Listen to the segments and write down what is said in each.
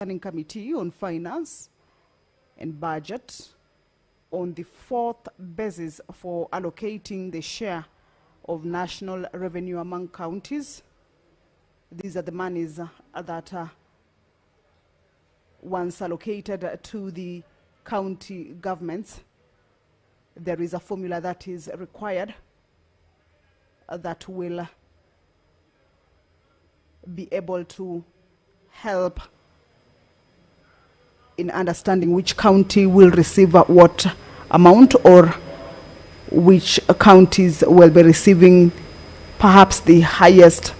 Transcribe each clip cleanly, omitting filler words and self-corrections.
Standing Committee on Finance and Budget on the fourth basis for allocating the share of national revenue among counties. These are the monies that once allocated to the county governments, there is a formula that is required that will be able to help in understanding which county will receive what amount, or which counties will be receiving perhaps the highest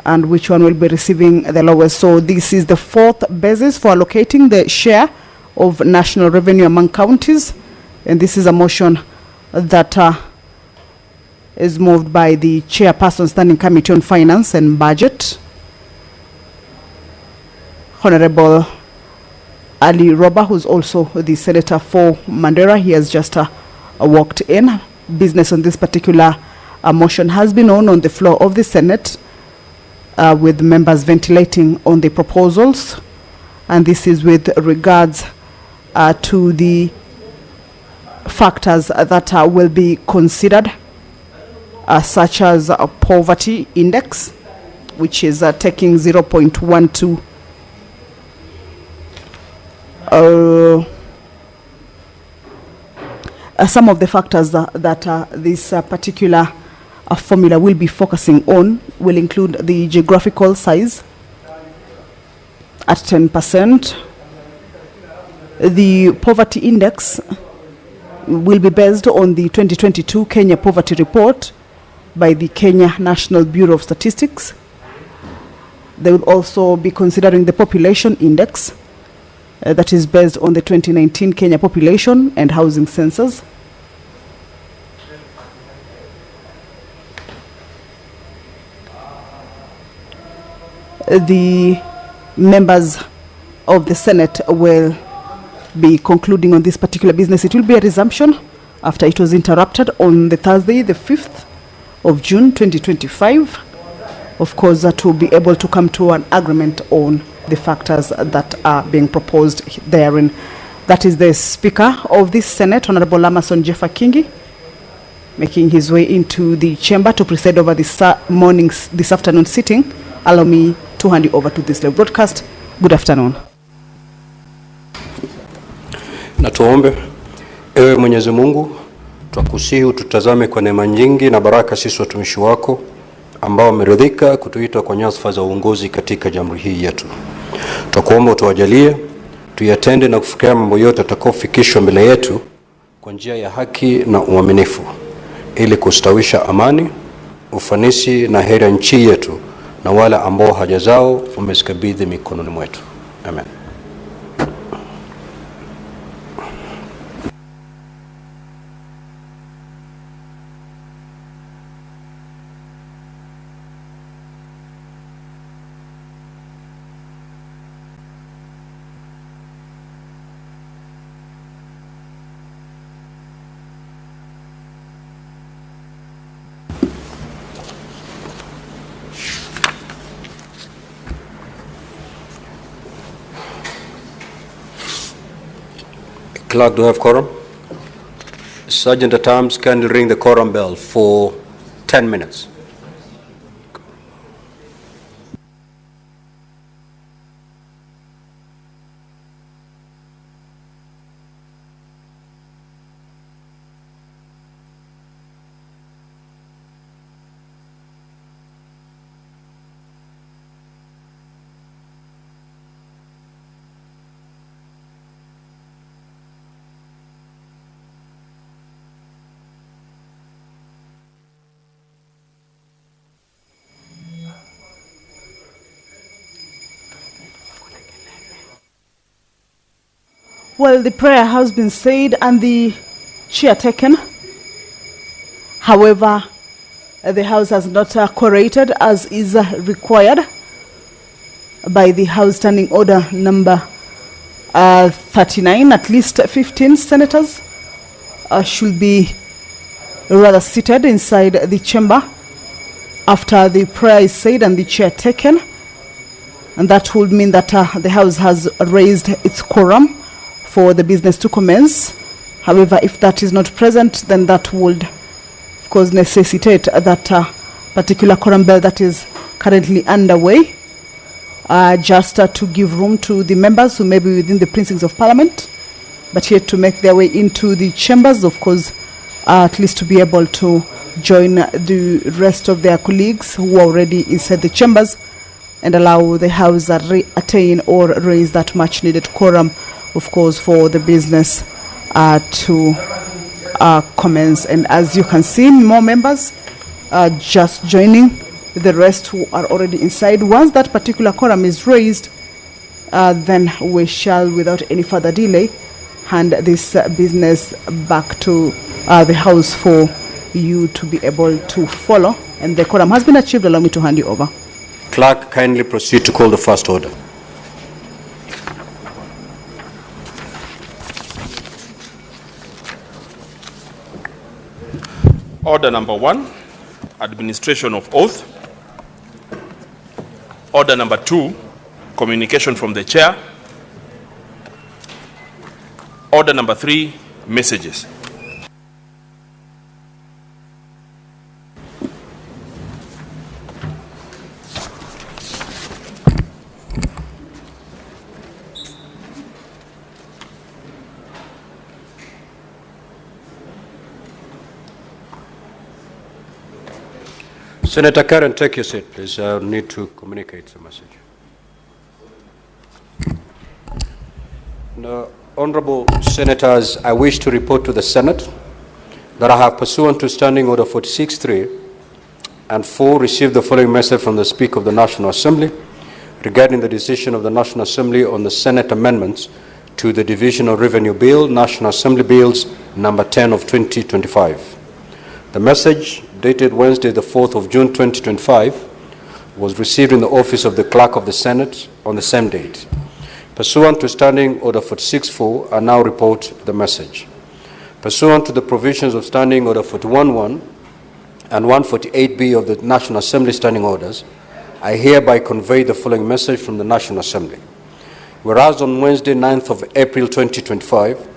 and which one will be receiving the lowest. So this is the fourth basis for allocating the share of national revenue among counties, and this is a motion that is moved by the Chairperson, Standing Committee on Finance and Budget, Honorable Ali Roba, who's also the Senator for Mandera. He has just walked in. Business on this particular motion has been on the floor of the Senate, with members ventilating on the proposals, and this is with regards to the factors that will be considered, such as a poverty index, which is taking 0.12. Some of the factors that this particular formula will be focusing on will include the geographical size at 10%. The poverty index will be based on the 2022 Kenya Poverty Report by the Kenya National Bureau of Statistics. They will also be considering the population index that is based on the 2019 Kenya Population and Housing Census. The members of the Senate will be concluding on this particular business. It will be a resumption after it was interrupted on the Thursday, the 5th of June 2025. Of course, that will be able to come to an agreement on the factors that are being proposed therein. That is the Speaker of this Senate, Honorable Amason Jeffa Kingi, making his way into the chamber to preside over this afternoon sitting. Allow me to hand you over to this live broadcast. Good afternoon. Na tuombe. Ewe Mwenyezi Mungu, twakusihi ututazame kwa neema nyingi na baraka sisi watumishi wako ambao wameridhika kutuita kwa nyadhifa za uongozi katika jamhuri hii yetu. Twakuomba utuwajalie tuyatende na kufikia mambo yote yatakayofikishwa mbele yetu kwa njia ya haki na uaminifu, ili kustawisha amani, ufanisi na heri ya nchi yetu na wale ambao haja zao umezikabidhi mikononi mwetu. Amen. Clerk, do you have quorum? Sergeant at Arms, kindly ring the quorum bell for 10 minutes. Well, the prayer has been said and the chair taken. However, the House has not quorated as is required by the House Standing Order number 39. At least 15 senators should be rather seated inside the chamber after the prayer is said and the chair taken. And that would mean that the House has raised its quorum for the business to commence. However, if that is not present, then that would, of course, necessitate that particular quorum bill that is currently underway, just to give room to the members who may be within the precincts of Parliament, but yet to make their way into the chambers, of course, at least to be able to join the rest of their colleagues who are already inside the chambers, and allow the House to attain or raise that much needed quorum, of course, for the business to commence. And as you can see, more members are just joining the rest who are already inside. Once that particular quorum is raised, then we shall, without any further delay, hand this business back to the House for you to be able to follow. And the quorum has been achieved. Allow me to hand you over. Clerk, kindly proceed to call the first order. Order number 1, administration of oath. Order number 2, communication from the chair. Order number 3, messages. Senator Karen, take your seat, please. I need to communicate the message. Now, honorable senators, I wish to report to the Senate that I have, pursuant to Standing Order 46.3 and 4, received the following message from the Speaker of the National Assembly regarding the decision of the National Assembly on the Senate amendments to the Division of Revenue Bill, National Assembly Bills number 10 of 2025. The message, dated Wednesday, the 4th of June 2025, was received in the office of the Clerk of the Senate on the same date. Pursuant to Standing Order 46.4, I now report the message. Pursuant to the provisions of Standing Order 41.1 and 148B of the National Assembly Standing Orders, I hereby convey the following message from the National Assembly. Whereas on Wednesday, 9th of April 2025,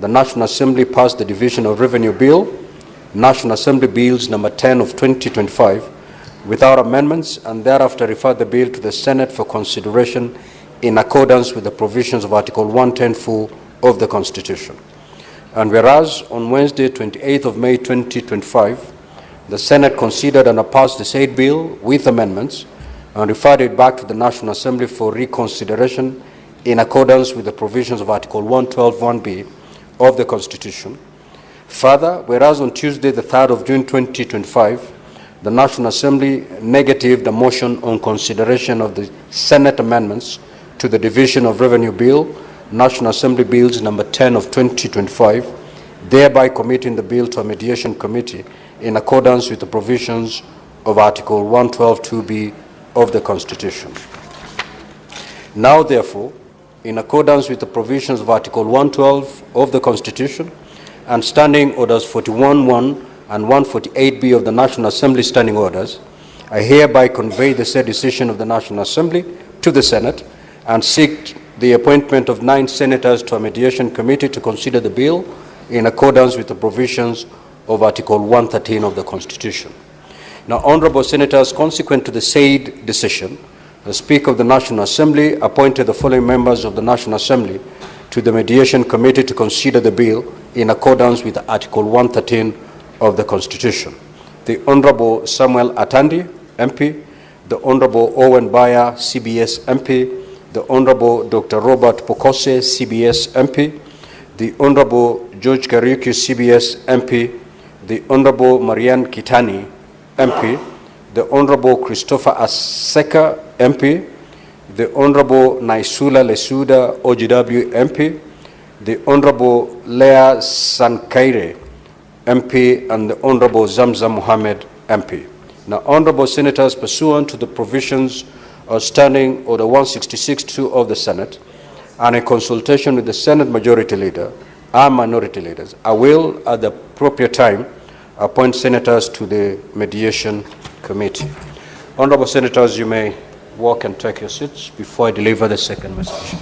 the National Assembly passed the Division of Revenue Bill, National Assembly Bills number 10 of 2025, without amendments, and thereafter referred the bill to the Senate for consideration in accordance with the provisions of Article 110(4) of the Constitution. And whereas on Wednesday, 28th of May 2025, the Senate considered and passed the said bill with amendments and referred it back to the National Assembly for reconsideration in accordance with the provisions of Article 112(1)(b) of the Constitution. Further, whereas on Tuesday, the 3rd of June 2025, the National Assembly negatived a motion on consideration of the Senate amendments to the Division of Revenue Bill, National Assembly Bills number 10 of 2025, thereby committing the bill to a mediation committee in accordance with the provisions of Article 112(2)(b) of the Constitution. Now, therefore, in accordance with the provisions of Article 112 of the Constitution and Standing Orders 41.1 and 148B of the National Assembly Standing Orders, I hereby convey the said decision of the National Assembly to the Senate and seek the appointment of 9 senators to a mediation committee to consider the bill in accordance with the provisions of Article 113 of the Constitution. Now, honorable senators, consequent to the said decision, the Speaker of the National Assembly appointed the following members of the National Assembly to the mediation committee to consider the bill in accordance with Article 113 of the Constitution. The Honorable Samuel Atandi, MP, the Honorable Owen Baya, CBS MP, the Honorable Dr. Robert Pokose, CBS MP, the Honorable George Kariuki, CBS MP, the Honorable Marianne Kitani, MP, the Honorable Christopher Aseka, MP, the Honorable Naisula Lesuda, OGW MP, the Honorable Leah Sankaire, MP, and the Honorable Zamzam Mohammed, MP. Now, honorable senators, pursuant to the provisions of Standing Order 166(2) of the Senate, and in consultation with the Senate Majority Leader and Minority Leaders, I will, at the appropriate time, appoint senators to the Mediation Committee. Honorable senators, you may walk and take your seats before I deliver the second message.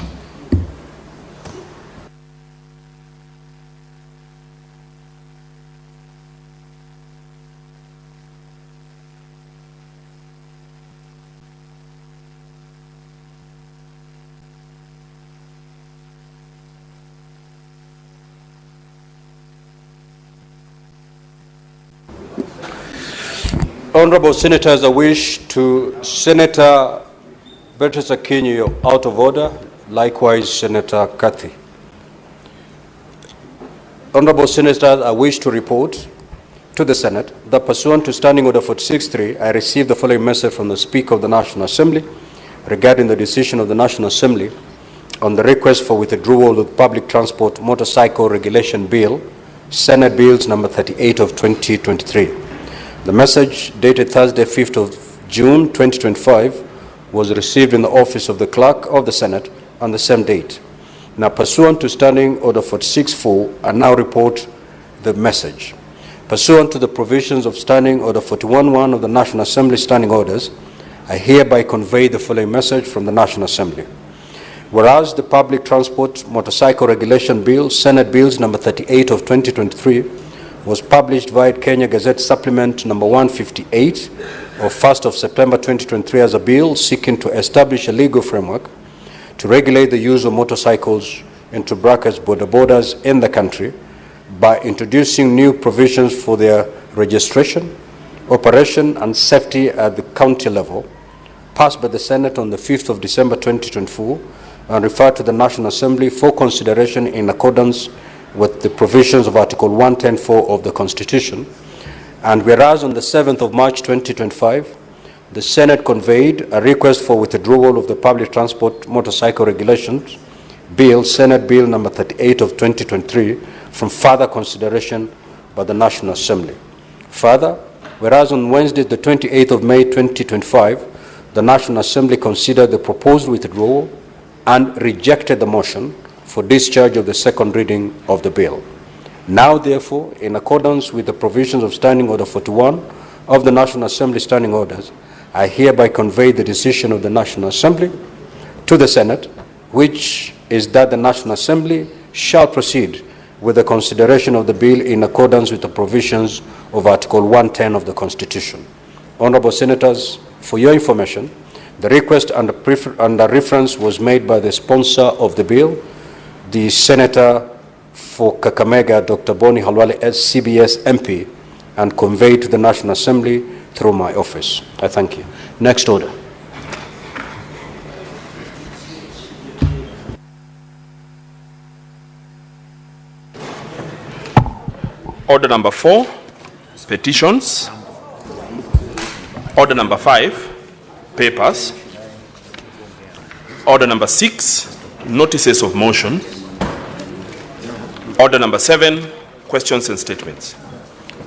Honorable Senators, I wish to Senator Bertus Akinyi, you're out of order. Likewise, Senator Kathy. Honorable Senators, I wish to report to the Senate that pursuant to Standing Order 46.3, I received the following message from the Speaker of the National Assembly regarding the decision of the National Assembly on the request for withdrawal of the Public Transport Motorcycle Regulation Bill, Senate Bills number 38 of 2023. The message, dated Thursday, 5th of June 2025, was received in the office of the Clerk of the Senate on the same date. Now, pursuant to Standing Order 46.4, I now report the message. Pursuant to the provisions of Standing Order 41.1 of the National Assembly Standing Orders, I hereby convey the following message from the National Assembly. Whereas the Public Transport Motorcycle Regulation Bill, Senate Bills number 38 of 2023, was published via Kenya Gazette Supplement number 158 of 1st of September 2023 as a bill seeking to establish a legal framework to regulate the use of motorcycles into brackets border borders in the country by introducing new provisions for their registration, operation, and safety at the county level, passed by the Senate on the 5th of December 2024 and referred to the National Assembly for consideration in accordance with the provisions of Article 110(4) of the Constitution. And whereas on the 7th of March 2025, the Senate conveyed a request for withdrawal of the Public Transport Motorcycle Regulations Bill, Senate Bill number 38 of 2023, from further consideration by the National Assembly. Further, whereas on Wednesday, the 28th of May 2025, the National Assembly considered the proposed withdrawal and rejected the motion for discharge of the second reading of the bill. Now, therefore, in accordance with the provisions of Standing Order 41 of the National Assembly Standing Orders, I hereby convey the decision of the National Assembly to the Senate, which is that the National Assembly shall proceed with the consideration of the bill in accordance with the provisions of Article 110 of the Constitution. Honorable Senators, for your information, the request under reference was made by the sponsor of the bill, the Senator for Kakamega, Dr. Boni Halwale, CBS MP, and conveyed to the National Assembly through my office. I thank you. Next order. Order number 4, petitions. Order number 5, papers. Order number 6, notices of motion. Order number 7, questions and statements.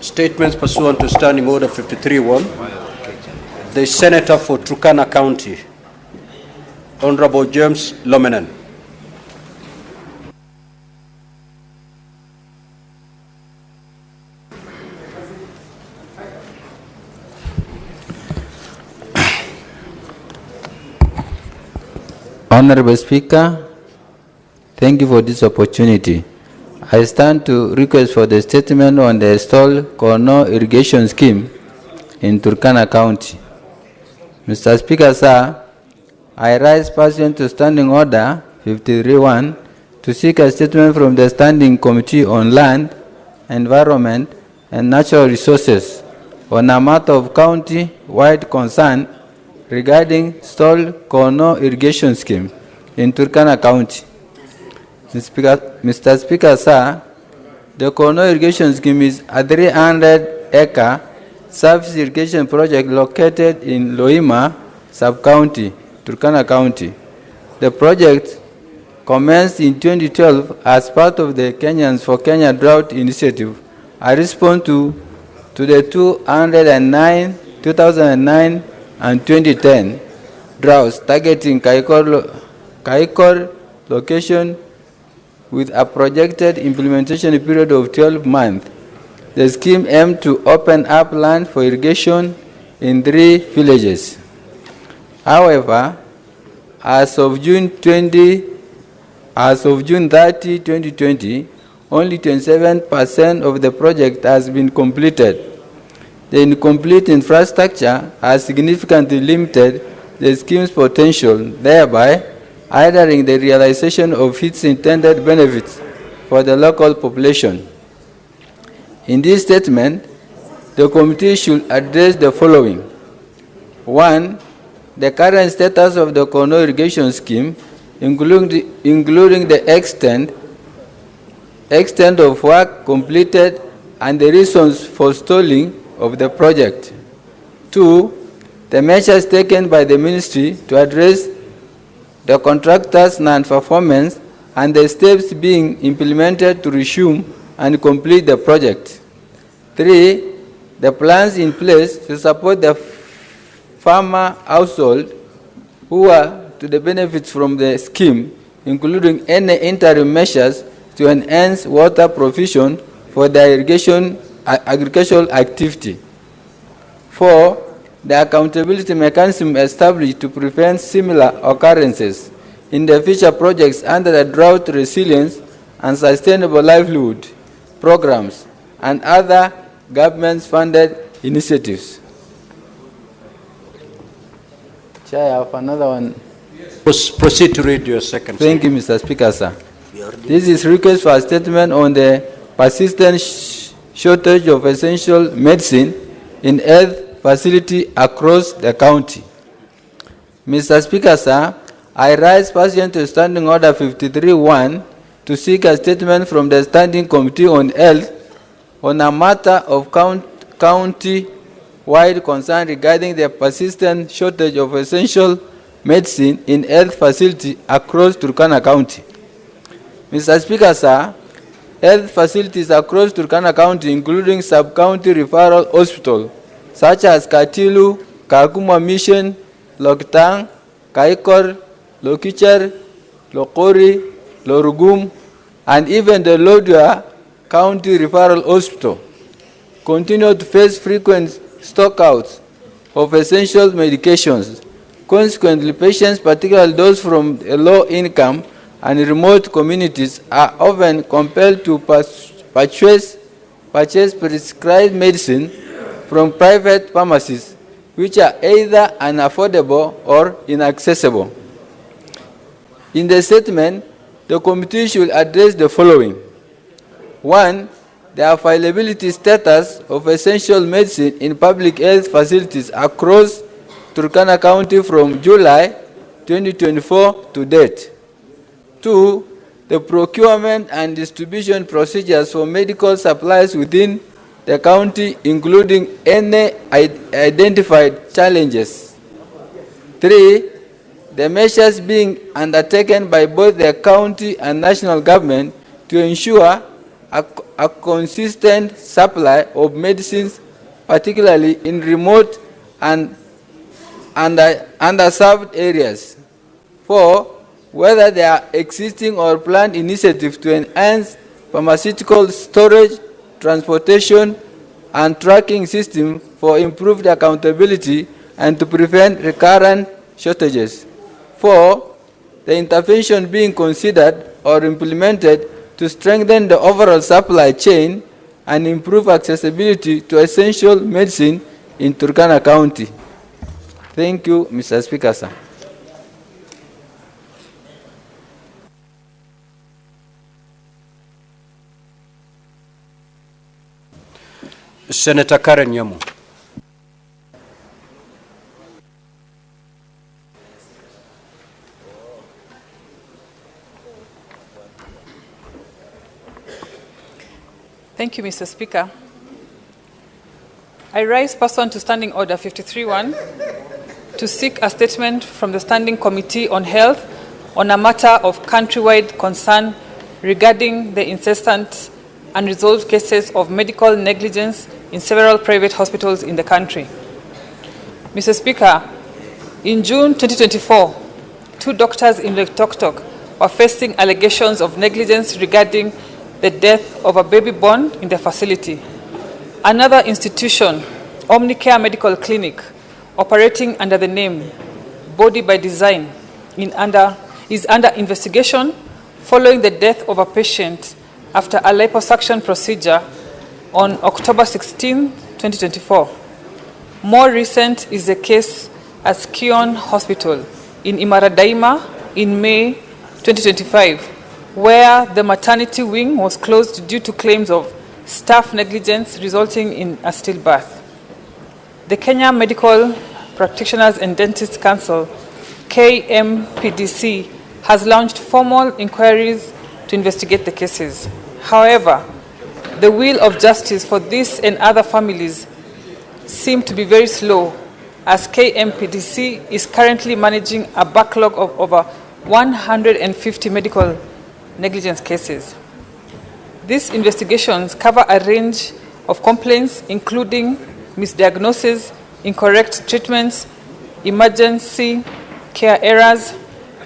Statements pursuant to Standing Order 53.1. The Senator for Turkana County, Honorable James Lomenen. Honorable Speaker, thank you for this opportunity. I stand to request for the statement on the stalled corner irrigation scheme in Turkana County. Mr. Speaker, sir, I rise pursuant to Standing Order 53.1 to seek a statement from the Standing Committee on Land, Environment, and Natural Resources on a matter of county-wide concern regarding stalled corner irrigation scheme in Turkana County. Mr. Speaker, sir, the corner irrigation scheme is a 300-acre surface irrigation project located in Loima sub-county, Turkana County. The project commenced in 2012 as part of the Kenyans for Kenya Drought Initiative, a response to the 2009 and 2010 droughts targeting Kaikor location with a projected implementation period of 12 months. The scheme aimed to open up land for irrigation in 3 villages. However, as of June 30, 2020, only 27% of the project has been completed. The incomplete infrastructure has significantly limited the scheme's potential, thereby hindering the realization of its intended benefits for the local population. In this statement, the committee should address the following. 1. The current status of the Kono irrigation scheme, including the extent of work completed and the reasons for stalling of the project. 2. The measures taken by the ministry to address the contractor's non-performance and the steps being implemented to resume and complete the project. 3. The plans in place to support the farmer household who are to the benefits from the scheme, including any interim measures to enhance water provision for the agricultural activity. 4. The accountability mechanism established to prevent similar occurrences in the future projects under the drought resilience and sustainable livelihood programs and other government-funded initiatives. Chair, I have another one. Proceed to read your second. Thank you, Mr. Speaker, sir. This is request for a statement on the persistent shortage of essential medicine in health facility across the county. Mr. Speaker, sir, I rise pursuant to Standing Order 53-1 to seek a statement from the Standing Committee on Health on a matter of county-wide concern regarding the persistent shortage of essential medicine in health facility across Turkana County. Mr. Speaker, sir, health facilities across Turkana County, including sub-county referral hospital, such as Katilu, Kakuma Mission, Loktang, Kaikor, Lokicher, Lokori, Lorugum, and even the Lodwar County Referral Hospital, continue to face frequent stockouts of essential medications. Consequently, patients, particularly those from low-income and remote communities, are often compelled to purchase prescribed medicine from private pharmacies, which are either unaffordable or inaccessible. In the statement, the committee should address the following. 1. The availability status of essential medicine in public health facilities across Turkana County from July 2024 to date. 2. The procurement and distribution procedures for medical supplies within the county, including any identified challenges. 3. The measures being undertaken by both the county and national government to ensure a consistent supply of medicines, particularly in remote and underserved areas. 4. Whether there are existing or planned initiatives to enhance pharmaceutical storage, transportation, and tracking systems for improved accountability and to prevent recurrent shortages. 4. The intervention being considered or implemented to strengthen the overall supply chain and improve accessibility to essential medicine in Turkana County. Thank you, Mr. Speaker, sir. Senator Karen Nyamu. Thank you, Mr. Speaker. I rise pursuant to Standing Order 53-1 to seek a statement from the Standing Committee on Health on a matter of countrywide concern regarding the incessant unresolved cases of medical negligence in several private hospitals in the country. Mr. Speaker, in June 2024, 2 doctors in Loktoktok were facing allegations of negligence regarding the death of a baby born in the facility. Another institution, Omnicare Medical Clinic, operating under the name body by design is under investigation following the death of a patient after a liposuction procedure on October 16, 2024. More recent is the case at Skion Hospital in Imaradaima in May 2025, where the maternity wing was closed due to claims of staff negligence resulting in a stillbirth. The Kenya Medical Practitioners and Dentists Council, KMPDC, has launched formal inquiries to investigate the cases. However, the wheel of justice for this and other families seem to be very slow, as KMPDC is currently managing a backlog of over 150 medical negligence cases. These investigations cover a range of complaints, including misdiagnosis, incorrect treatments, emergency care errors,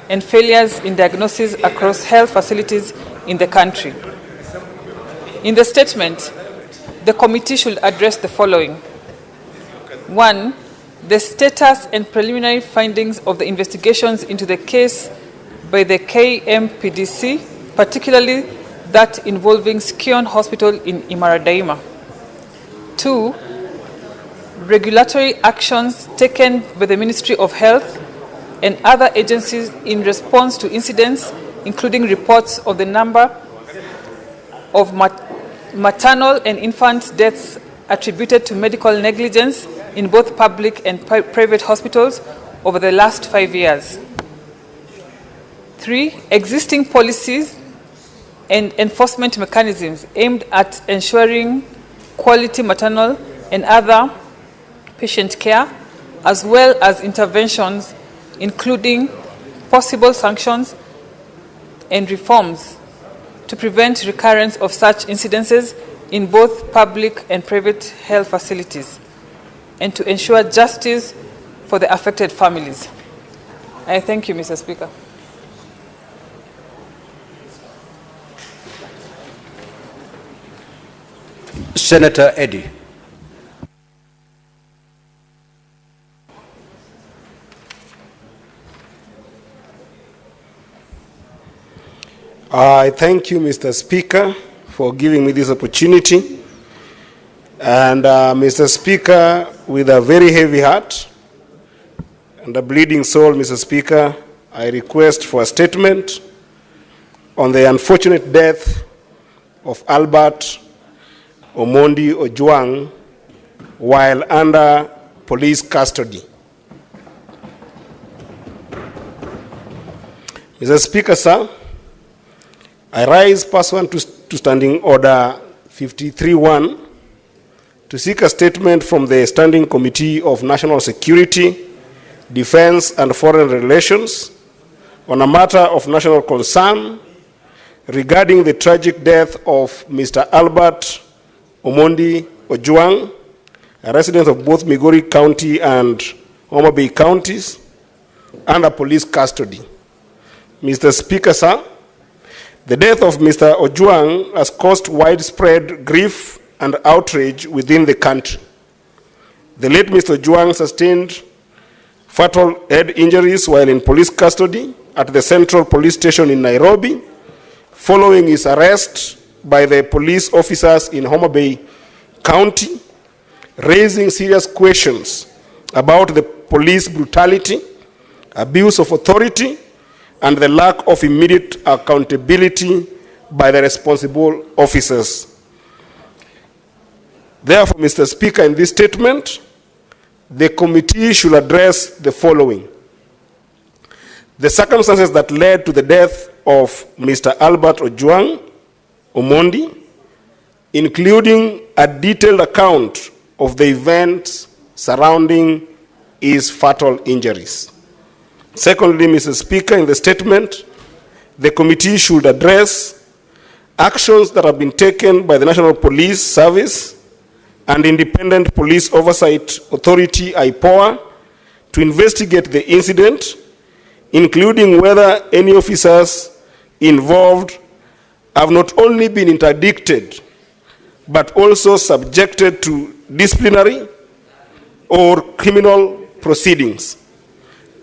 and failures in diagnosis across health facilities in the country. In the statement, the committee should address the following. 1. The status and preliminary findings of the investigations into the case by the KMPDC, particularly that involving Skion Hospital in Imaradaima. 2. Regulatory actions taken by the Ministry of Health and other agencies in response to incidents, including reports of the number of maternal and infant deaths attributed to medical negligence in both public and private hospitals over the last 5 years. 3. Existing policies and enforcement mechanisms aimed at ensuring quality maternal and other patient care, as well as interventions, including possible sanctions and reforms to prevent recurrence of such incidences in both public and private health facilities, and to ensure justice for the affected families. I thank you, Mr. Speaker. Senator Eddy. I thank you, Mr. Speaker, for giving me this opportunity. And Mr. Speaker, with a very heavy heart and a bleeding soul, Mr. Speaker, I request for a statement on the unfortunate death of Albert Omondi Ojwang while under police custody. Mr. Speaker, sir, I rise pursuant to Standing Order 53-1 to seek a statement from the Standing Committee of National Security, Defense and Foreign Relations on a matter of national concern regarding the tragic death of Mr. Albert Omondi Ojwang, a resident of both Migori County and Homa Bay counties, under police custody. Mr. Speaker, sir, the death of Mr. Ojwang has caused widespread grief and outrage within the country. The late Mr. Ojwang sustained fatal head injuries while in police custody at the Central Police Station in Nairobi, following his arrest by the police officers in Homa Bay County, raising serious questions about the police brutality, abuse of authority, and the lack of immediate accountability by the responsible officers. Therefore, Mr. Speaker, in this statement, the committee should address the following. The circumstances that led to the death of Mr. Albert Ojwang Omondi, including a detailed account of the events surrounding his fatal injuries. Secondly, Mr. Speaker, in the statement, the committee should address actions that have been taken by the National Police Service and Independent Police Oversight Authority, IPOA, to investigate the incident, including whether any officers involved have not only been interdicted, but also subjected to disciplinary or criminal proceedings.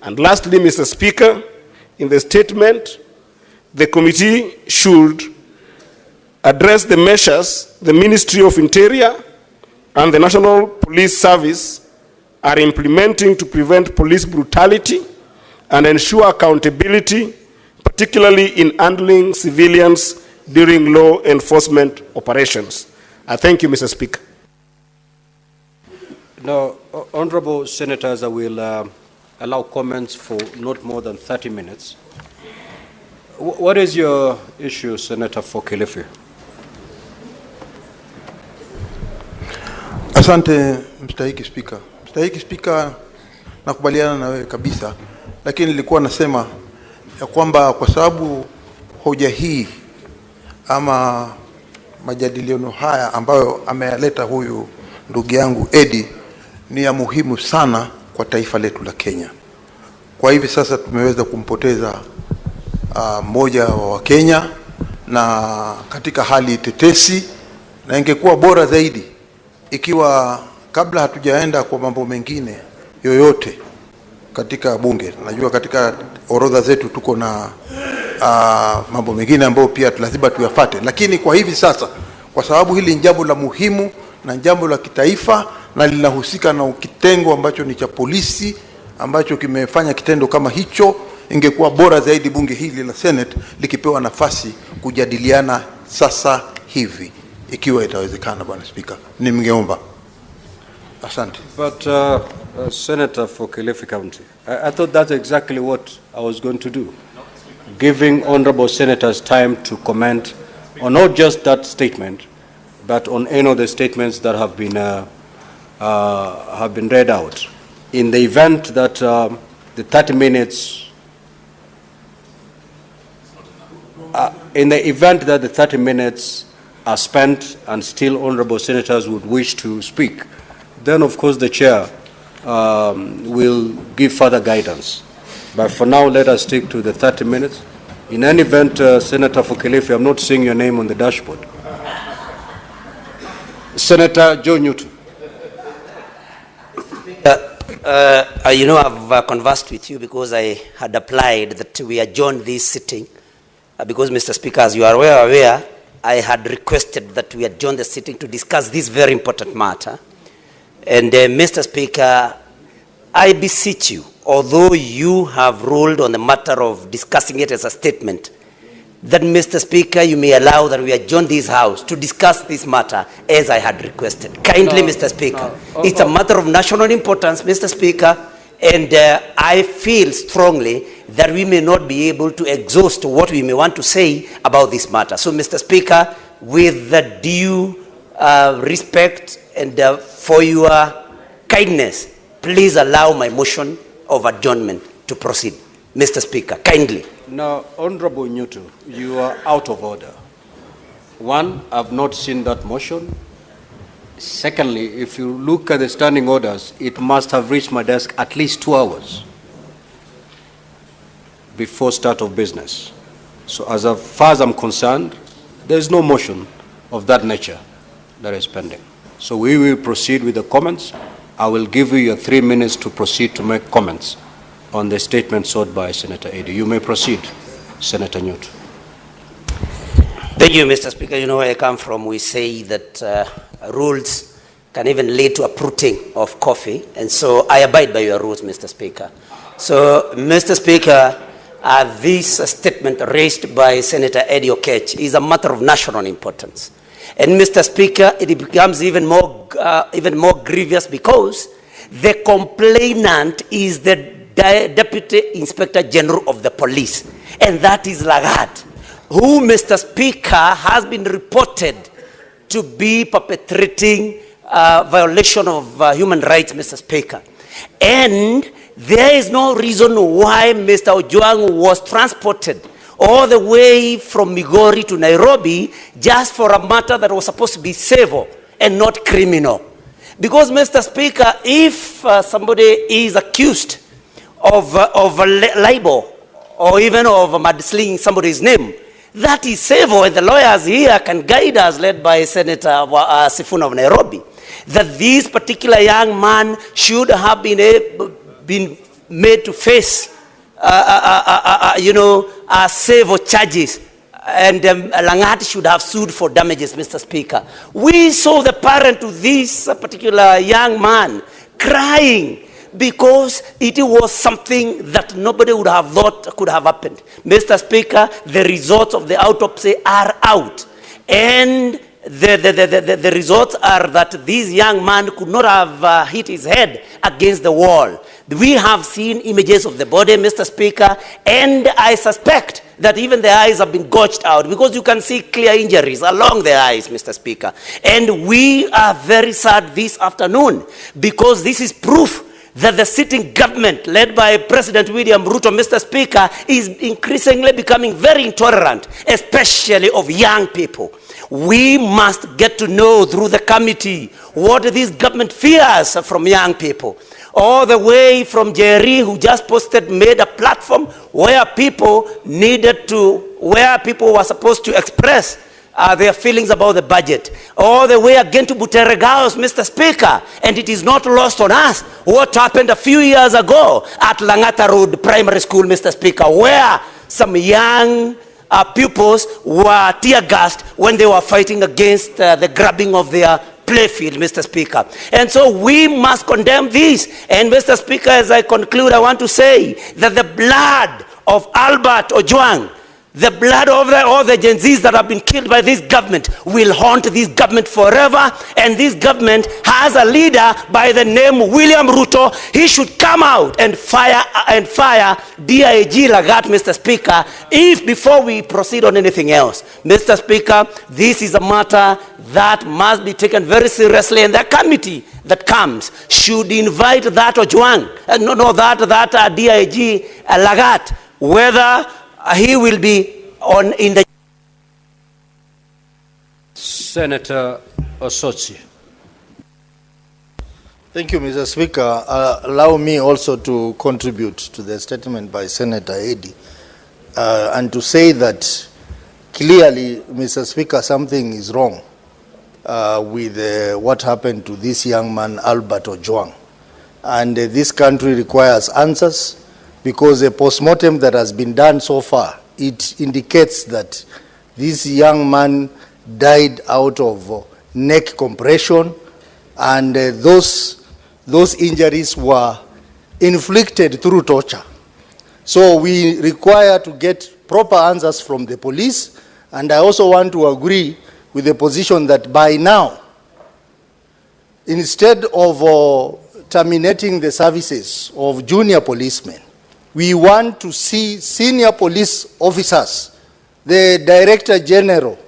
And lastly, Mr. Speaker, in the statement, the committee should address the measures the Ministry of Interior and the National Police Service are implementing to prevent police brutality and ensure accountability, particularly in handling civilians during law enforcement operations. I thank you, Mr. Speaker. Now, honorable senators, I will allow comments for not more than 30 minutes. What is your issue, Senator for Kilifi? Asante mstahiki Spika. Mstahiki Spika, nakubaliana na wewe kabisa, lakini nilikuwa nasema ya kwamba kwa sababu hoja hii ama majadiliano haya ambayo ameyaleta huyu ndugu yangu Eddie ni ya muhimu sana kwa taifa letu la Kenya. Kwa hivi sasa tumeweza kumpoteza mmoja wa Wakenya na katika hali tetesi, na ingekuwa bora zaidi ikiwa kabla hatujaenda kwa mambo mengine yoyote katika bunge. Najua katika orodha zetu tuko na mambo mengine ambayo pia lazima tuyafuate, lakini kwa hivi sasa kwa sababu hili ni jambo la muhimu na jambo la kitaifa na linahusika na kitengo ambacho ni cha polisi ambacho kimefanya kitendo kama hicho, ingekuwa bora zaidi bunge hili la Senate likipewa nafasi kujadiliana sasa hivi ikiwa itawezekana, Bwana Speaker. Ningeomba. Asante. But Senator for Kilifi County, I thought that's exactly what I was going to do. Giving honorable senators time to comment on not just that statement, but on any of the statements that have been read out. In the event that the 30 minutes, are spent and still honorable senators would wish to speak, then of course the chair will give further guidance. But for now, let us stick to the 30 minutes. In any event, Senator for Kilifi, I'm not seeing your name on the dashboard. Senator Joe Newton. You know, I've conversed with you because I had applied that we adjourn this sitting. Because, Mr. Speaker, as you are aware, I had requested that we adjourn the sitting to discuss this very important matter. And, Mr. Speaker, I beseech you, although you have ruled on the matter of discussing it as a statement, that, Mr. Speaker, you may allow that we adjourn this House to discuss this matter as I had requested. Kindly, Mr. Speaker. It's a matter of national importance, Mr. Speaker, and I feel strongly that we may not be able to exhaust what we may want to say about this matter. So, Mr. Speaker, with the due respect and for your kindness, please allow my motion of adjournment to proceed. Mr. Speaker, kindly. Now, Honorable Newton, you are out of order. One, I've not seen that motion. Secondly, if you look at the standing orders, it must have reached my desk at least 2 hours before start of business. So as far as I'm concerned, there is no motion of that nature that is pending. So we will proceed with the comments. I will give you your 3 minutes to proceed to make comments on the statement sought by Senator Eddie. You may proceed, Senator Newton. Thank you, Mr. Speaker. You know where I come from. We say that rules can even lead to uprooting of coffee. And so I abide by your rules, Mr. Speaker. So, Mr. Speaker, this statement raised by Senator Eddie Okech is a matter of national importance. And, Mr. Speaker, it becomes even more grievous because the complainant is the Deputy Inspector General of the Police, and that is Lagarde, who, Mr. Speaker, has been reported to be perpetrating violation of human rights, Mr. Speaker. And there is no reason why Mr. Ojwang was transported all the way from Migori to Nairobi just for a matter that was supposed to be civil and not criminal. Because, Mr. Speaker, if somebody is accused of a libel or even of mudslinging somebody's name, that is civil, and the lawyers here can guide us, led by Senator Sifuna of Nairobi, that this particular young man should have been made to face, several charges. And Langat should have sued for damages, Mr. Speaker. We saw the parent to this particular young man crying because it was something that nobody would have thought could have happened. Mr. Speaker, the results of the autopsy are out. And the results are that this young man could not have hit his head against the wall. We have seen images of the body, Mr. Speaker, and I suspect that even the eyes have been gouged out because you can see clear injuries along the eyes, Mr. Speaker. And we are very sad this afternoon because this is proof that the sitting government led by President William Ruto, Mr. Speaker, is increasingly becoming very intolerant, especially of young people. We must get to know through the committee what this government fears from young people. All the way from Jerry, who just made a platform where people were supposed to express their feelings about the budget. All the way again to Buteregaos, Mr. Speaker. And it is not lost on us what happened a few years ago at Langata Road Primary School, Mr. Speaker, where some young pupils were tear gassed when they were fighting against the grabbing of their playfield, Mr. Speaker. And so we must condemn this. And Mr. Speaker, as I conclude, I want to say that the blood of Albert Ojwang, the blood of all the Gen Zs that have been killed by this government will haunt this government forever. And this government has a leader by the name William Ruto. He should come out and fire DIG Lagat, Mr. Speaker, before we proceed on anything else. Mr. Speaker, this is a matter that must be taken very seriously, and the committee that comes should invite that Ojwang, that DIG Lagat, whether he will be in the... Senator Osotsi. Thank you, Mr. Speaker. Allow me also to contribute to the statement by Senator Eddy and to say that clearly, Mr. Speaker, something is wrong with what happened to this young man, Albert Ojwang. And this country requires answers, because a postmortem that has been done so far, it indicates that this young man died out of neck compression, and those injuries were inflicted through torture. So we require to get proper answers from the police, and I also want to agree with the position that by now, instead of terminating the services of junior policemen, we want to see senior police officers, the Director General,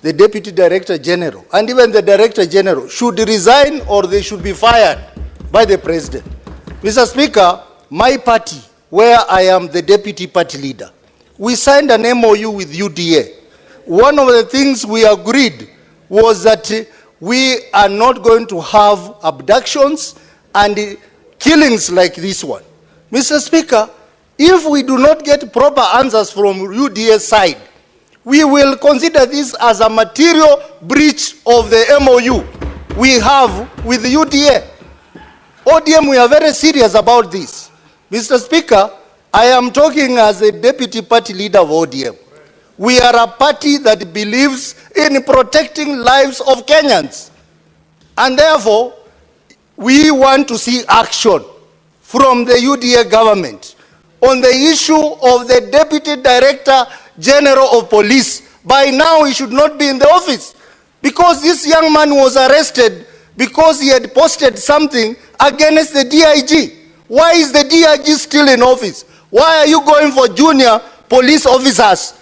the Deputy Director General, and even the Director General should resign or they should be fired by the President. Mr. Speaker, my party, where I am the Deputy Party Leader, we signed an MOU with UDA. One of the things we agreed was that we are not going to have abductions and killings like this one. Mr. Speaker, if we do not get proper answers from UDA's side, we will consider this as a material breach of the MOU we have with the UDA. ODM, we are very serious about this. Mr. Speaker, I am talking as a Deputy Party Leader of ODM. We are a party that believes in protecting lives of Kenyans. And therefore, we want to see action from the UDA government on the issue of the Deputy Director General of Police. By now, he should not be in the office, because this young man was arrested because he had posted something against the DIG. Why is the DIG still in office? Why are you going for junior police officers,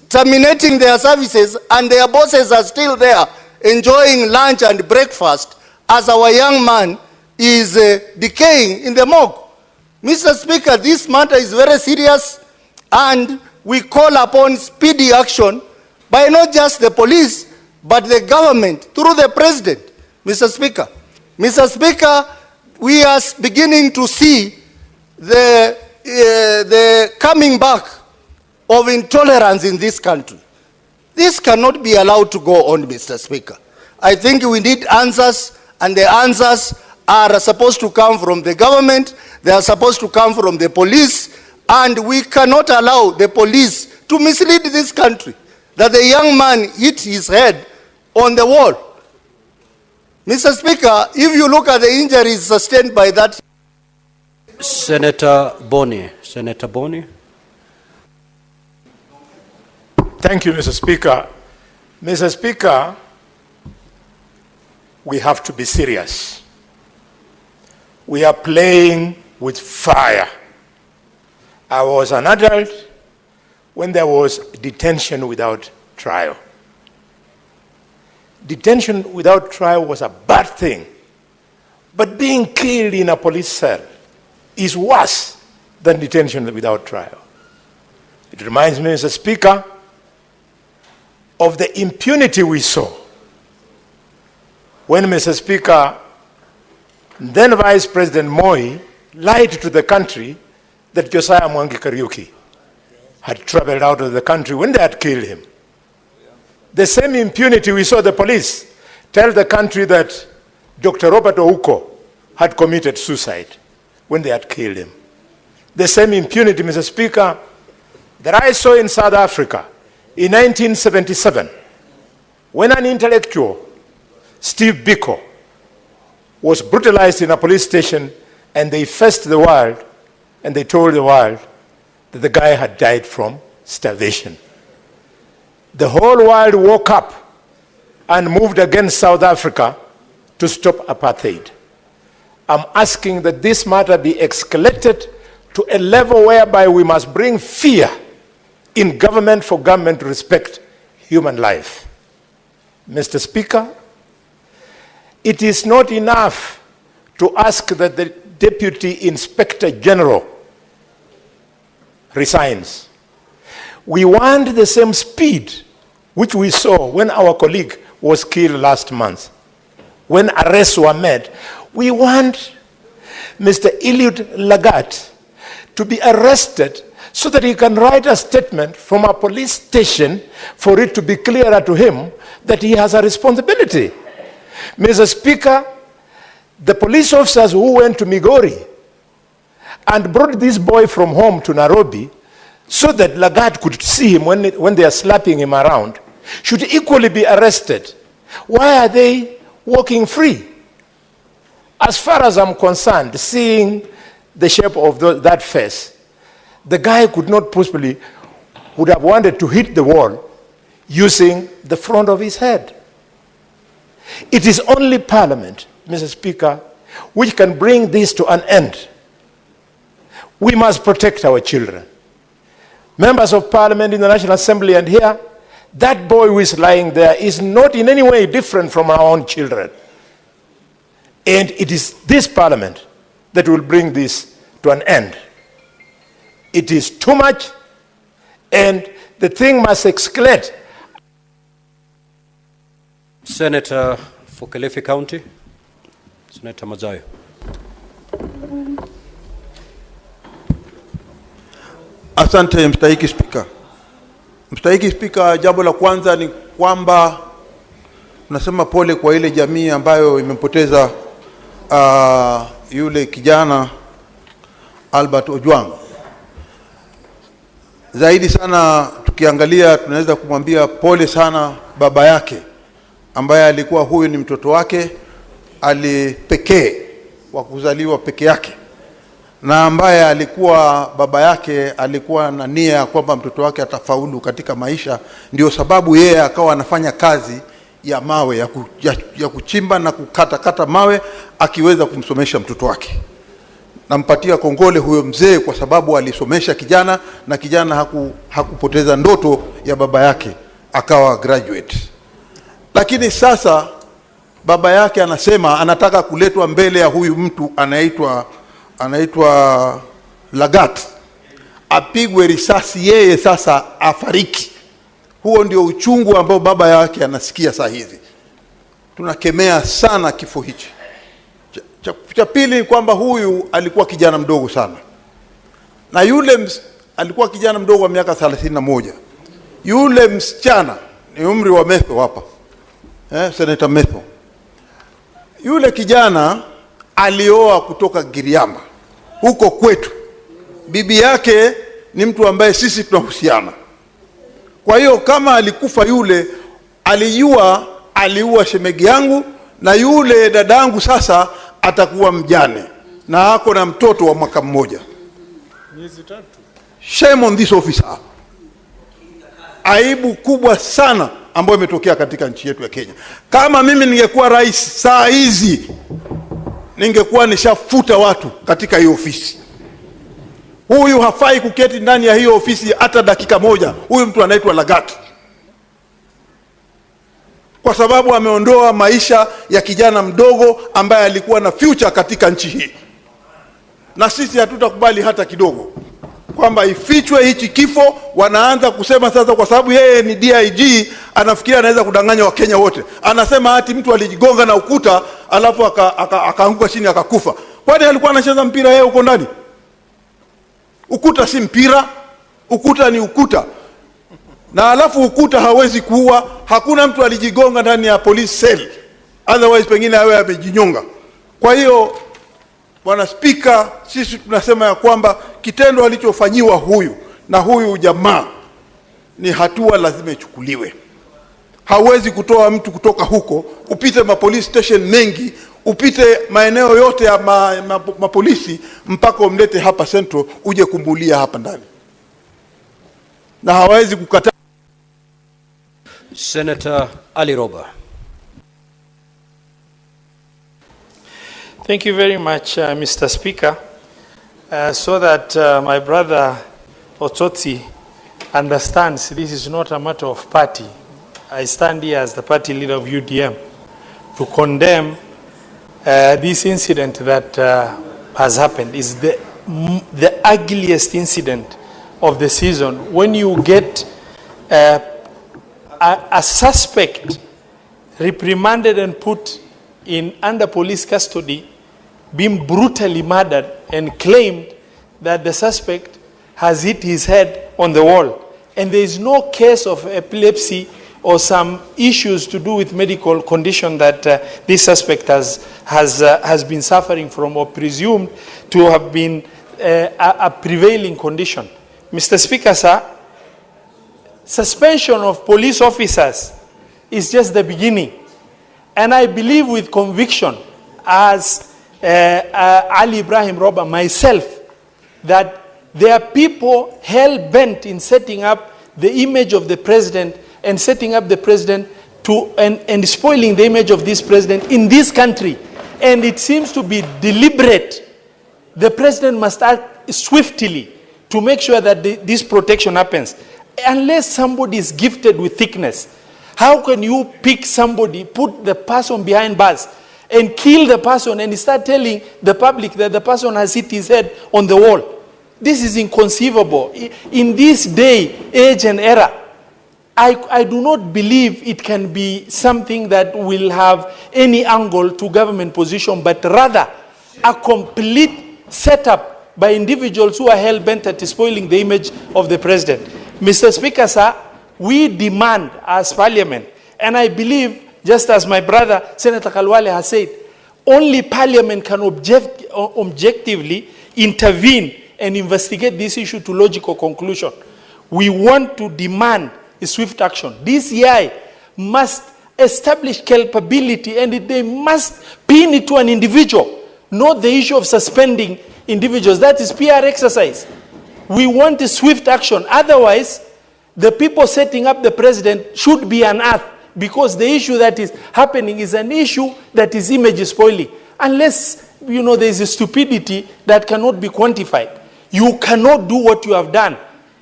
terminating their services, and their bosses are still there enjoying lunch and breakfast as our young man is decaying in the morgue? Mr. Speaker, this matter is very serious, and we call upon speedy action by not just the police, but the government through the President. Mr. Speaker, we are beginning to see the coming back of intolerance in this country. This cannot be allowed to go on, Mr. Speaker. I think we need answers, and the answers are supposed to come from the government They are supposed to come from the police, and we cannot allow the police to mislead this country that the young man hit his head on the wall. Mr. Speaker, if you look at the injuries sustained by that. Senator Boni. Senator Boni. Thank you, Mr. Speaker. Mr. Speaker, we have to be serious. We are playing with fire. I was an adult when there was detention without trial. Detention without trial was a bad thing, but being killed in a police cell is worse than detention without trial. It reminds me, Mr. Speaker, of the impunity we saw when, Mr. Speaker, then Vice President Moi lied to the country that Josiah Mwangi Kariuki had traveled out of the country when they had killed him. The same impunity we saw the police tell the country that Dr. Robert Ouko had committed suicide when they had killed him. The same impunity, Mr. Speaker, that I saw in South Africa in 1977 when an intellectual, Steve Biko, was brutalized in a police station, and they faced the world and they told the world that the guy had died from starvation. The whole world woke up and moved against South Africa to stop apartheid. I'm asking that this matter be escalated to a level whereby we must bring fear in government for government to respect human life. Mr. Speaker, it is not enough to ask that the Deputy Inspector General resigns. We want the same speed which we saw when our colleague was killed last month. When arrests were made, we want Mr. Eliud Lagat to be arrested so that he can write a statement from a police station for it to be clearer to him that he has a responsibility. Mr. Speaker, the police officers who went to Migori and brought this boy from home to Nairobi so that Lagat could see him when they are slapping him around should equally be arrested. Why are they walking free? As far as I'm concerned, seeing the shape of that face, the guy could not possibly, would have wanted to hit the wall using the front of his head. It is only Parliament, Mr. Speaker, which can bring this to an end. We must protect our children. Members of Parliament in the National Assembly and here, that boy who is lying there is not in any way different from our own children. And it is this Parliament that will bring this to an end. It is too much, and the thing must escalate. Senator for Kilifi County, Senator Mazayo. Asante mstahiki Spika. Mstahiki Spika, jambo la kwanza ni kwamba nasema pole kwa ile jamii ambayo imempoteza yule kijana Albert Ojwang. Zaidi sana tukiangalia tunaweza kumwambia pole sana baba yake ambaye alikuwa huyu ni mtoto wake alipekee wa kuzaliwa peke yake, na ambaye alikuwa baba yake alikuwa na nia kwamba mtoto wake atafaulu katika maisha. Ndio sababu yeye akawa anafanya kazi ya mawe ya kuchimba na kukata mawe akiweza kumsomesha mtoto wake. Nampatia kongole huyo mzee kwa sababu alisomesha kijana, na kijana hakupoteza ndoto ya baba yake, akawa graduate. Lakini sasa baba yake anasema anataka kuletwa mbele ya huyu mtu anaitwa Lagat, apigwe risasi yeye sasa afariki. Huo ndio uchungu ambao baba yake anasikia saa hizi. Tunakemea sana kifo hichi. Cha pili ni kwamba huyu alikuwa kijana mdogo sana, na yule alikuwa kijana mdogo wa miaka 31. Yule msichana ni umri wa Metho hapa, Senator Metho. Yule kijana alioa kutoka Giriama, huko kwetu. Bibi yake ni mtu ambaye sisi tunahusiana. Kwa hiyo kama alikufa yule, alijua aliua shemegi yangu, na yule dadangu sasa atakuwa mjane na ako na mtoto wa mwaka mmoja. Shame on this officer. Aibu kubwa sana ambayo imetokea katika nchi yetu ya Kenya. Kama mimi ningekuwa rais saa hizi, ningekuwa nishafuta watu katika hiyo ofisi. Huyu hafai kuketi ndani ya hiyo ofisi hata dakika moja. Huyu mtu anaitwa Lagat, kwa sababu ameondoa maisha ya kijana mdogo ambaye alikuwa na future katika nchi hii. Na sisi hatutakubali hata kidogo kwamba ifichwe hichi kifo. Wanaanza kusema sasa kwa sababu yeye ni DIG, anafikiria anaweza kudanganya Wakenya wote. Anasema ati mtu alijigonga na ukuta alafu akaanguka chini akakufa. Kwani alikuwa anacheza mpira yeye huko ndani? Ukuta si mpira, ukuta ni ukuta. Na alafu ukuta hawezi kuua. Hakuna mtu alijigonga ndani ya police cell, otherwise pengine awe amejinyonga. Kwa hiyo Bwana Spika, sisi tunasema ya kwamba kitendo alichofanyiwa huyu na huyu jamaa ni hatua lazima ichukuliwe. Hawezi kutoa mtu kutoka huko, upite police station mengi, upite maeneo yote ya mapolisi mpaka umlete hapa Central uje kumbulia hapa ndani. Na hawezi kukataa. Senator Ali Roba. Thank you very much, Mr. Speaker. So that my brother Ototi understands this is not a matter of party. I stand here as the party leader of UDM to condemn this incident that has happened. It's the ugliest incident of the season. When you get a suspect reprimanded and put in under police custody, being brutally murdered, and claimed that the suspect has hit his head on the wall, and there is no case of epilepsy or some issues to do with medical condition that this suspect has been suffering from or presumed to have been a prevailing condition. Mr. Speaker, sir, suspension of police officers is just the beginning. And I believe with conviction, as Ali Ibrahim Roba, myself, that there are people hell-bent in setting up the image of the president and setting up the president to and spoiling the image of this president in this country. And it seems to be deliberate. The president must act swiftly to make sure that this protection happens. Unless somebody is gifted with thickness, how can you pick somebody, put the person behind bars, and kill the person and start telling the public that the person has hit his head on the wall? This is inconceivable. In this day, age, and era, I do not believe it can be something that will have any angle to government position, but rather a complete setup by individuals who are hell-bent at spoiling the image of the president. Mr. Speaker, sir, we demand as Parliament, and I believe, just as my brother Senator Kalwale has said, only Parliament can objectively intervene and investigate this issue to logical conclusion. We want to demand a swift action. DCI must establish culpability, and they must pin it to an individual, not the issue of suspending individuals. That is PR exercise. We want a swift action. Otherwise, the people setting up the president should be unearthed, because the issue that is happening is an issue that is image spoiling. Unless, you know, there is a stupidity that cannot be quantified. You cannot do what you have done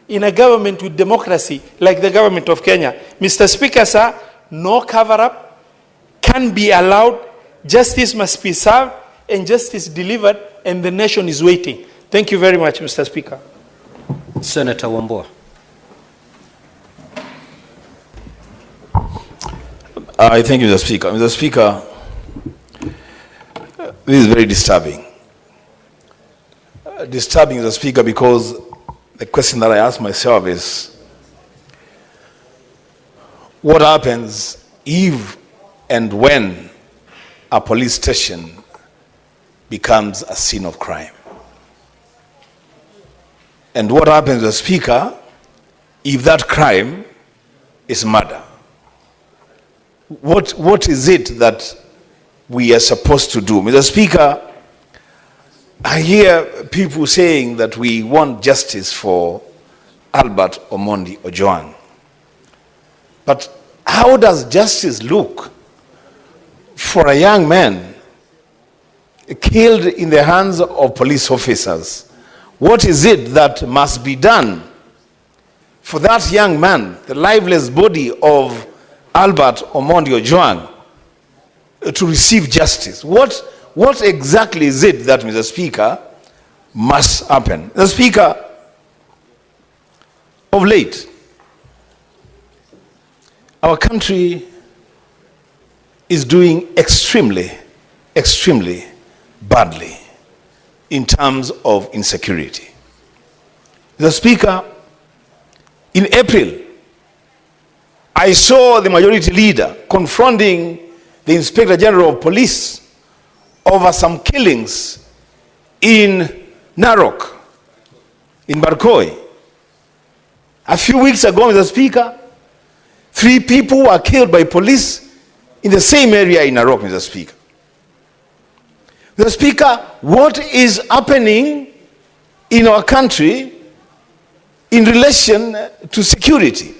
in a government with democracy like the government of Kenya. Mr. Speaker, sir, no cover-up can be allowed. Justice must be served and justice delivered, and the nation is waiting. Thank you very much, Mr. Speaker. Senator Wambua. I thank you, Mr. Speaker. Mr. Speaker, this is very disturbing. Disturbing, Mr. Speaker, because the question that I ask myself is, what happens if and when a police station becomes a scene of crime? And what happens, Mr. Speaker, if that crime is murder? What is it that we are supposed to do? Mr. Speaker, I hear people saying that we want justice for Albert Omondi Ojwang. But how does justice look for a young man killed in the hands of police officers? What is it that must be done for that young man, the lifeless body of Albert Omondi Ojwang, to receive justice? What exactly is it that, Mr. Speaker, must happen? Mr. Speaker, of late, our country is doing extremely badly in terms of insecurity. Mr. Speaker, in April, I saw the majority leader confronting the Inspector General of Police over some killings in Narok, in Barkoi. A few weeks ago, Mr. Speaker, 3 people were killed by police in the same area in Narok, Mr. Speaker. Mr. Speaker, what is happening in our country in relation to security?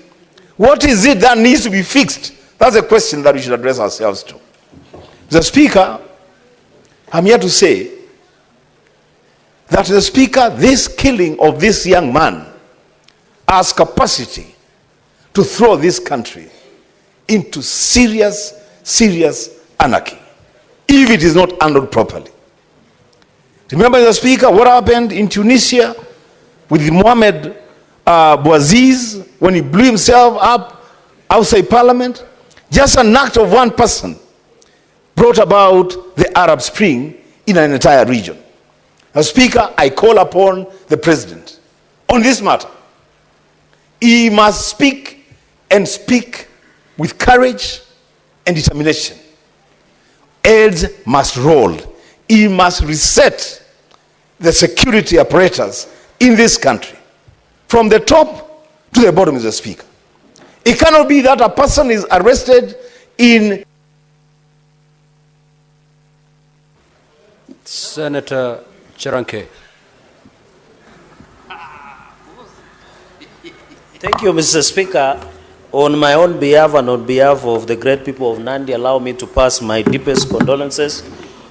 What is it that needs to be fixed? That's a question that we should address ourselves to. Mr. Speaker, I'm here to say that, Mr. Speaker, this killing of this young man has capacity to throw this country into serious anarchy if it is not handled properly. Remember, Mr. Speaker, what happened in Tunisia with Mohamed Bouaziz when he blew himself up outside Parliament? Just an act of one person brought about the Arab Spring in an entire region. Mr. Speaker, I call upon the President on this matter. He must speak, and speak with courage and determination. Heads must roll. He must reset the security apparatus in this country from the top to the bottom, Mr. Speaker. It cannot be that a person is arrested in... Senator Chiranke. Thank you, Mr. Speaker. On my own behalf and on behalf of the great people of Nandi, allow me to pass my deepest condolences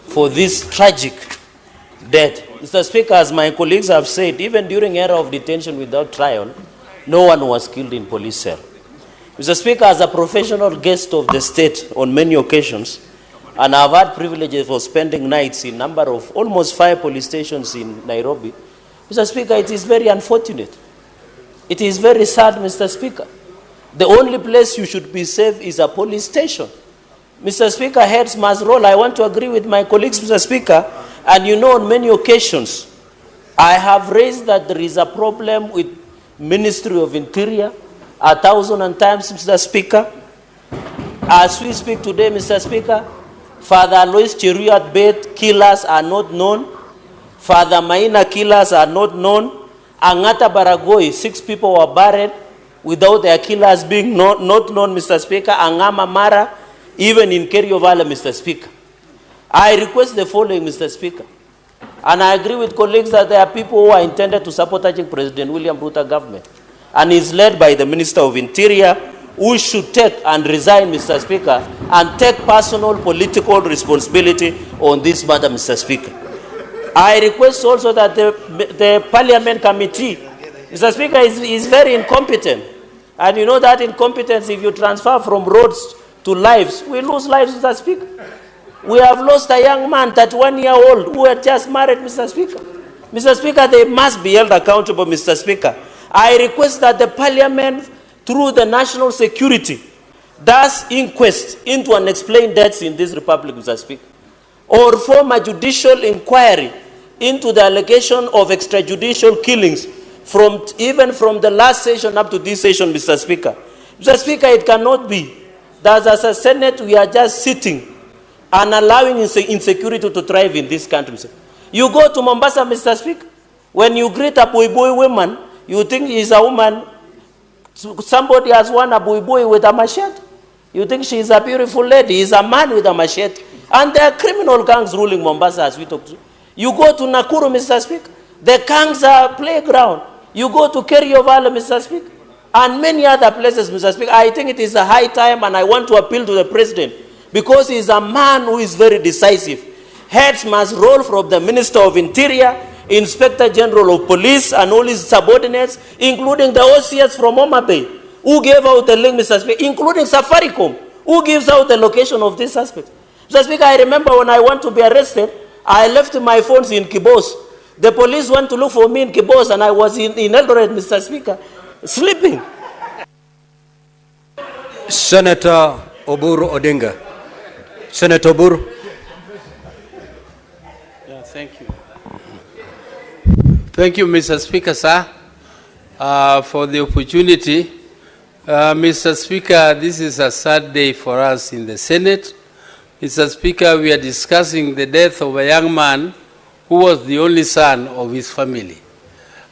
for this tragic death. Mr. Speaker, as my colleagues have said, even during era of detention without trial, no one was killed in police cell. Mr. Speaker, as a professional guest of the state on many occasions, and I've had privileges for spending nights in number of almost 5 police stations in Nairobi, Mr. Speaker, it is very unfortunate. It is very sad, Mr. Speaker. The only place you should be safe is a police station. Mr. Speaker, heads must roll. I want to agree with my colleagues, Mr. Speaker, and you know on many occasions, I have raised that there is a problem with Ministry of Interior 1,000 times, Mr. Speaker. As we speak today, Mr. Speaker, Father Alois Cheruiyot Bett killers are not known. Father Maina killers are not known. Angata Baragoi, 6 people were buried without their killers being not known, Mr. Speaker. Angama Mara, even in Kerio Valley, Mr. Speaker. I request the following, Mr. Speaker. And I agree with colleagues that there are people who are intended to sabotaging President William Ruto government. And is led by the Minister of Interior, who should take and resign, Mr. Speaker, and take personal political responsibility on this matter, Mr. Speaker. I request also that the Parliament Committee, Mr. Speaker, is very incompetent. And you know that incompetence, if you transfer from roads to lives, we lose lives, Mr. Speaker. We have lost a young man, 31-year-old, who had just married, Mr. Speaker. Mr. Speaker, they must be held accountable, Mr. Speaker. I request that the Parliament, through the national security, does inquest into unexplained deaths in this republic, Mr. Speaker, or form a judicial inquiry into the allegation of extrajudicial killings even from the last session up to this session, Mr. Speaker. Mr. Speaker, it cannot be that as a Senate we are just sitting and allowing insecurity to thrive in this country. You go to Mombasa, Mr. Speaker, When you greet a boy woman, you think she's a woman. Somebody has won a boy with a machete. You think she's a beautiful lady. He's a man with a machete. And there are criminal gangs ruling Mombasa as we talk to. You go to Nakuru, Mr. Speaker, the gangs are playground. You go to Kerio Valley, Mr. Speaker, and many other places, Mr. Speaker. I think it is a high time, and I want to appeal to the President, because he is a man who is very decisive. Heads must roll from the Minister of Interior, Inspector General of Police, and all his subordinates, including the OCS from Homa Bay, who gave out the link, Mr. Speaker, including Safaricom, who gives out the location of this suspect. Mr. Speaker, I remember when I want to be arrested, I left my phones in Kibos. The police went to look for me in Kibos, and I was in Eldoret, Mr. Speaker, sleeping. Senator Oburu Odinga. Senator Oburu. Yeah, thank you. Thank you, Mr. Speaker, sir, for the opportunity. Mr. Speaker, this is a sad day for us in the Senate. Mr. Speaker, we are discussing the death of a young man who was the only son of his family.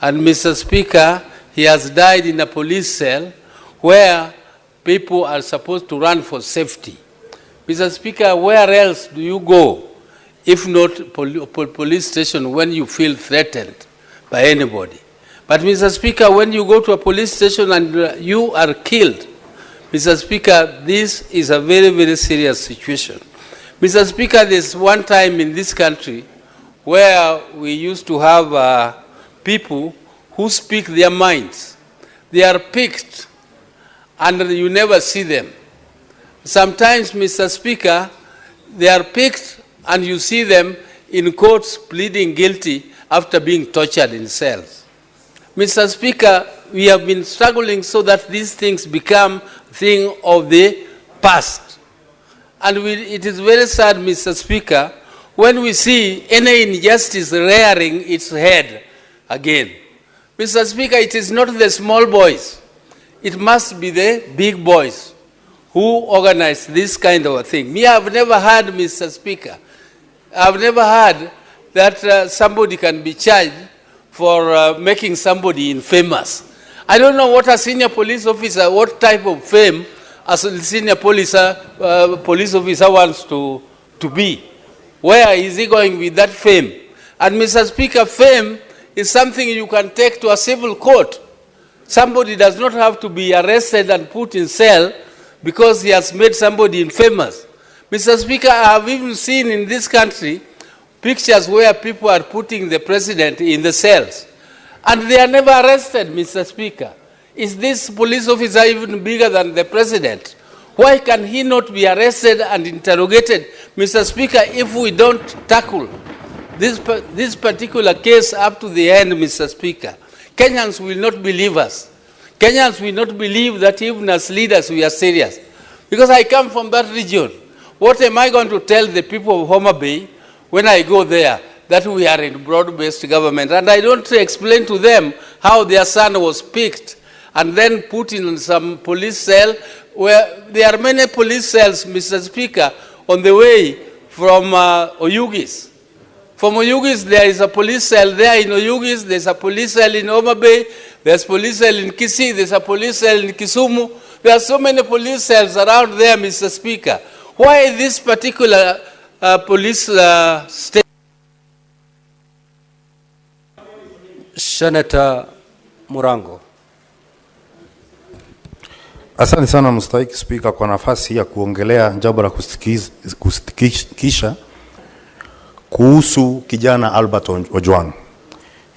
And Mr. Speaker, he has died in a police cell where people are supposed to run for safety. Mr. Speaker, where else do you go if not police station when you feel threatened by anybody? But Mr. Speaker, when you go to a police station and you are killed, Mr. Speaker, this is a very, very serious situation. Mr. Speaker, there's one time in this country where we used to have people who speak their minds. They are picked and you never see them. Sometimes, Mr. Speaker, they are picked and you see them in courts pleading guilty after being tortured in cells. Mr. Speaker, we have been struggling so that these things become a thing of the past. And it is very sad, Mr. Speaker, when we see any injustice rearing its head again. Mr. Speaker, it is not the small boys. It must be the big boys who organize this kind of a thing. Me, I've never heard, Mr. Speaker, I've never heard that somebody can be charged for making somebody infamous. I don't know what a senior police officer, what type of fame a senior police officer wants to be. Where is he going with that fame? And Mr. Speaker, fame is something you can take to a civil court. Somebody does not have to be arrested and put in cell because he has made somebody infamous. Mr. Speaker, I have even seen in this country pictures where people are putting the president in the cells. And they are never arrested, Mr. Speaker. Is this police officer even bigger than the president? Why can he not be arrested and interrogated, Mr. Speaker, if we don't tackle this particular case up to the end, Mr. Speaker? Kenyans will not believe us. Kenyans will not believe that even as leaders we are serious. Because I come from that region. What am I going to tell the people of Homa Bay when I go there? That we are in broad-based government. And I don't explain to them how their son was picked and then put in some police cell, where there are many police cells, Mr. Speaker, on the way from Oyugis. From Oyugis, there is a police cell there in Oyugis, there's a police cell in Homa Bay, there's a police cell in Kisii, there's a police cell in Kisumu. There are so many police cells around there, Mr. Speaker. Why this particular police state? Senator Murango. Asante sana mstahiki Spika kwa nafasi ya kuongelea jambo la kusitikisha kuhusu kijana Albert Ojwang.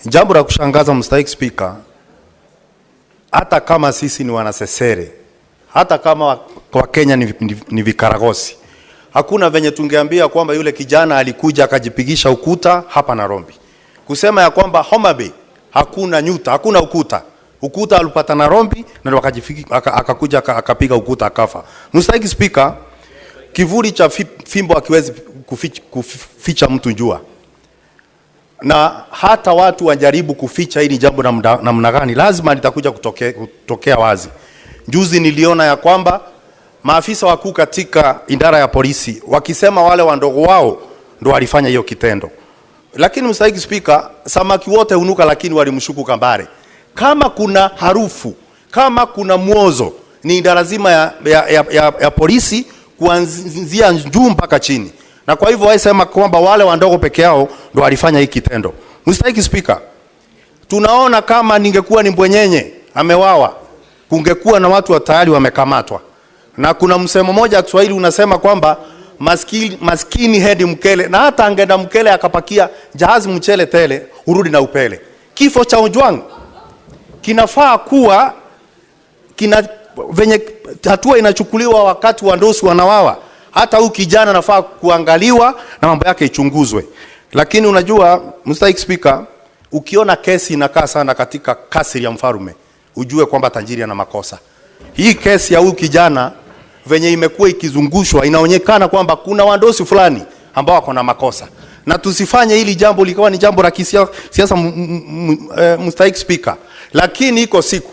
Jambo la kushangaza mstahiki Spika, hata kama sisi ni wanasesere, hata kama kwa Kenya ni vikaragosi, hakuna venye tungeambia kwamba yule kijana alikuja akajipigisha ukuta hapa Nairobi. Kusema ya kwamba Homa Bay hakuna nyuta, hakuna ukuta. Ukuta alipata Nairobi na akakuja akapiga ukuta akafa. Mstahiki Spika, kivuli cha fimbo hakiwezi kuficha mtu jua. Na hata watu wajaribu kuficha hili jambo namna gani, lazima litakuja kutokea wazi. Juzi niliona ya kwamba maafisa wakuu katika idara ya polisi wakisema wale wandogo wao ndo walifanya hiyo kitendo. Lakini mstahiki Spika, samaki wote hunuka lakini walimshuku kambare. Kama kuna harufu, kama kuna mwozo, ni lazima ya polisi kuanzia juu mpaka chini. Na kwa hivyo waisema kwamba wale wandogo peke yao ndo walifanya hiki kitendo. Mstahiki Spika, tunaona kama ningekuwa ni Mbwenyenye amewawa, kungekuwa na watu tayari wamekamatwa. Na kuna msemo moja Kiswahili unasema kwamba maskini hedi mkele, na hata angeenda mkele akapakia jahazi mchele tele, urudi na upele. Kifo cha Ojwang kinafaa kuwa venye hatua inachukuliwa wakati wandosi wanawawa, hata huyu kijana nafaa kuangaliwa na mambo yake ichunguzwe. Lakini unajua mstahiki Spika, ukiona kesi inakaa sana katika kasri ya mfarume, ujue kwamba tajiri ana makosa. Hii kesi ya huyu kijana venye imekuwa ikizungushwa, inaonekana kwamba kuna wandosi fulani ambao wako na makosa. Na tusifanye hili jambo likawa ni jambo la kisiasa, mstahiki Spika. Lakini iko siku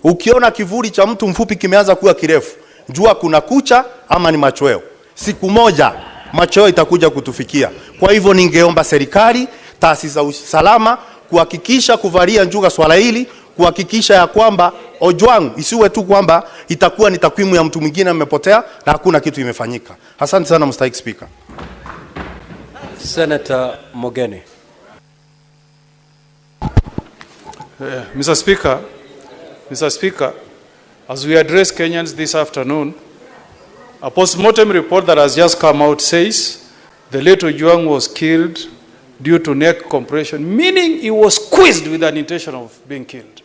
ukiona kivuli cha mtu mfupi kimeanza kuwa kirefu, jua kuna kucha ama ni machweo. Siku moja machweo itakuja kutufikia. Kwa hivyo ningeomba serikali, taasisi za usalama kuhakikisha kuvalia njuga swala hili, kuhakikisha ya kwamba Ojwang isiwe tu kwamba itakuwa ni takwimu ya mtu mwingine amepotea na hakuna kitu imefanyika. Asante sana mstahiki Spika. Senator Mogeni. Mr. Speaker, as we address Kenyans this afternoon, a post-mortem report that has just come out says the late Ojwang was killed due to neck compression, meaning he was squeezed with an intention of being killed.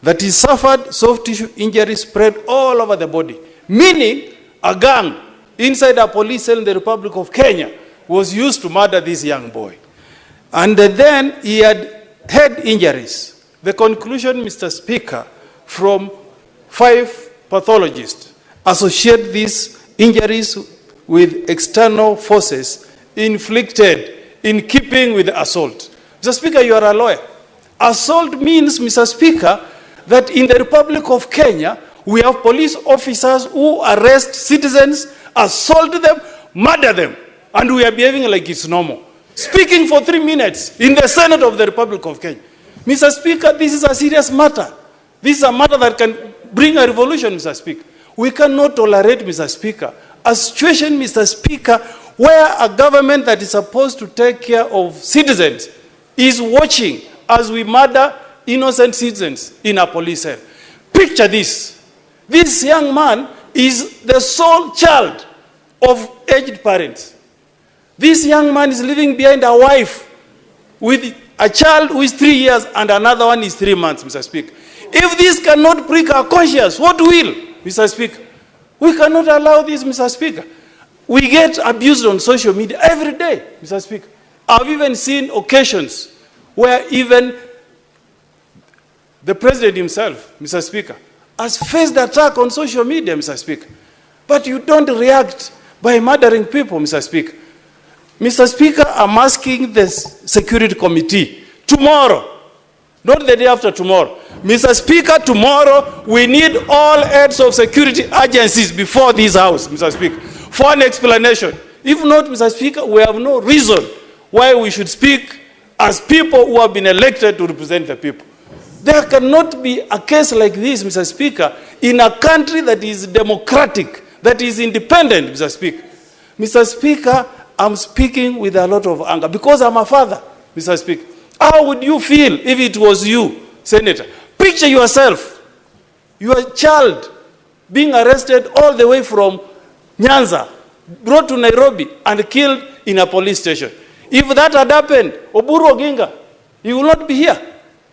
That he suffered soft tissue injuries spread all over the body, meaning a gang inside a police cell in the Republic of Kenya was used to murder this young boy. And then he had head injuries. The conclusion, Mr. Speaker, from 5 pathologists associate these injuries with external forces inflicted in keeping with the assault. Mr. Speaker, you are a lawyer. Assault means, Mr. Speaker, that in the Republic of Kenya, we have police officers who arrest citizens, assault them, murder them, and we are behaving like it's normal. Speaking for 3 minutes in the Senate of the Republic of Kenya. Mr. Speaker, this is a serious matter. This is a matter that can bring a revolution, Mr. Speaker. We cannot tolerate, Mr. Speaker, a situation, Mr. Speaker, where a government that is supposed to take care of citizens is watching as we murder innocent citizens in a police cell. Picture this. This young man is the sole child of aged parents. This young man is living behind a wife with a child who is 3 years and another one is 3 months, Mr. Speaker. If this cannot prick our conscience, what will, Mr. Speaker? We cannot allow this, Mr. Speaker. We get abused on social media every day, Mr. Speaker. I've even seen occasions where even the president himself, Mr. Speaker, has faced attack on social media, Mr. Speaker. But you don't react by murdering people, Mr. Speaker. Mr. Speaker, I'm asking the Security Committee tomorrow, not the day after tomorrow. Mr. Speaker, tomorrow we need all heads of security agencies before this House, Mr. Speaker, for an explanation. If not, Mr. Speaker, we have no reason why we should speak as people who have been elected to represent the people. There cannot be a case like this, Mr. Speaker, in a country that is democratic, that is independent, Mr. Speaker. Mr. Speaker, I'm speaking with a lot of anger because I'm a father, Mr. Speaker. How would you feel if it was you, Senator? Picture yourself, your child being arrested all the way from Nyanza, brought to Nairobi and killed in a police station. If that had happened, Oburu Oginga, he will not be here,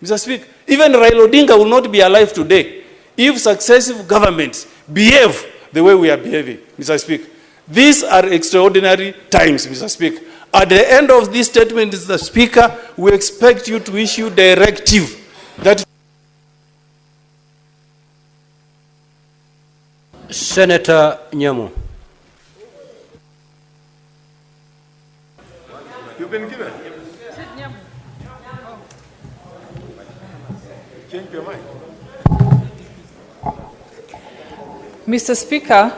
Mr. Speaker. Even Raila Odinga will not be alive today if successive governments behave the way we are behaving, Mr. Speaker. These are extraordinary times, Mr. Speaker. At the end of this statement, Mr. Speaker, we expect you to issue directive that... Senator Nyamu. You've been given. Change your mind. Mr. Speaker,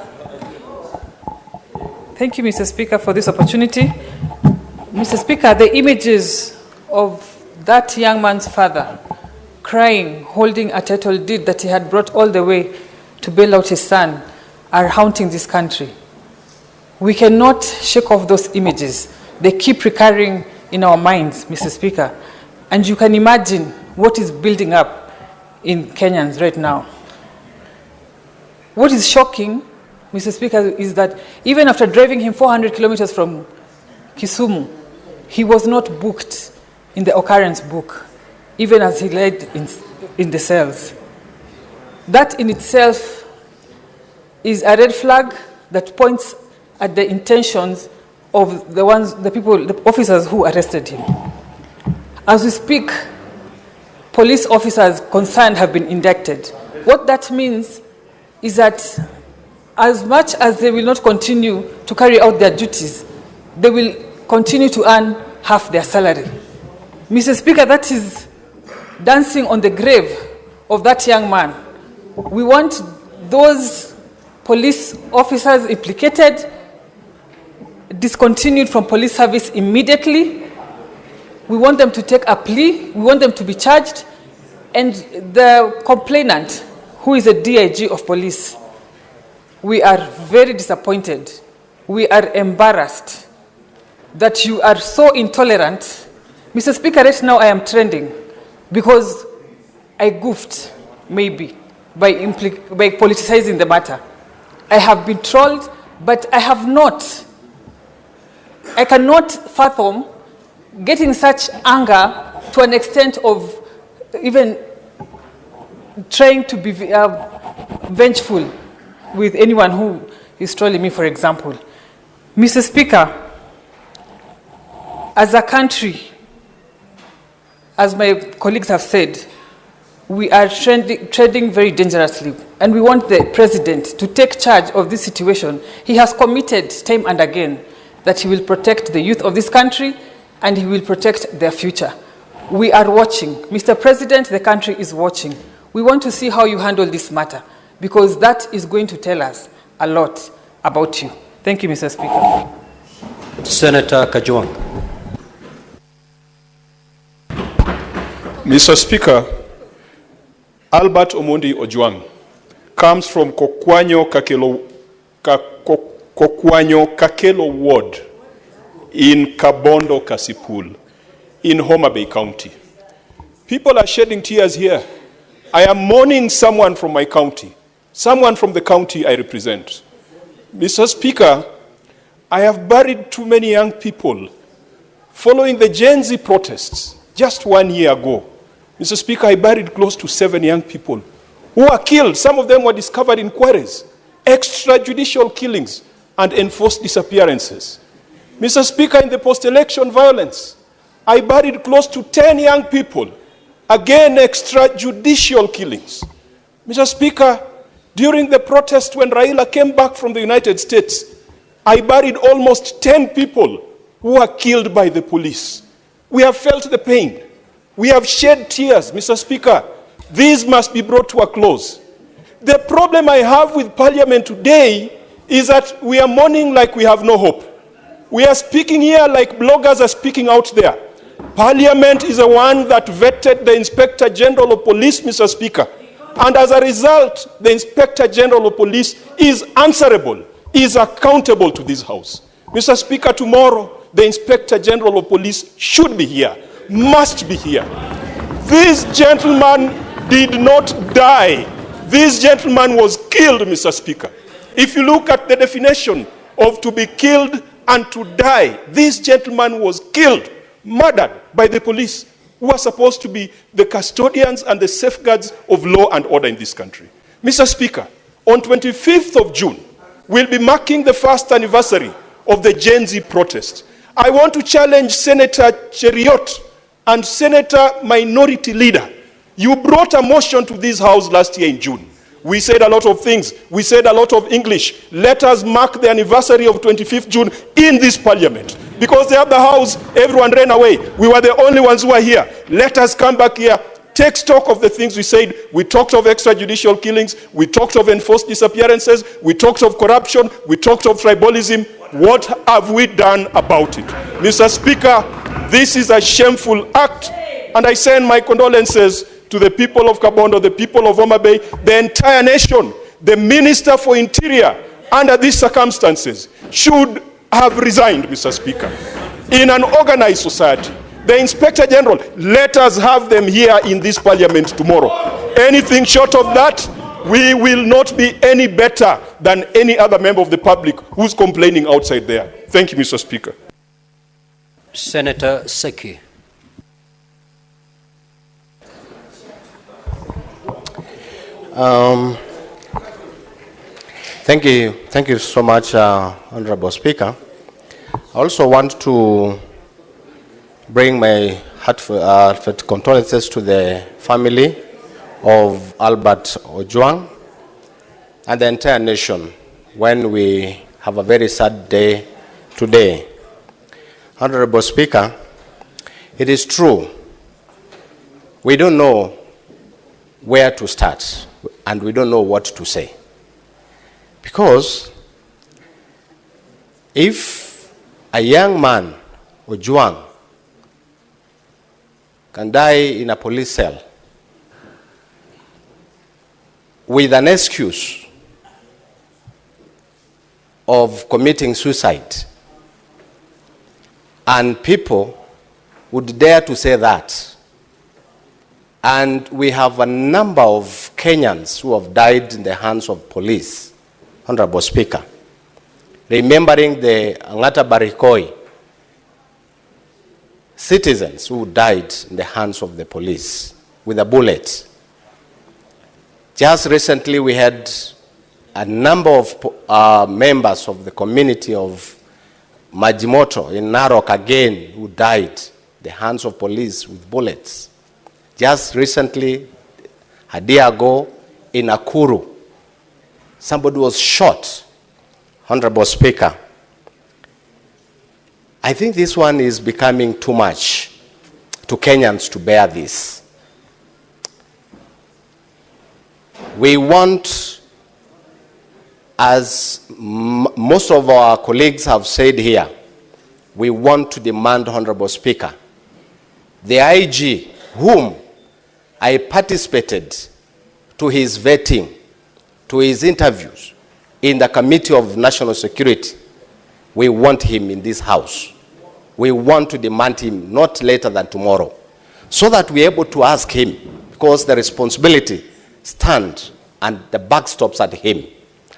thank you, Mr. Speaker, for this opportunity. Mr. Speaker, the images of that young man's father crying, holding a title deed that he had brought all the way to bail out his son are haunting this country. We cannot shake off those images. They keep recurring in our minds, Mr. Speaker. And you can imagine what is building up in Kenyans right now. What is shocking, Mr. Speaker, is that even after driving him 400 kilometers from Kisumu, he was not booked in the occurrence book, even as he lay in the cells. That in itself is a red flag that points at the intentions of the officers who arrested him. As we speak, police officers concerned have been indicted. What that means is that as much as they will not continue to carry out their duties, they will continue to earn half their salary. Mr. Speaker, that is dancing on the grave of that young man. We want those police officers implicated discontinued from police service immediately. We want them to take a plea. We want them to be charged. And the complainant, who is a DIG of police, we are very disappointed. We are embarrassed that you are so intolerant. Mr. Speaker, right now I am trending because I goofed, maybe, by politicizing the matter. I have been trolled, but I have not. I cannot fathom getting such anger to an extent of even trying to be vengeful with anyone who is trolling me, for example. Mr. Speaker, as a country, as my colleagues have said, we are treading very dangerously, and we want the president to take charge of this situation. He has committed time and again that he will protect the youth of this country and he will protect their future. We are watching. Mr. President, the country is watching. We want to see how you handle this matter because that is going to tell us a lot about you. Thank you, Mr. Speaker. Senator Ojwang. Mr. Speaker, Albert Omondi Ojwang comes from Kokwanyo Kakelo Ward in Kabondo Kasipul in Homa Bay County. People are shedding tears here. I am mourning someone from my county, someone from the county I represent. Mr. Speaker, I have buried too many young people following the Gen Z protests just 1 year ago. Mr. Speaker, I buried close to 7 young people who were killed. Some of them were discovered in quarries, extrajudicial killings, and enforced disappearances. Mr. Speaker, in the post-election violence, I buried close to 10 young people, again extrajudicial killings. Mr. Speaker, during the protest when Raila came back from the United States, I buried almost 10 people who were killed by the police. We have felt the pain. We have shed tears, Mr. Speaker. These must be brought to a close. The problem I have with Parliament today is that we are mourning like we have no hope. We are speaking here like bloggers are speaking out there. Parliament is the one that vetted the Inspector General of Police, Mr. Speaker. And as a result, the Inspector General of Police is answerable, is accountable to this House. Mr. Speaker, tomorrow, the Inspector General of Police should be here, must be here. This gentleman did not die. This gentleman was killed, Mr. Speaker. If you look at the definition of to be killed and to die, this gentleman was killed, murdered by the police, who are supposed to be the custodians and the safeguards of law and order in this country. Mr. Speaker, on 25th of June, we'll be marking the first anniversary of the Gen Z protest. I want to challenge Senator Cheriot and Senator Minority Leader. You brought a motion to this House last year in June. We said a lot of things. We said a lot of English. Let us mark the anniversary of 25th June in this Parliament. Because the other House, everyone ran away. We were the only ones who were here. Let us come back here, take stock of the things we said. We talked of extrajudicial killings. We talked of enforced disappearances. We talked of corruption. We talked of tribalism. What have we done about it? Mr. Speaker, this is a shameful act, and I send my condolences to the people of Kabondo, the people of Homa Bay, the entire nation. The Minister for Interior, under these circumstances, should have resigned, Mr. Speaker. In an organized society, the Inspector General, let us have them here in this Parliament tomorrow. Anything short of that, we will not be any better than any other member of the public who's complaining outside there. Thank you, Mr. Speaker. Senator Seki. Thank you so much, Honorable Speaker. I also want to bring my heartfelt condolences to the family of Albert Ojwang and the entire nation when we have a very sad day today. Honorable Speaker, it is true, we don't know where to start and we don't know what to say. Because if a young man, Ojwang, can die in a police cell with an excuse of committing suicide, and people would dare to say that, and we have a number of Kenyans who have died in the hands of police, Honorable Speaker, remembering the Angata Barikoi citizens who died in the hands of the police with a bullet. Just recently we had a number of members of the community of Majimoto in Narok again who died in the hands of police with bullets. Just recently, a day ago, in Nakuru, somebody was shot. Honorable Speaker, I think this one is becoming too much to Kenyans to bear this. We want, as most of our colleagues have said here, we want to demand, Honorable Speaker, the IG, whom I participated to his vetting, to his interviews in the Committee of National Security, we want him in this house. We want to demand him not later than tomorrow, so that we're able to ask him, because the responsibility stands and the buck stops at him.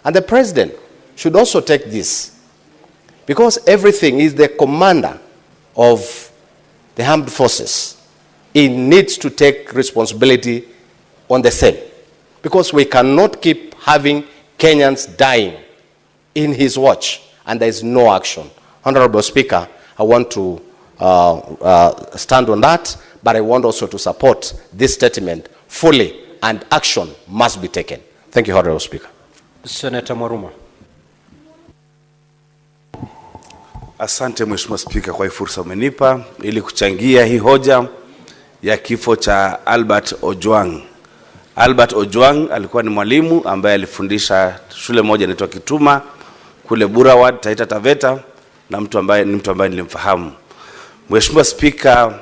And the president should also take this, because everything is the commander of the armed forces. He needs to take responsibility on the same, because we cannot keep having Kenyans dying in his watch and there is no action. Honorable Speaker, I want to stand on that, but I want also to support this statement fully, and action must be taken. Thank you, Honorable Speaker. Senator Maruma. Asante Mheshimiwa Spika kwa hii fursa umenipa ili kuchangia hii hoja ya kifo cha Albert Ojwang. Albert Ojwang alikuwa ni mwalimu ambaye alifundisha shule moja inaitwa Kituma kule Burawad, Taita Taveta, na mtu ambaye nilimfahamu. Mheshimiwa Spika,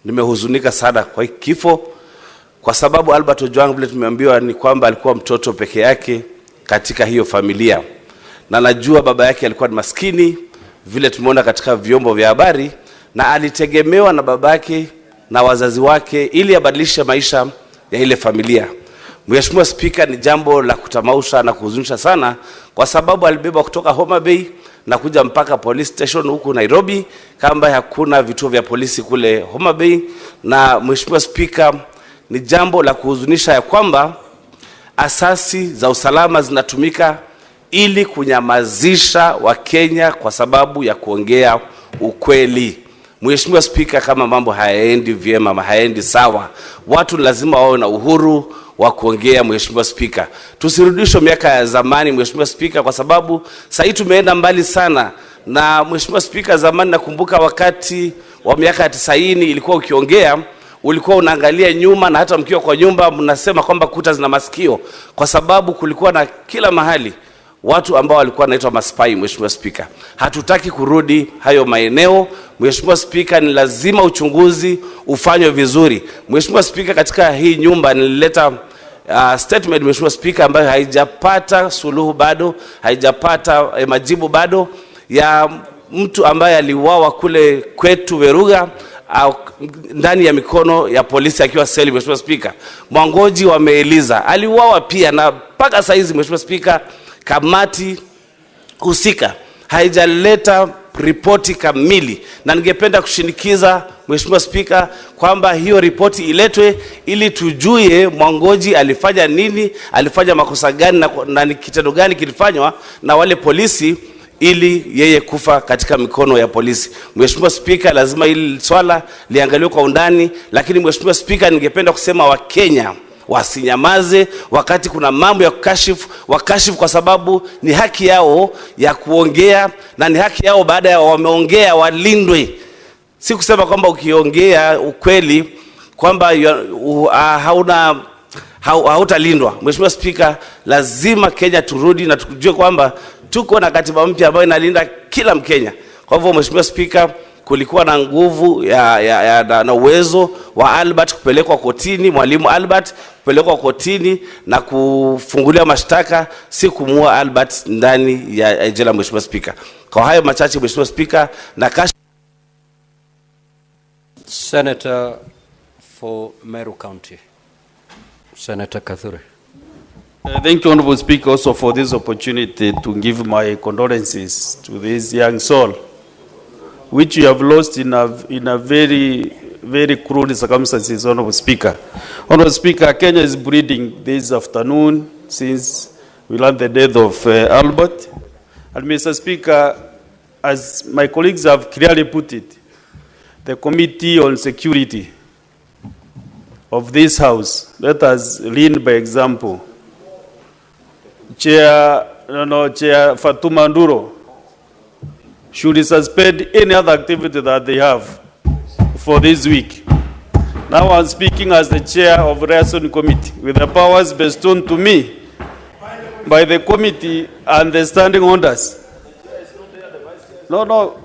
nimehuzunika sana kwa hii kifo, kwa sababu Albert Ojwang vile tumeambiwa ni kwamba alikuwa mtoto peke yake katika hiyo familia. Na najua baba yake alikuwa ni maskini vile tumeona katika vyombo vya habari, na alitegemewa na babake na wazazi wake ili abadilishe maisha ya ile familia. Mheshimiwa Spika, ni jambo la kutamausha na kuhuzunisha sana, kwa sababu alibeba kutoka Homa Bay na kuja mpaka police station huku Nairobi, kama hakuna vituo vya polisi kule Homa Bay. Na Mheshimiwa Spika, ni jambo la kuhuzunisha ya kwamba asasi za usalama zinatumika ili kunyamazisha Wakenya kwa sababu ya kuongea ukweli. Mheshimiwa Spika, kama mambo hayaendi vyema ama hayaendi sawa, watu lazima wawe na uhuru wa kuongea. Mheshimiwa Spika, tusirudishwe miaka ya zamani Mheshimiwa Spika, kwa sababu sasa tumeenda mbali sana. Na Mheshimiwa Spika, zamani nakumbuka wakati wa miaka ya 90 ilikuwa ukiongea ulikuwa unaangalia nyuma, na hata mkiwa kwa nyumba mnasema kwamba kuta zina masikio, kwa sababu kulikuwa na kila mahali watu ambao walikuwa wanaitwa maspai. Mheshimiwa Spika, hatutaki kurudi hayo maeneo. Mheshimiwa Spika, ni lazima uchunguzi ufanywe vizuri. Mheshimiwa Spika, katika hii nyumba nilileta statement Mheshimiwa Spika ambayo haijapata suluhu bado, haijapata majibu bado, ya mtu ambaye aliuawa kule kwetu Veruga ndani ya mikono ya polisi akiwa seli. Mheshimiwa Spika, Mwangoji wameeleza aliuawa pia, na mpaka saa hizi Mheshimiwa Spika, kamati husika haijaleta ripoti kamili, na ningependa kushinikiza Mheshimiwa Spika kwamba hiyo ripoti iletwe ili tujue Mwangoji alifanya nini, alifanya makosa gani, na ni kitendo gani kilifanywa na wale polisi ili yeye kufa katika mikono ya polisi. Mheshimiwa Spika, lazima hili swala liangaliwe kwa undani, lakini Mheshimiwa Spika, ningependa kusema Wakenya wasinyamaze wakati kuna mambo ya wakashifu, kwa sababu ni haki yao ya kuongea, na ni haki yao baada ya wameongea walindwe. Si kusema kwamba ukiongea ukweli kwamba hautalindwa. Mheshimiwa Spika, lazima Kenya turudi na tujue kwamba tuko na katiba mpya ambayo inalinda kila Mkenya. Kwa hivyo Mheshimiwa Spika, kulikuwa na nguvu na uwezo wa Albert kupelekwa kotini, mwalimu Albert kupelekwa kotini na kufungulia mashtaka, si kumuua Albert ndani ya jela. Mheshimiwa Spika, kwa hayo machache Mheshimiwa Spika, na Senator for Meru County, Senator Kathure. Thank you, Honorable Speaker, also for this opportunity to give my condolences to this young soul, which you have lost in a very, very cruel circumstances, Honorable Speaker. Honorable Speaker, Kenya is bleeding this afternoon since we learned the death of Albert. And Mr. Speaker, as my colleagues have clearly put it, the Committee on Security of this House, let us lead by example. Chair Fatuma Nduro should suspend any other activity that they have for this week. Now I'm speaking as the chair of the Liaison Committee with the powers bestowed to me by the committee and the standing orders. No.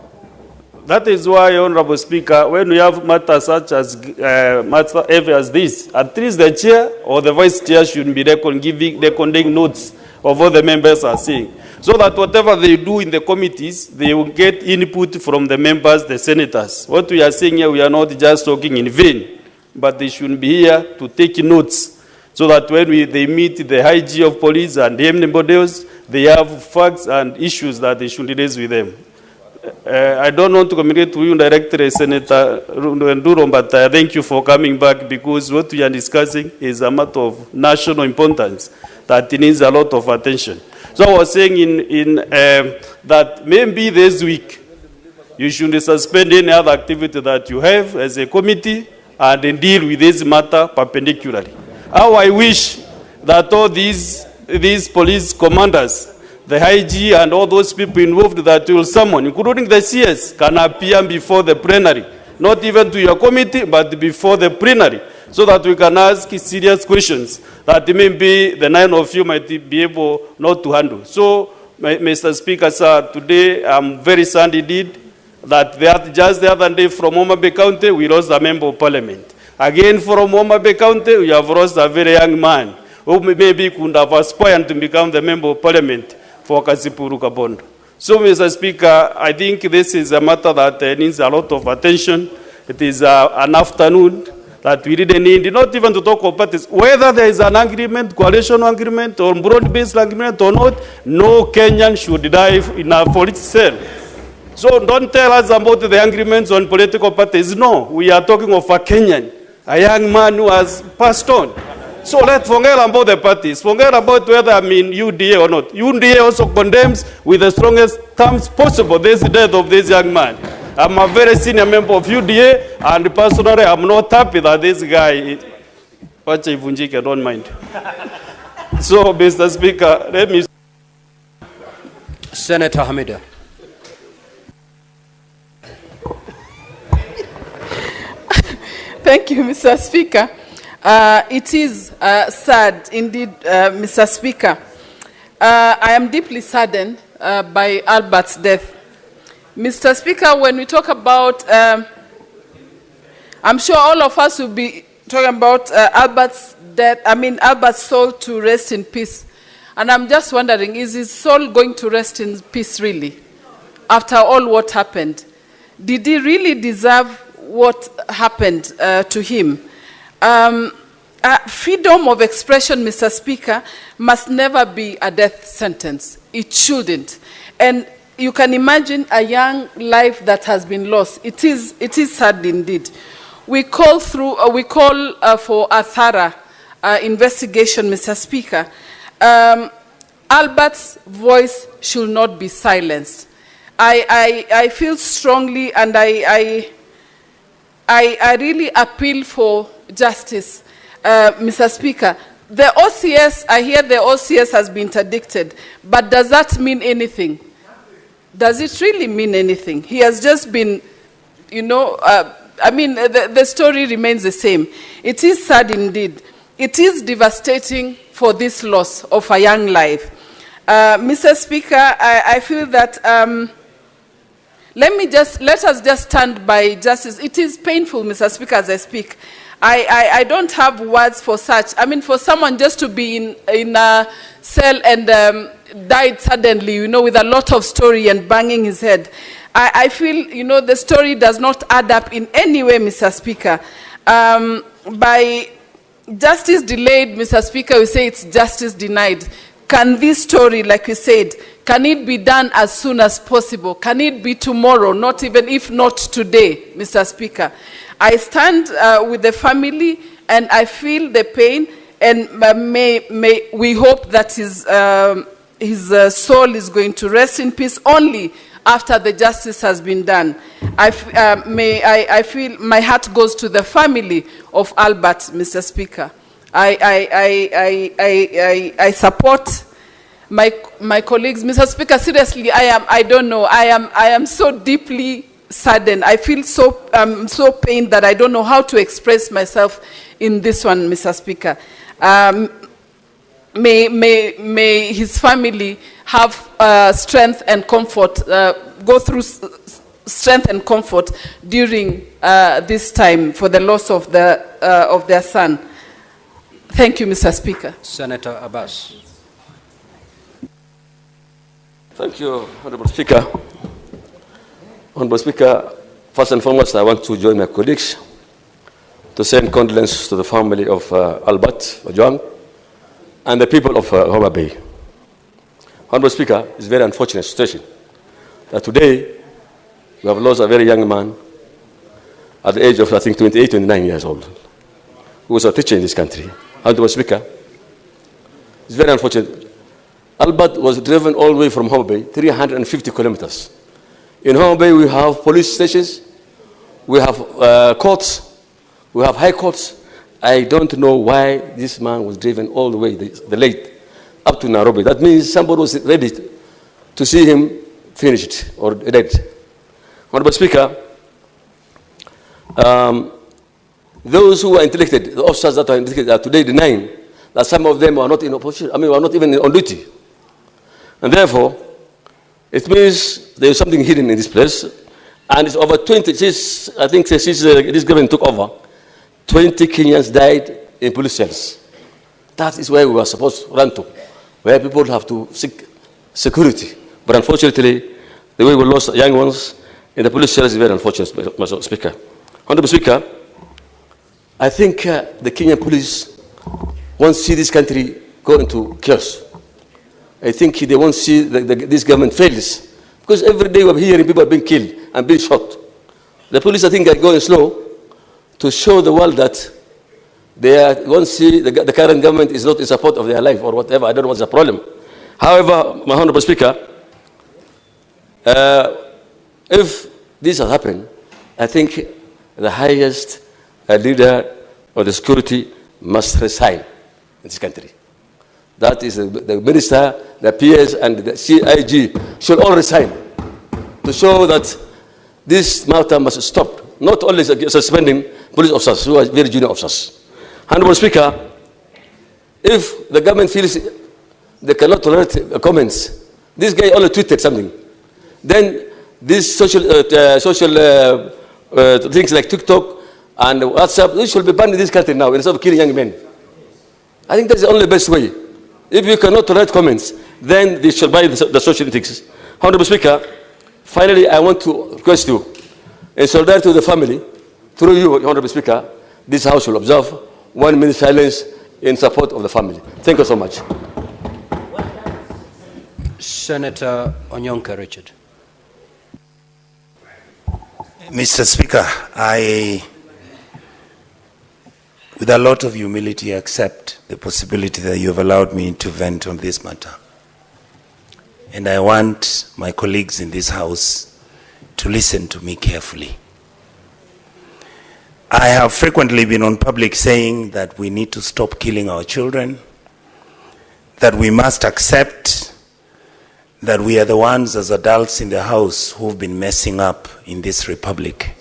That is why, Honorable Speaker, when we have matters such as matter heavy as this, at least the chair or the vice chair should be recording notes of what the members are saying, so that whatever they do in the committees, they will get input from the members, the senators. What we are saying here, we are not just talking in vain, but they should be here to take notes, so that when they meet the IG of police and anybody else, they have facts and issues that they should raise with them. I don't want to communicate to you directly, Senator Nduro, but thank you for coming back, because what we are discussing is a matter of national importance that needs a lot of attention. So I was saying that maybe this week you should suspend any other activity that you have as a committee and deal with this matter perpendicularly. How I wish that all these police commanders, the IG and all those people involved that will summon, including the CS, can appear before the plenary, not even to your committee, but before the plenary, so that we can ask serious questions that maybe the 9 of you might be able not to handle. So, Mr. Speaker, sir, today I'm very sad indeed that just the other day from Homa Bay County, we lost a member of parliament. Again, from Homa Bay County, we have lost a very young man who maybe could have aspired to become the member of parliament for Kasipuru Kabondo. So, Mr. Speaker, I think this is a matter that needs a lot of attention. It is an afternoon that we really need, not even to talk about parties. Whether there is an agreement, coalition agreement, or broad-based agreement or not, no Kenyan should die in a political cell. So don't tell us about the agreements on political parties. No, we are talking of a Kenyan, a young man who has passed on. So let's forget about the parties. Forget about whether I'm in UDA or not. UDA also condemns with the strongest terms possible this death of this young man. I'm a very senior member of UDA, and personally I'm not happy that this guy, I don't mind. So, Mr. Speaker, let me... Senator Hamida. Thank you, Mr. Speaker. It is sad indeed, Mr. Speaker, I am deeply saddened by Albert's death. Mr. Speaker, when we talk about, I'm sure all of us will be talking about Albert's death, Albert's soul to rest in peace. And I'm just wondering, is his soul going to rest in peace really? After all what happened? Did he really deserve what happened to him? Freedom of expression, Mr. Speaker, must never be a death sentence. It shouldn't. And you can imagine a young life that has been lost. It is sad indeed. We call for a thorough investigation, Mr. Speaker. Albert's voice should not be silenced. I feel strongly, and I really appeal for justice, Mr. Speaker. The OCS, I hear the OCS has been interdicted, but does that mean anything? Does it really mean anything? He has just been, the story remains the same. It is sad indeed. It is devastating for this loss of a young life. Mr. Speaker, I feel that let us just stand by justice. It is painful, Mr. Speaker, as I speak. I don't have words for such. For someone just to be in a cell and died suddenly, with a lot of story and banging his head. I feel, the story does not add up in any way, Mr. Speaker. By justice delayed, Mr. Speaker, we say it's justice denied. Can this story, like we said, can it be done as soon as possible? Can it be tomorrow, not even if not today, Mr. Speaker? I stand with the family and I feel the pain, and we hope that his soul is going to rest in peace only after the justice has been done. I feel my heart goes to the family of Albert, Mr. Speaker. I support my colleagues. Mr. Speaker, seriously, I don't know. I am so deeply saddened. I feel so pained that I don't know how to express myself in this one, Mr. Speaker. May his family have strength and comfort, go through strength and comfort during this time for the loss of their son. Thank you, Mr. Speaker. Senator Abbas. Thank you, Honorable Speaker. Honorable Speaker, first and foremost, I want to join my colleagues to send condolences to the family of Albert Ojwang and the people of Homa Bay. Honorable Speaker, it's a very unfortunate situation that today we have lost a very young man at the age of, I think, 28, 29 years old, who was a teacher in this country. Honorable Speaker, it's very unfortunate. Albert was driven all the way from Homa Bay, 350 kilometers. In Homa Bay, we have police stations, we have courts, we have high courts. I don't know why this man was driven all the way, the late, up to Nairobi. That means somebody was ready to see him finished or dead. Honorable Speaker, those who are interdicted, the officers that are interdicted, are today denying that some of them are not in opposition, were not even on duty. And therefore, it means there is something hidden in this place. And it's over 20, since this government took over, 20 Kenyans died in police cells. That is where we were supposed to run to, where people have to seek security. But unfortunately, the way we lost young ones in the police cells is very unfortunate, Mr. Speaker. Honorable Speaker, I think the Kenyan police won't see this country go into chaos. I think they won't see this government fails. Because every day we're hearing people are being killed and being shot. The police, I think, are going slow to show the world that they won't see the current government is not in support of their life or whatever. I don't know what's the problem. However, my Honorable Speaker, if this has happened, I think the highest leader of the security must resign in this country. That is the minister, the PS, and the CIG should all resign to show that this matter must stop. Not only suspending police officers who are very junior officers. Honorable Speaker, if the government feels they cannot tolerate comments. This guy only tweeted something. Then these social things like TikTok and WhatsApp, this should be banned in this country now instead of killing young men. I think that's the only best way. If you cannot tolerate comments, then they should buy the social ethics. Honorable Speaker, finally, I want to request you, in solidarity to the family, through you, Honorable Speaker, this House will observe 1 minute silence in support of the family. Thank you so much. Senator Onyonka Richard. Mr. Speaker, I, with a lot of humility, accept the possibility that you have allowed me to vent on this matter. And I want my colleagues in this House to listen to me carefully. I have frequently been on public saying that we need to stop killing our children, that we must accept that we are the ones as adults in the House who've been messing up in this republic.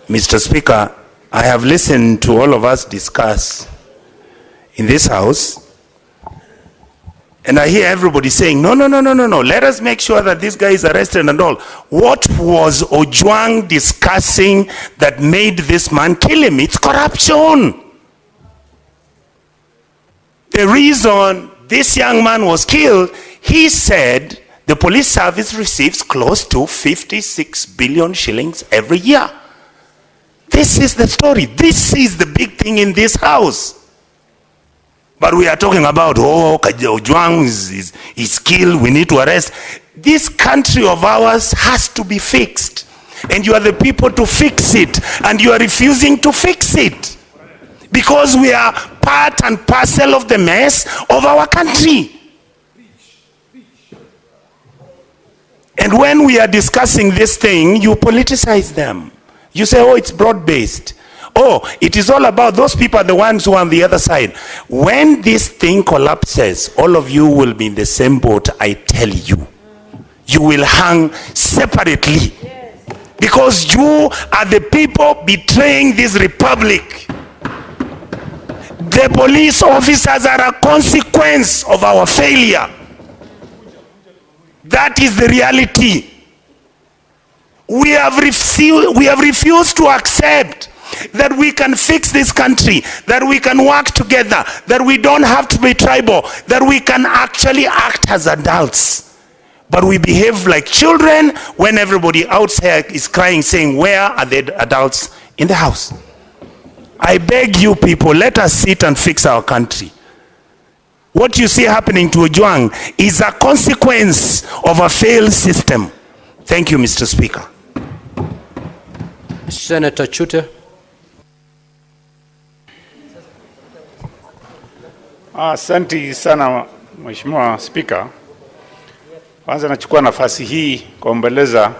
Mr. Speaker, I have listened to all of us discuss in this House, and I hear everybody saying, no, let us make sure that this guy is arrested and all. What was Ojwang discussing that made this man kill him? It's corruption. The reason this young man was killed, he said the police service receives close to 56 billion shillings every year. This is the story. This is the big thing in this House. But we are talking about, Ojwang is killed, we need to arrest. This country of ours has to be fixed. And you are the people to fix it. And you are refusing to fix it. Because we are part and parcel of the mess of our country. And when we are discussing this thing, you politicize them. You say, it's broad-based. It is all about those people, the ones who are on the other side. When this thing collapses, all of you will be in the same boat, I tell you. You will hang separately. Because you are the people betraying this republic. The police officers are a consequence of our failure. That is the reality. We have refused to accept that we can fix this country, that we can work together, that we don't have to be tribal, that we can actually act as adults. But we behave like children when everybody outside is crying, saying, where are the adults in the House? I beg you people, let us sit and fix our country. What you see happening to Ojwang is a consequence of a failed system. Thank you, Mr. Speaker. Senator Chute. Asante sana Mheshimiwa Spika. Kwanza nachukua nafasi hii kuombeleza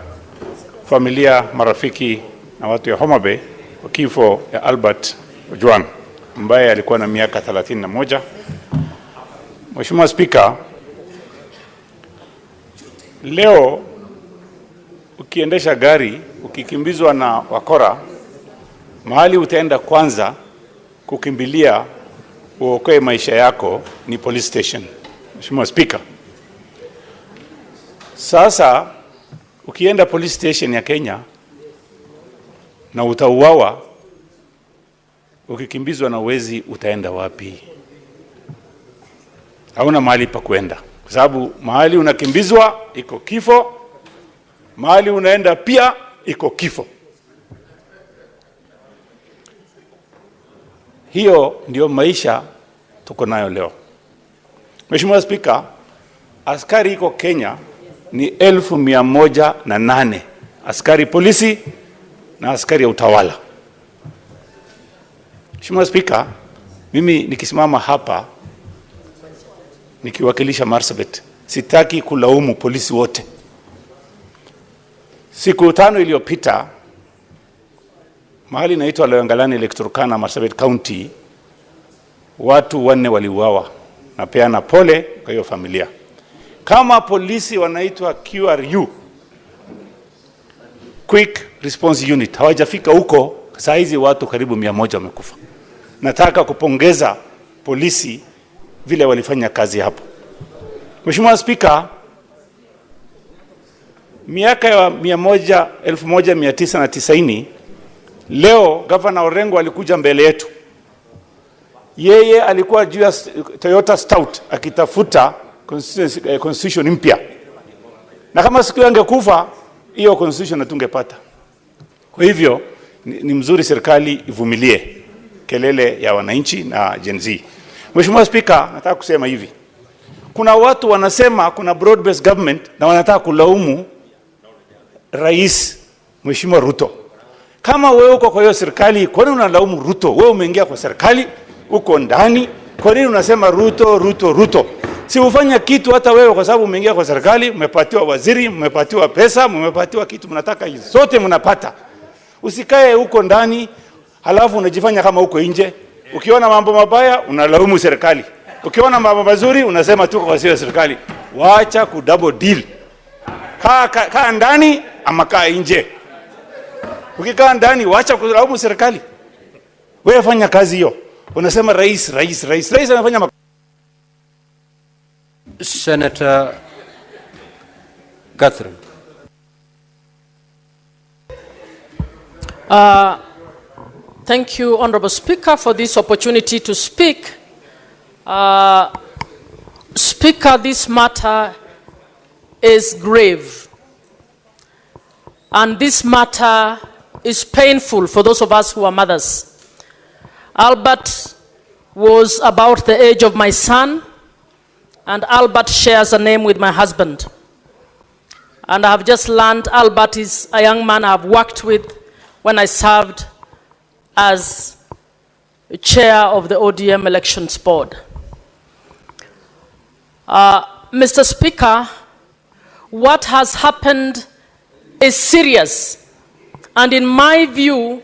familia, marafiki na watu ya Homa Bay kwa kifo ya Albert Ojwang ambaye alikuwa na miaka 31. Mheshimiwa Spika, leo ukiendesha gari ukikimbizwa na wakora, mahali utaenda kwanza kukimbilia uokoe maisha yako ni police station. Mheshimiwa Spika, sasa ukienda police station ya Kenya na utauawa, ukikimbizwa na wezi utaenda wapi? Hauna mahali pa kwenda, kwa sababu mahali unakimbizwa iko kifo, mahali unaenda pia iko kifo. Hiyo ndio maisha tuko nayo leo. Mheshimiwa Spika, askari iko Kenya ni 1108 askari polisi na askari ya utawala. Mheshimiwa Spika, mimi nikisimama hapa nikiwakilisha Marsabit, sitaki kulaumu polisi wote. Siku 5 iliyopita mahali inaitwa Loyangalani Lake Turkana, Marsabit County, watu 4 waliuawa. Napeana pole kwa hiyo familia. Kama polisi wanaitwa QRU, Quick Response Unit, hawajafika huko, saa hizi watu karibu 100 wamekufa. Nataka kupongeza polisi vile walifanya kazi hapo. Mheshimiwa Spika, miaka ya 1990 leo Governor Orengo alikuja mbele yetu. Yeye alikuwa juu ya Toyota Stout akitafuta constitution mpya. Na kama siku angekufa hiyo constitution hatungepata. Kwa hivyo ni mzuri serikali ivumilie kelele ya wananchi na Gen Z. Mheshimiwa Spika, nataka kusema hivi. Kuna watu wanasema kuna broad based government na wanataka kulaumu Rais Mheshimiwa Ruto. Kama wewe uko kwa hiyo serikali, kwa nini unalaumu Ruto? Wewe umeingia kwa serikali, uko ndani, kwa nini unasema Ruto, Ruto, Ruto? Si ufanya kitu hata wewe, kwa sababu umeingia kwa serikali, mmepatiwa waziri, mmepatiwa pesa, mmepatiwa kitu mnataka hizo zote mnapata. Usikae huko ndani halafu unajifanya kama uko nje. Ukiona mambo mabaya unalaumu serikali. Ukiona mambo mazuri unasema tuko kwa serikali. Waacha ku double deal. Kaa ndani ama kaa nje. Ukikaa ndani waacha kulaumu serikali. Wewe fanya kazi hiyo. Unasema rais anafanya Senator Catherine. Thank you, Honorable Speaker, for this opportunity to speak. Speaker, this matter is grave. And this matter is painful for those of us who are mothers. Albert was about the age of my son, and Albert shares a name with my husband. And I have just learned Albert is a young man I have worked with when I served as chair of the ODM Elections Board. Mr. Speaker, what has happened is serious. And in my view,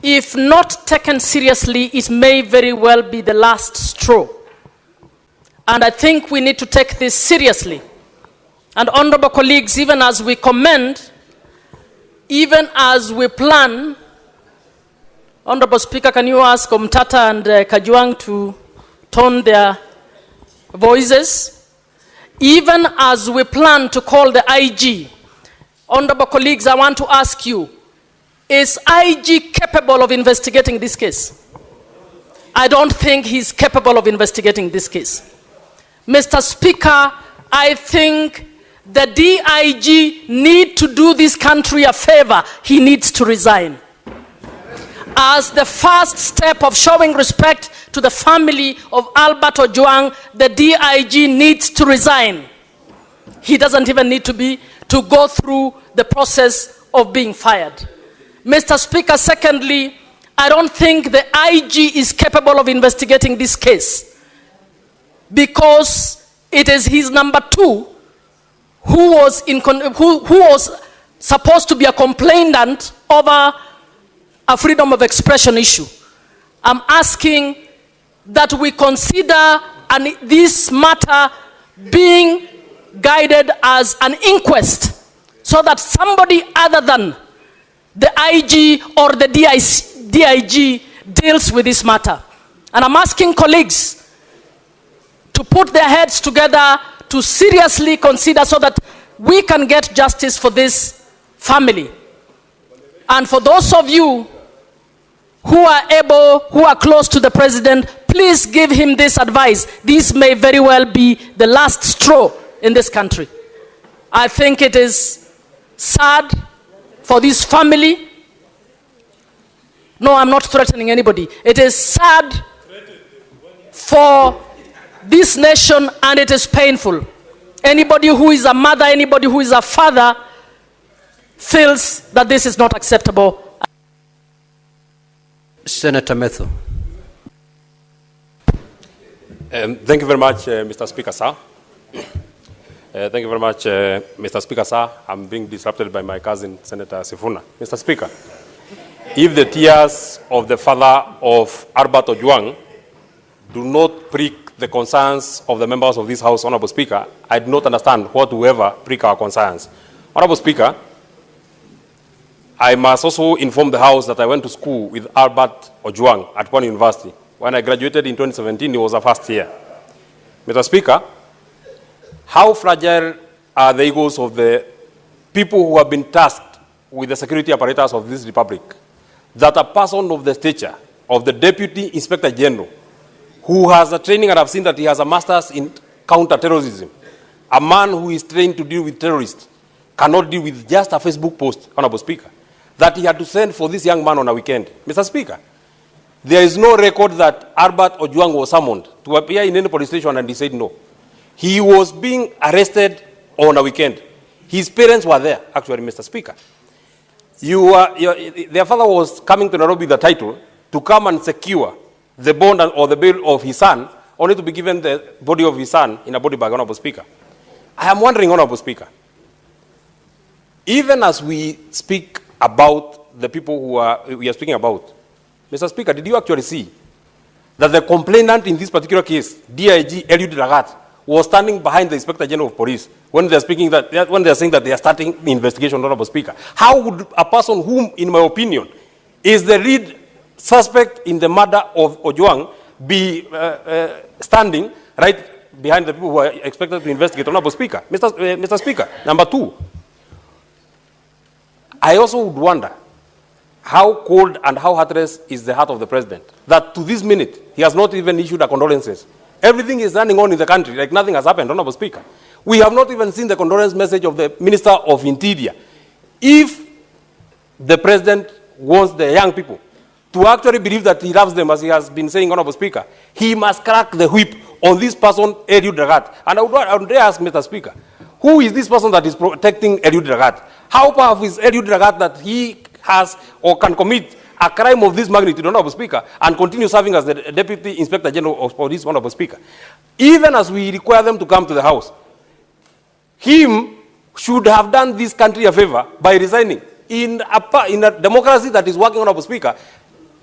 if not taken seriously, it may very well be the last straw. And I think we need to take this seriously. And honorable colleagues, even as we commend, even as we plan, Honorable Speaker, can you ask Omtata and Ojwang to tone their voices? Even as we plan to call the IG, honorable colleagues, I want to ask you, is IG capable of investigating this case? I don't think he's capable of investigating this case. Mr. Speaker, I think the DIG need to do this country a favor. He needs to resign. As the first step of showing respect to the family of Albert Ojwang, the DIG needs to resign. He doesn't even need to go through the process of being fired. Mr. Speaker, secondly, I don't think the IG is capable of investigating this case because it is his number two who was supposed to be a complainant over a freedom of expression issue. I'm asking that we consider this matter being guided as an inquest so that somebody other than the IG or the DIG deals with this matter. And I'm asking colleagues to put their heads together to seriously consider so that we can get justice for this family. And for those of you who are close to the president, please give him this advice. This may very well be the last straw in this country. I think it is sad for this family. No, I'm not threatening anybody. It is sad for this nation and it is painful. Anybody who is a mother, anybody who is a father feels that this is not acceptable. Senator Metho. Thank you very much, Mr. Speaker, sir. Thank you very much, Mr. Speaker, sir. I'm being disrupted by my cousin, Senator Sifuna. Mr. Speaker, if the tears of the father of Albert Ojwang do not prick the concerns of the members of this House, Honorable Speaker, I do not understand what will ever prick our concerns. Honorable Speaker, I must also inform the House that I went to school with Albert Ojwang at Quorum University When I graduated in 2017, it was a first year. Mr. Speaker, how fragile are the egos of the people who have been tasked with the security apparatus of this republic, that a person of the stature of the Deputy Inspector General, who has a training, and I've seen that he has a master's in counter-terrorism, a man who is trained to deal with terrorists, cannot deal with just a Facebook post, Honorable Speaker, that he had to send for this young man on a weekend. Mr. Speaker, there is no record that Albert Ojwang was summoned to appear in any police station and he said no. He was being arrested on a weekend. His parents were there, actually, Mr. Speaker. Their father was coming to Nairobi with the title to come and secure the bond or the bail of his son, only to be given the body of his son in a body bag, Honorable Speaker. I am wondering, Honorable Speaker, even as we speak about the people we are speaking about, Mr. Speaker, did you actually see that the complainant in this particular case, DIG Eliud Lagat, was standing behind the Inspector General of Police when they are saying that they are starting the investigation, Honorable Speaker? How would a person whom, in my opinion, is the lead suspect in the murder of Ojwang be standing right behind the people who are expected to investigate, Honorable Speaker? Mr. Speaker, number two, I also would wonder how cold and how heartless is the heart of the president, that to this minute, he has not even issued a condolences. Everything is running on in the country like nothing has happened, Honorable Speaker. We have not even seen the condolence message of the Minister of Interior. If the president wants the young people to actually believe that he loves them, as he has been saying, Honorable Speaker, he must crack the whip on this person, Eliud Lagat. And I would ask, Mr. Speaker, who is this person that is protecting Eliud Lagat? How powerful is Eliud Lagat that he has or can commit a crime of this magnitude, Honorable Speaker, and continue serving as the Deputy Inspector General of Police, Honorable Speaker? Even as we require them to come to the House, him should have done this country a favor by resigning. In a democracy that is working, Honorable Speaker,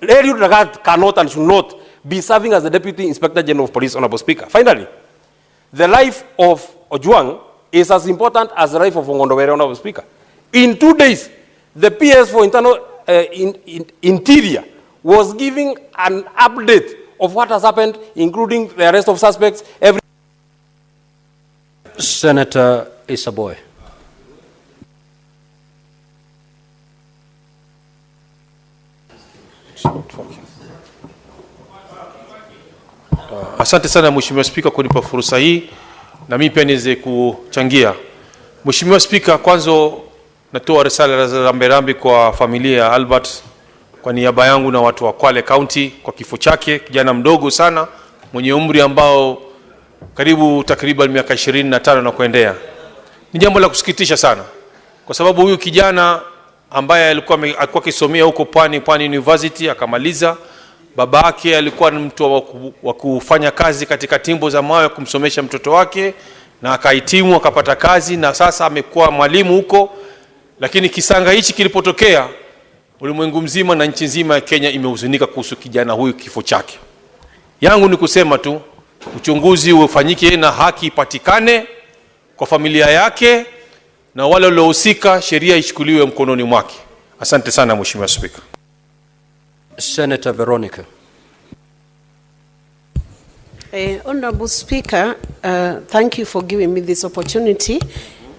Eliud Lagat cannot and should not be serving as the Deputy Inspector General of Police, Honorable Speaker. Finally, the life of Ojwang is as important as the life of Ongondowere, Honorable Speaker. In 2 days, the PS for Internal Interior was giving an update of what has happened, including the arrest of suspects. Senator Isaboy. Asante sana Mheshimiwa Spika kunipa fursa hii na mimi pia niweze kuchangia. Mheshimiwa Spika, kwanza natoa risala za rambirambi kwa familia ya Albert kwa niaba yangu na watu wa Kwale County kwa kifo chake, kijana mdogo sana mwenye umri ambao takriban miaka 25 na kuendea. Ni jambo la kusikitisha sana kwa sababu huyu kijana ambaye alikuwa akisomea huko Pwani University akamaliza. Babake alikuwa ni mtu wa kufanya kazi katika timbo za mawe kumsomesha mtoto wake na akahitimu akapata kazi na sasa amekuwa mwalimu huko. Lakini kisanga hichi kilipotokea, ulimwengu mzima na nchi nzima ya Kenya imehuzunika kuhusu kijana huyu, kifo chake. Yangu ni kusema tu uchunguzi ufanyike na haki ipatikane kwa familia yake na wale waliohusika sheria ichukuliwe mkononi mwake. Asante sana Mheshimiwa Spika. Senator Veronica. Honorable Speaker, thank you for giving me this opportunity.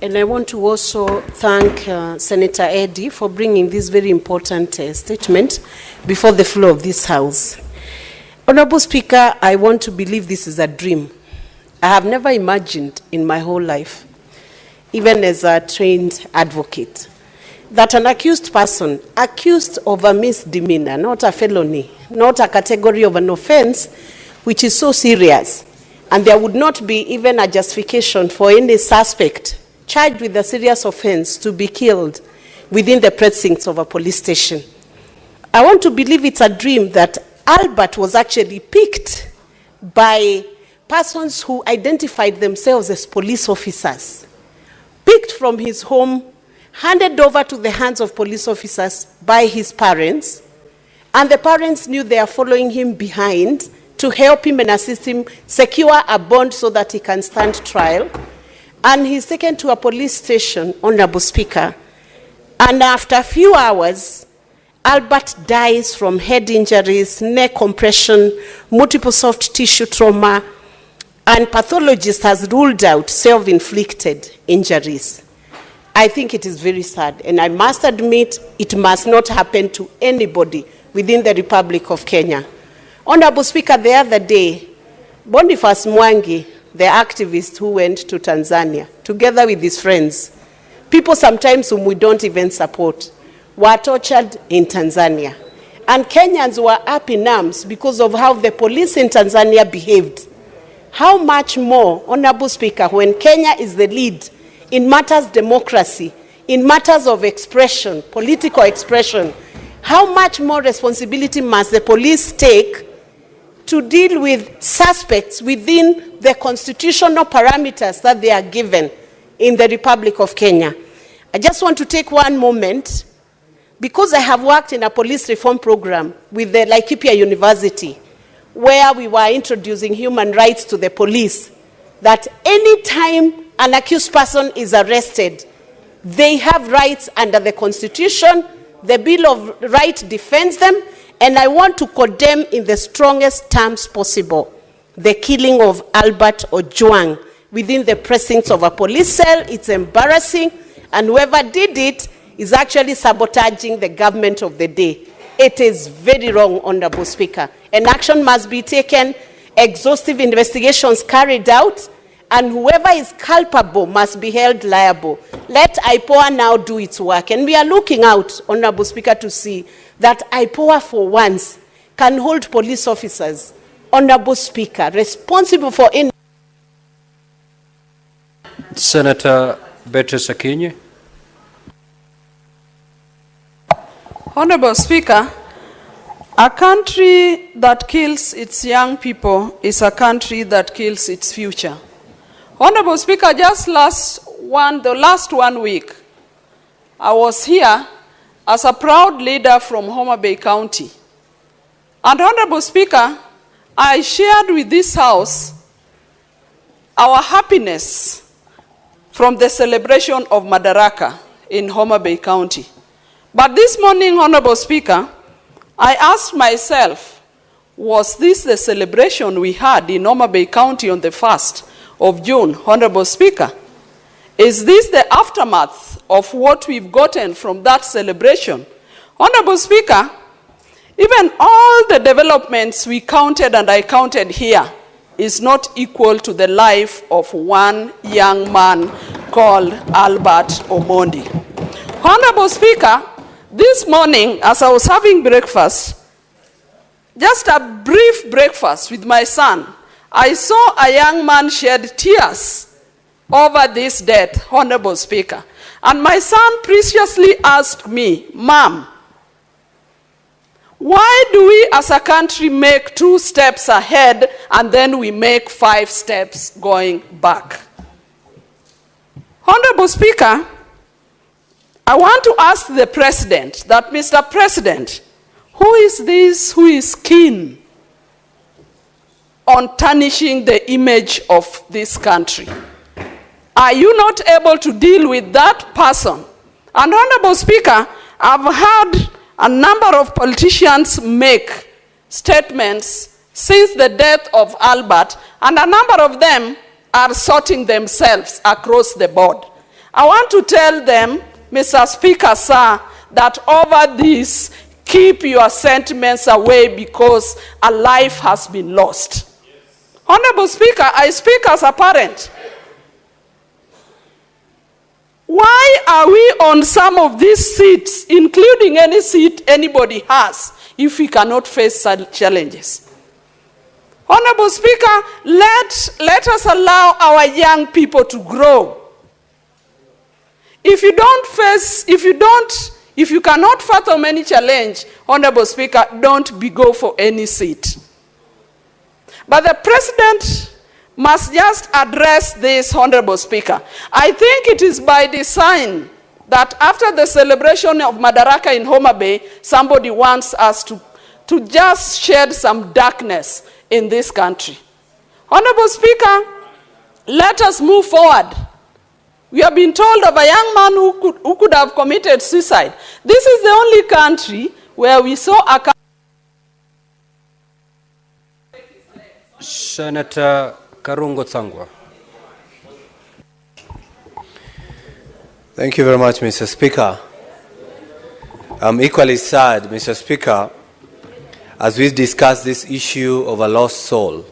And I want to also thank Senator Eddy for bringing this very important statement before the floor of this House. Honorable Speaker, I want to believe this is a dream. I have never imagined in my whole life, even as a trained advocate, that an accused person, accused of a misdemeanor, not a felony, not a category of an offense, which is so serious, and there would not be even a justification for any suspect charged with a serious offense to be killed within the precincts of a police station. I want to believe it's a dream that Albert was actually picked by persons who identified themselves as police officers, picked from his home, handed over to the hands of police officers by his parents, and the parents knew they are following him behind to help him and assist him secure a bond so that he can stand trial. And he's taken to a police station, Honorable Speaker, and after a few hours, Albert dies from head injuries, neck compression, multiple soft tissue trauma, and pathologist has ruled out self-inflicted injuries. I think it is very sad, and I must admit it must not happen to anybody within the Republic of Kenya. Honorable Speaker, the other day, Boniface Mwangi, the activist who went to Tanzania, together with his friends, people sometimes whom we don't even support, were tortured in Tanzania. And Kenyans were up in arms because of how the police in Tanzania behaved. How much more, Honorable Speaker, when Kenya is the lead in matters democracy, in matters of expression, political expression, how much more responsibility must the police take to deal with suspects within the constitutional parameters that they are given in the Republic of Kenya? I just want to take one moment, because I have worked in a police reform program with the Laikipia University, where we were introducing human rights to the police, that any time an accused person is arrested, they have rights under the Constitution. The Bill of Rights defends them, and I want to condemn in the strongest terms possible the killing of Albert Ojwang within the precincts of a police cell. It's embarrassing, and whoever did it is actually sabotaging the government of the day. It is very wrong, Honorable Speaker, and action must be taken, exhaustive investigations carried out, and whoever is culpable must be held liable. Let IPOA now do its work. And we are looking out, Honorable Speaker, to see that IPOA for once can hold police officers, Honorable Speaker, responsible for any... Senator Beatrice Akinyi. Honorable Speaker, a country that kills its young people is a country that kills its future. Honorable Speaker, just the last 1 week, I was here as a proud leader from Homa Bay County. And Honorable Speaker, I shared with this House our happiness from the celebration of Madaraka in Homa Bay County. But this morning, Honorable Speaker, I asked myself, was this the celebration we had in Homa Bay County on the 1st of June, Honorable Speaker? Is this the aftermath of what we've gotten from that celebration? Honorable Speaker, even all the developments we counted and I counted here is not equal to the life of one young man called Albert Omondi. Honorable Speaker, this morning as I was having breakfast, just a brief breakfast with my son, I saw a young man shed tears over this death, Honorable Speaker. And my son preciously asked me, Mom, why do we as a country make 2 steps ahead and then we make 5 steps going back? Honorable Speaker, I want to ask the President that, Mr. President, who is this who is keen on tarnishing the image of this country? Are you not able to deal with that person? And Honorable Speaker, I've had a number of politicians make statements since the death of Albert, and a number of them are sorting themselves across the board. I want to tell them, Mr. Speaker, sir, that over this, keep your sentiments away because a life has been lost. Yes. Honorable Speaker, I speak as a parent. Why are we on some of these seats, including any seat anybody has, if we cannot face such challenges? Honorable Speaker, let us allow our young people to grow. If you cannot fathom any challenge, Honorable Speaker, don't go for any seat. But the President must just address this, Honorable Speaker. I think it is by design that after the celebration of Madaraka in Homa Bay, somebody wants us to just shed some darkness in this country. Honorable Speaker, let us move forward. We have been told of a young man who could have committed suicide. This is the only country where we saw a... Senator Karungo Tsangwa. Thank you very much, Mr. Speaker. I'm equally sad, Mr. Speaker, as we discuss this issue of a lost soul.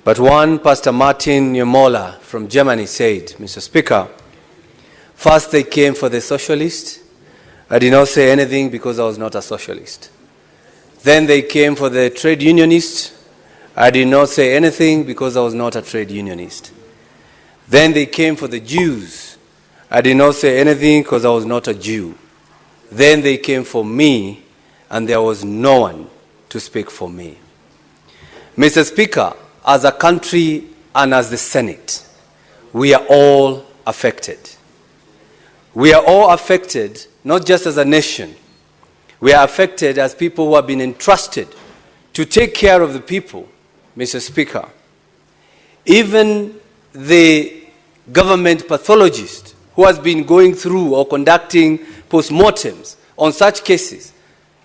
But one, Pastor Martin Niemoller from Germany said, Mr. Speaker, first they came for the socialist. I did not say anything because I was not a socialist. Then they came for the trade unionist. I did not say anything because I was not a trade unionist. Then they came for the Jews. I did not say anything because I was not a Jew. Then they came for me, and there was no one to speak for me. Mr. Speaker, as a country and as the Senate, we are all affected. We are all affected, not just as a nation. We are affected as people who have been entrusted to take care of the people, Mr. Speaker. Even the government pathologist who has been going through or conducting postmortems on such cases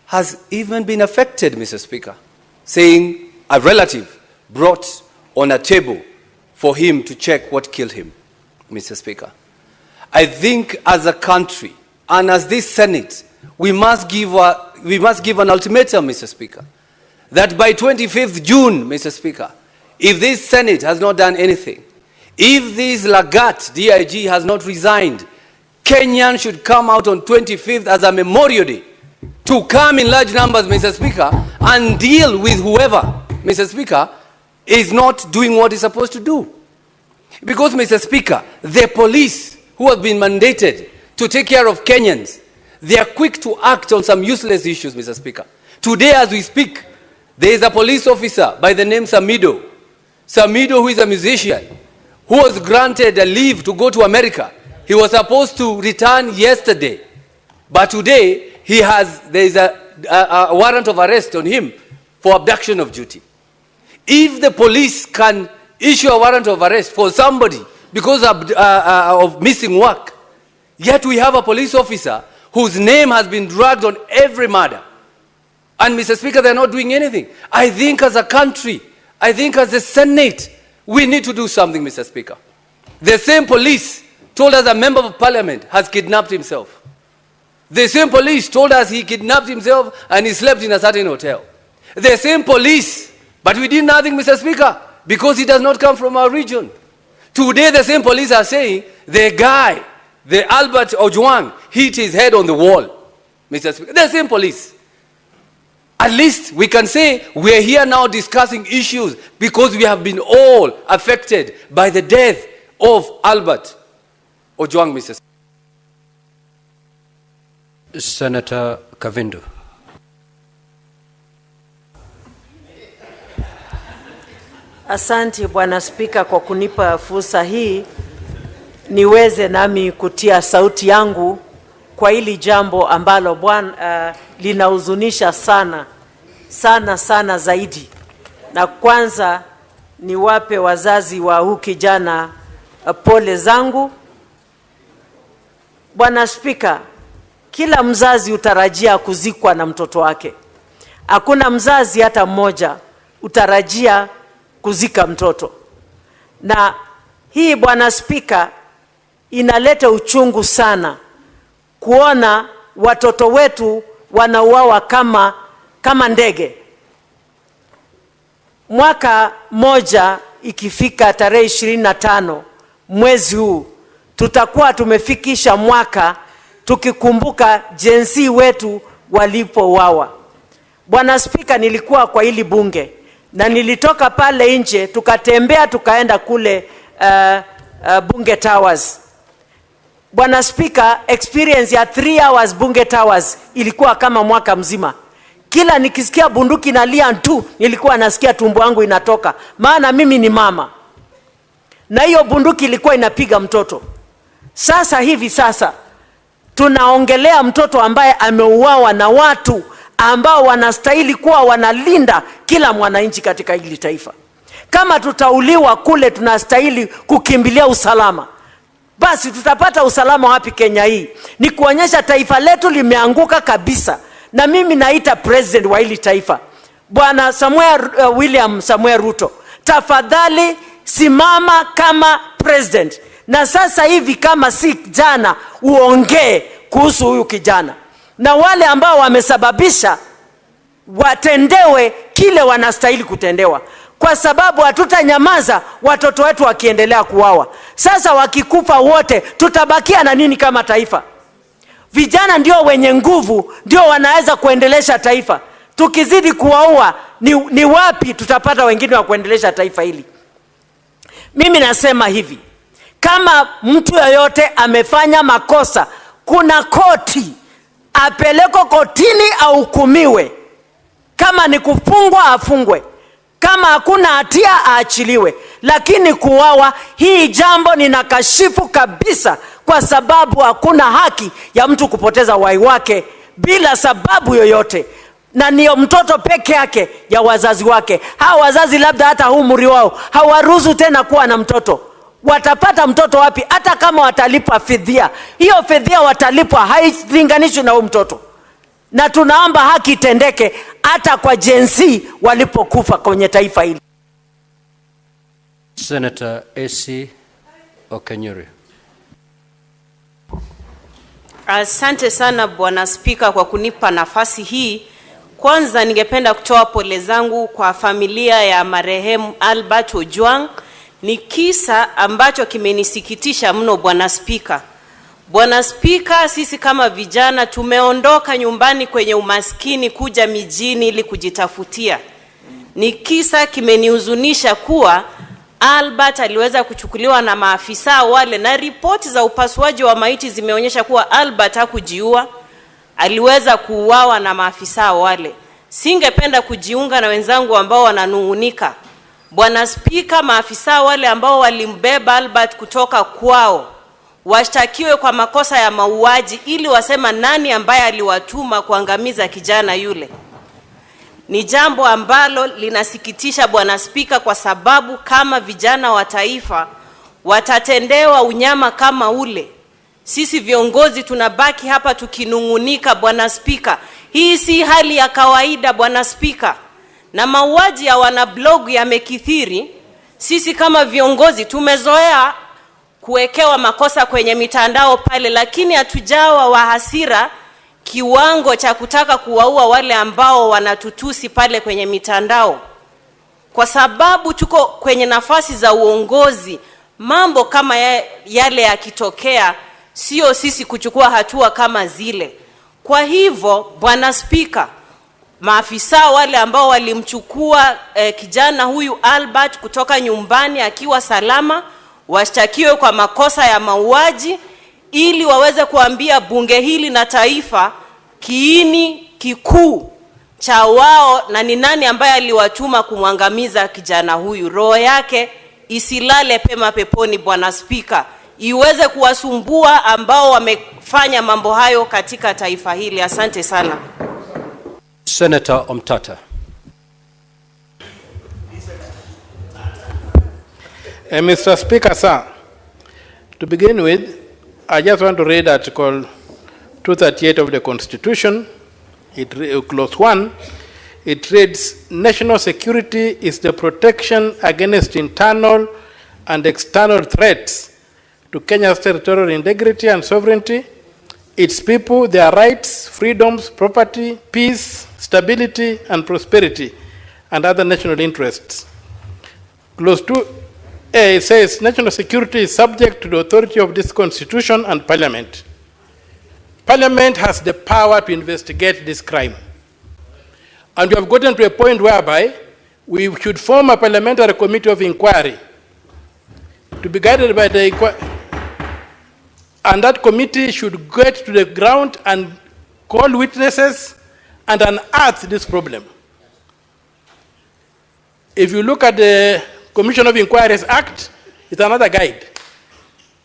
has even been affected, Mr. Speaker, saying a relative brought on a table for him to check what killed him, Mr. Speaker. I think as a country and as this Senate, we must give an ultimatum, Mr. Speaker, that by 25th June, Mr. Speaker, if this Senate has not done anything, if this Lagat DIG has not resigned, Kenyans should come out on 25th as a Memorial Day to come in large numbers, Mr. Speaker, and deal with whoever, Mr. Speaker, is not doing what it's supposed to do. Because, Mr. Speaker, the police who have been mandated to take care of Kenyans, they are quick to act on some useless issues, Mr. Speaker. Today, as we speak, there is a police officer by the name Samido. Samido, who is a musician, who was granted a leave to go to America. He was supposed to return yesterday, but today there is a warrant of arrest on him for abduction of duty. If the police can issue a warrant of arrest for somebody because of missing work, yet we have a police officer whose name has been dragged on every murder, and Mr. Speaker, they're not doing anything. I think as a country, I think as a Senate, we need to do something, Mr. Speaker. The same police told us a member of parliament has kidnapped himself. The same police told us he kidnapped himself and he slept in a certain hotel. The same police, but we did nothing, Mr. Speaker, because he does not come from our region. Today, the same police are saying the guy, the Albert Ojwang, hit his head on the wall, Mr. Speaker. The same police. At least we can say we are here now discussing issues because we have been all affected by the death of Albert Ojwang, Mr. Speaker. Senator Kavindu. Asante Bwana Spika kwa kunipa fursa hii niweze nami kutia sauti yangu kwa hili jambo ambalo Bwana linahuzunisha sana sana zaidi. Na kwanza niwape wazazi wa huyu kijana pole zangu. Bwana Spika, kila mzazi utarajia kuzikwa na mtoto wake. Hakuna mzazi hata mmoja utarajia kuzika mtoto. Na hii Bwana Spika inaleta uchungu sana kuona watoto wetu wanauawa kama ndege. Mwaka moja ikifika tarehe 25 mwezi huu, tutakuwa tumefikisha mwaka tukikumbuka jinsi wetu walipouawa. Bwana Spika, nilikuwa kwa hili bunge na nilitoka pale nje tukatembea tukaenda kule Bunge Towers. Bwana Spika, experience ya 3 hours Bunge Towers ilikuwa kama mwaka mzima. Kila nikisikia bunduki nalia tu, nilikuwa nasikia tumbo yangu inatoka. Maana mimi ni mama. Na hiyo bunduki ilikuwa inapiga mtoto. Sasa tunaongelea mtoto ambaye ameuawa na watu ambao wanastahili kuwa wanalinda kila mwananchi katika hili taifa. Kama tutauliwa kule, tunastahili kukimbilia usalama. Basi tutapata usalama wapi Kenya hii? Ni kuonyesha taifa letu limeanguka kabisa. Na mimi naita president wa hili taifa, Bwana William Samuel Ruto, tafadhali simama kama president. Na sasa hivi kama si jana, uongee kuhusu huyu kijana, na wale ambao wamesababisha watendewe kile wanastahili kutendewa, kwa sababu hatutanyamaza watoto wetu wakiendelea kuwawa. Sasa wakikufa wote, tutabakia na nini kama taifa? Vijana ndio wenye nguvu, ndio wanaweza kuendelesha taifa. Tukizidi kuwaua, ni wapi tutapata wengine wa kuendelesha taifa hili? Mimi nasema hivi, kama mtu yoyote amefanya makosa, kuna koti, apelekwe kotini ahukumiwe. Kama ni kufungwa, afungwe. Kama hakuna hatia, aachiliwe. Lakini kuwawa, hii jambo ninakashifu kabisa, kwa sababu hakuna haki ya mtu kupoteza uhai wake bila sababu yoyote. Na niyo mtoto peke yake ya wazazi wake. Hawa wazazi labda hata umri wao hawaruhusu tena kuwa na mtoto. Watapata mtoto wapi? Hata kama watalipa fidhia, hiyo fidhia watalipwa hailinganishwi na huyo mtoto. Na tunaomba haki itendeke hata kwa jinsi walipokufa kwenye taifa hili. Senator AC Okenyuri. Asante sana Bwana Spika kwa kunipa nafasi hii. Kwanza ningependa kutoa pole zangu kwa familia ya marehemu Albert Ojwang. Ni kisa ambacho kimenisikitisha mno Bwana Spika. Bwana Spika, sisi kama vijana tumeondoka nyumbani kwenye umaskini kuja mijini ili kujitafutia. Ni kisa kimenihuzunisha kuwa Albert aliweza kuchukuliwa na maafisa wale, na ripoti za upasuaji wa maiti zimeonyesha kuwa Albert hakujiua, aliweza kuuawa na maafisa wale. Singependa kujiunga na wenzangu ambao wananungunika. Bwana Spika, maafisa wale ambao walimbeba Albert kutoka kwao washtakiwe kwa makosa ya mauaji, ili wasema nani ambaye aliwatuma kuangamiza kijana yule. Ni jambo ambalo linasikitisha Bwana Spika, kwa sababu kama vijana wa taifa watatendewa unyama kama ule, sisi viongozi tunabaki hapa tukinungunika Bwana Spika. Hii si hali ya kawaida Bwana Spika. Na mauaji ya wanablog yamekithiri. Sisi kama viongozi tumezoea kuwekewa makosa kwenye mitandao pale, lakini hatujawa wa hasira kiwango cha kutaka kuwaua wale ambao wanatutusi pale kwenye mitandao. Kwa sababu tuko kwenye nafasi za uongozi, mambo kama yale yakitokea, sio sisi kuchukua hatua kama zile. Kwa hivyo Bwana Spika, maafisa wale ambao walimchukua kijana huyu Albert kutoka nyumbani akiwa salama, washtakiwe kwa makosa ya mauaji, ili waweze kuambia bunge hili na taifa kiini kikuu cha wao na ni nani ambaye aliwatuma kumwangamiza kijana huyu. Roho yake isilale pema peponi Bwana Spika, iweze kuwasumbua ambao wamefanya mambo hayo katika taifa hili. Asante sana. Senator Omtata. Mr. Speaker, sir, to begin with, I just want to read Article 238 of the Constitution, Clause 1. It reads, national security is the protection against internal and external threats to Kenya's territorial integrity and sovereignty, its people, their rights, freedoms, property, peace, stability, and prosperity, and other national interests. Clause 2A says, national security is subject to the authority of this Constitution and Parliament. Parliament has the power to investigate this crime. And we have gotten to a point whereby we should form a parliamentary committee of inquiry to be guided by the inquiry. And that committee should get to the ground and call witnesses and unearth this problem. If you look at the Commission of Inquiries Act, it's another guide.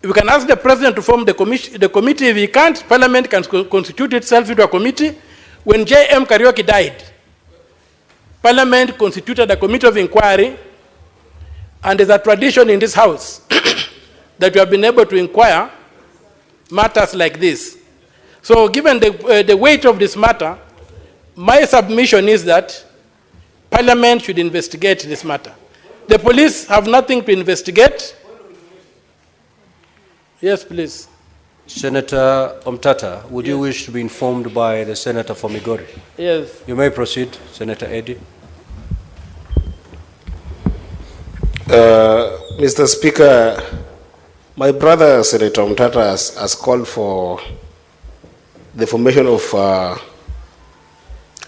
We can ask the President to form the committee. If he can't, Parliament can constitute itself into a committee. When J.M. Kariuki died, Parliament constituted a committee of inquiry, and there's a tradition in this House that we have been able to inquire matters like this. So given the weight of this matter, my submission is that Parliament should investigate this matter. The police have nothing to investigate. Yes, please. Senator Omtata, would you wish to be informed by the Senator for Migori? Yes. You may proceed, Senator Eddy. Mr. Speaker, my brother Senator Omtata has called for the formation of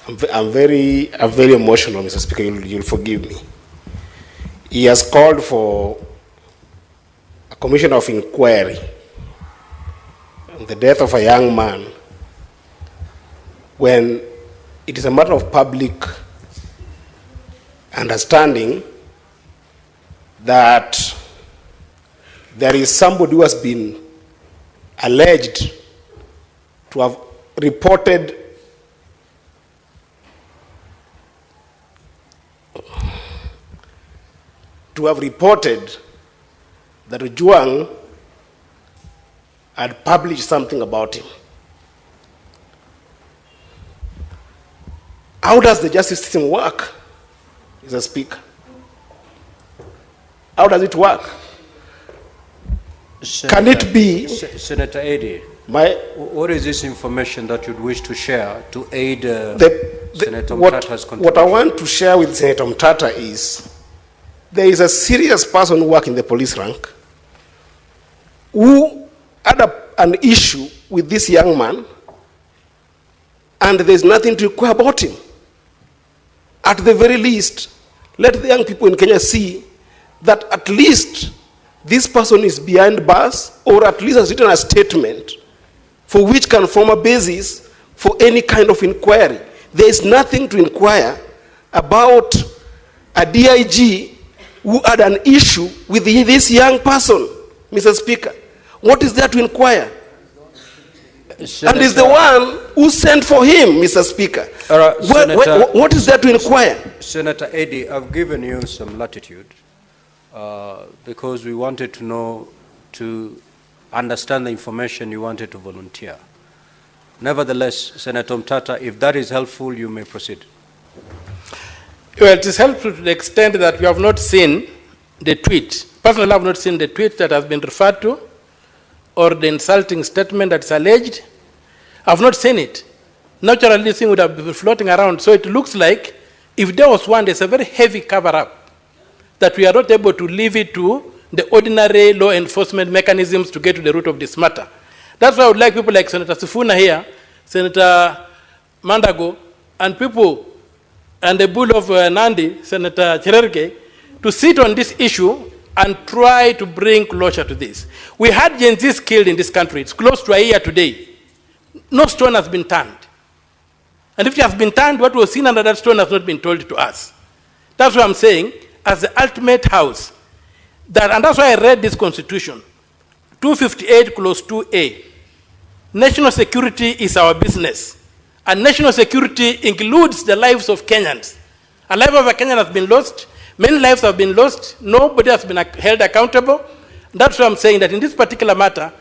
I'm very emotional, Mr. Speaker, you'll forgive me. He has called for a commission of inquiry on the death of a young man when it is a matter of public understanding that there is somebody who has been alleged to have reported that Ojwang had published something about him. How does the justice system work, Mr. Speaker? How does it work? Can it be... Senator Eddy, what is this information that you'd wish to share to aid Senator Omtata's contribution? What I want to share with Senator Omtata is there is a serious person who works in the police rank who had an issue with this young man, and there's nothing to inquire about him. At the very least, let the young people in Kenya see that at least this person is behind bars, or at least has written a statement for which can form a basis for any kind of inquiry. There is nothing to inquire about a DIG who had an issue with this young person, Mr. Speaker. What is there to inquire? Senator, and is the one who sent for him, Mr. Speaker. What is there to inquire? Senator Eddy, I've given you some latitude because we wanted to know, to understand the information you wanted to volunteer. Nevertheless, Senator Omtata, if that is helpful, you may proceed. Well, it is helpful to the extent that we have not seen the tweet. Personally, I have not seen the tweet that has been referred to or the insulting statement that's alleged. I have not seen it. Naturally, this thing would have been floating around. So it looks like if there was one, there's a very heavy cover-up that we are not able to leave it to the ordinary law enforcement mechanisms to get to the root of this matter. That's why I would like people like Senator Sifuna here, Senator Mandago, and people, and the bull of Nandi, Senator Cherargei, to sit on this issue and try to bring closure to this. We had Gen Zs killed in this country. It's close to a year today. No stone has been turned. And if it has been turned, what was seen under that stone has not been told to us. That's what I'm saying, as the ultimate house. And that's why I read this constitution, 258 clause 2A. National security is our business. And national security includes the lives of Kenyans. A life of a Kenyan has been lost. Many lives have been lost. Nobody has been held accountable. That's why I'm saying that in this particular matter,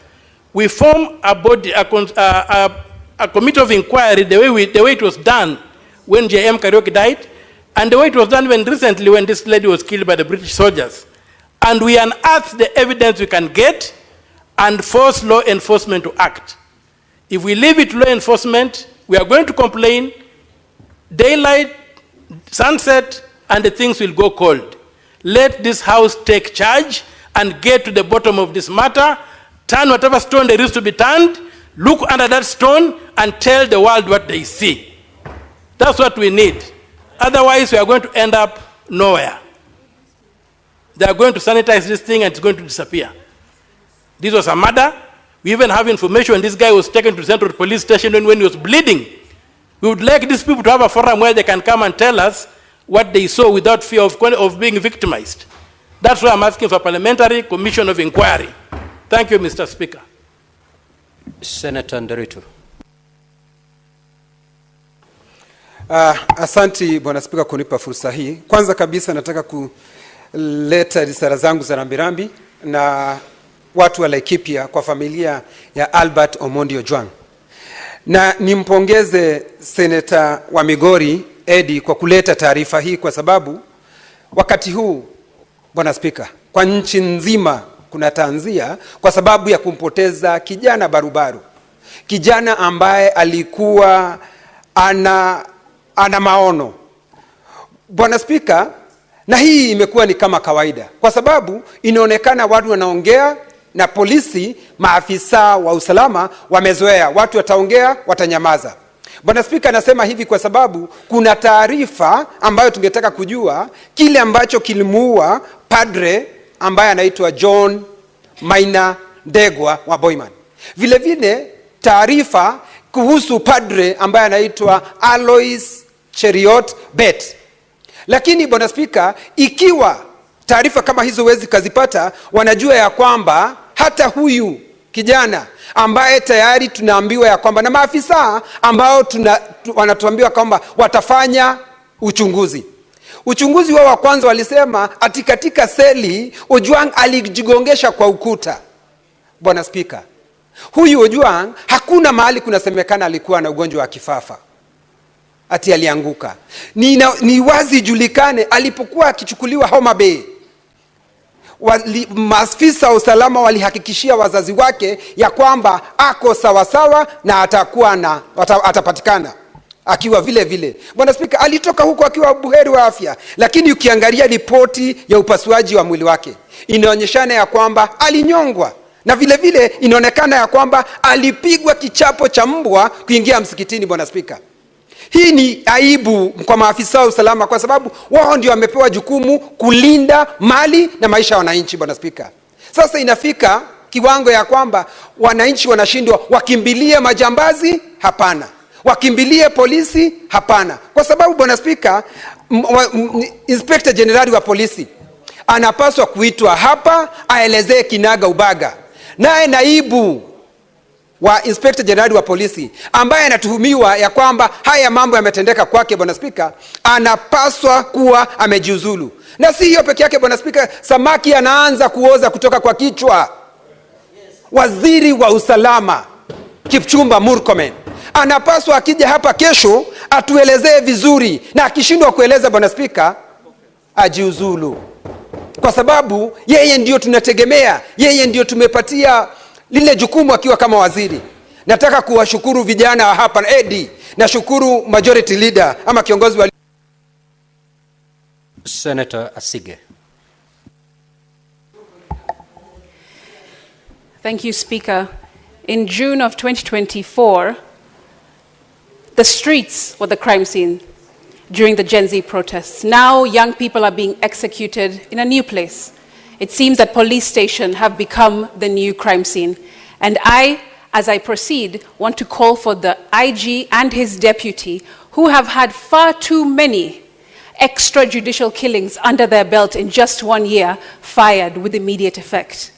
we form a body, a committee of inquiry the way it was done when J.M. Kariuki died, and the way it was done recently when this lady was killed by the British soldiers. And we unearth the evidence we can get and force law enforcement to act. If we leave it to law enforcement, we are going to complain, daylight, sunset, and the things will go cold. Let this house take charge and get to the bottom of this matter, turn whatever stone there is to be turned, look under that stone, and tell the world what they see. That's what we need. Otherwise, we are going to end up nowhere. They are going to sanitize this thing and it's going to disappear. This was a murder. We even have information this guy was taken to Central Police Station when he was bleeding. We would like these people to have a forum where they can come and tell us what they saw without fear of being victimized. That's why I'm asking for a parliamentary commission of inquiry. Thank you, Mr. Speaker. Senator Nderitu. Asanti Bwana Spika kunipa fursa hii. Kwanza kabisa nataka kuleta risala zangu za rambirambi na watu wa Laikipia kwa familia ya Albert Omondi Ojwang. Na nimpongeze Seneta wa Migori Eddie kwa kuleta taarifa hii, kwa sababu wakati huu, Bwana Spika, kwa nchi nzima kuna tanzia kwa sababu ya kumpoteza kijana barubaru, kijana ambaye alikuwa ana maono, Bwana Spika. Na hii imekuwa ni kama kawaida, kwa sababu inaonekana watu wanaongea na polisi, maafisa wa usalama wamezoea, watu wataongea watanyamaza. Bwana Spika, nasema hivi kwa sababu kuna taarifa ambayo tungetaka kujua kile ambacho kilimuua padre ambaye anaitwa John Maina Ndegwa wa Boyman. Vile vile taarifa kuhusu padre ambaye anaitwa Alois Cheriot Bet. Lakini Bwana Spika, ikiwa taarifa kama hizo wezi kazipata, wanajua ya kwamba hata huyu kijana ambaye tayari tunaambiwa ya kwamba na maafisa ambao wanatuambiwa kwamba watafanya uchunguzi. Uchunguzi wao wa kwanza walisema ati katika seli Ojwang alijigongesha kwa ukuta. Bwana Spika, huyu Ojwang hakuna mahali kunasemekana alikuwa na ugonjwa wa kifafa ati alianguka. Ni wazi julikane alipokuwa akichukuliwa Homa Bay, maafisa wa usalama walihakikishia wazazi wake ya kwamba ako sawasawa na atapatikana akiwa vile vile. Bwana Spika, alitoka huko akiwa buheri wa afya, lakini ukiangalia ripoti ya upasuaji wa mwili wake inaonyeshana ya kwamba alinyongwa, na vile vile inaonekana ya kwamba alipigwa kichapo cha mbwa kuingia msikitini. Bwana Spika, hii ni aibu kwa maafisa wa usalama, kwa sababu wao ndio wamepewa jukumu kulinda mali na maisha ya wananchi. Bwana Spika, sasa inafika kiwango ya kwamba wananchi wanashindwa, wakimbilie majambazi? Hapana. Wakimbilie polisi? Hapana. Kwa sababu Bwana Spika, Inspector General wa polisi anapaswa kuitwa hapa aelezee kinaga ubaga. Naye naibu wa Inspector General wa polisi ambaye anatuhumiwa ya kwamba haya mambo yametendeka kwake, Bwana Spika, anapaswa kuwa amejiuzulu. Na si hiyo peke yake, Bwana Spika, samaki anaanza kuoza kutoka kwa kichwa. Waziri wa usalama Kipchumba Murkomen anapaswa akija hapa kesho atuelezee vizuri, na akishindwa kueleza, Bwana Spika, ajiuzulu, kwa sababu yeye ndio tunategemea, yeye ndio tumepatia lile jukumu akiwa kama waziri. Nataka kuwashukuru vijana wa hapa Eddie, na shukuru majority leader ama kiongozi wa Senator Asige. Thank you, Speaker. In June of 2024, the streets were the crime scene during the Gen Z protests. Now young people are being executed in a new place. It seems that police stations have become the new crime scene. And I, as I proceed, want to call for the IG and his deputy, who have had far too many extrajudicial killings under their belt in just 1 year, fired with immediate effect.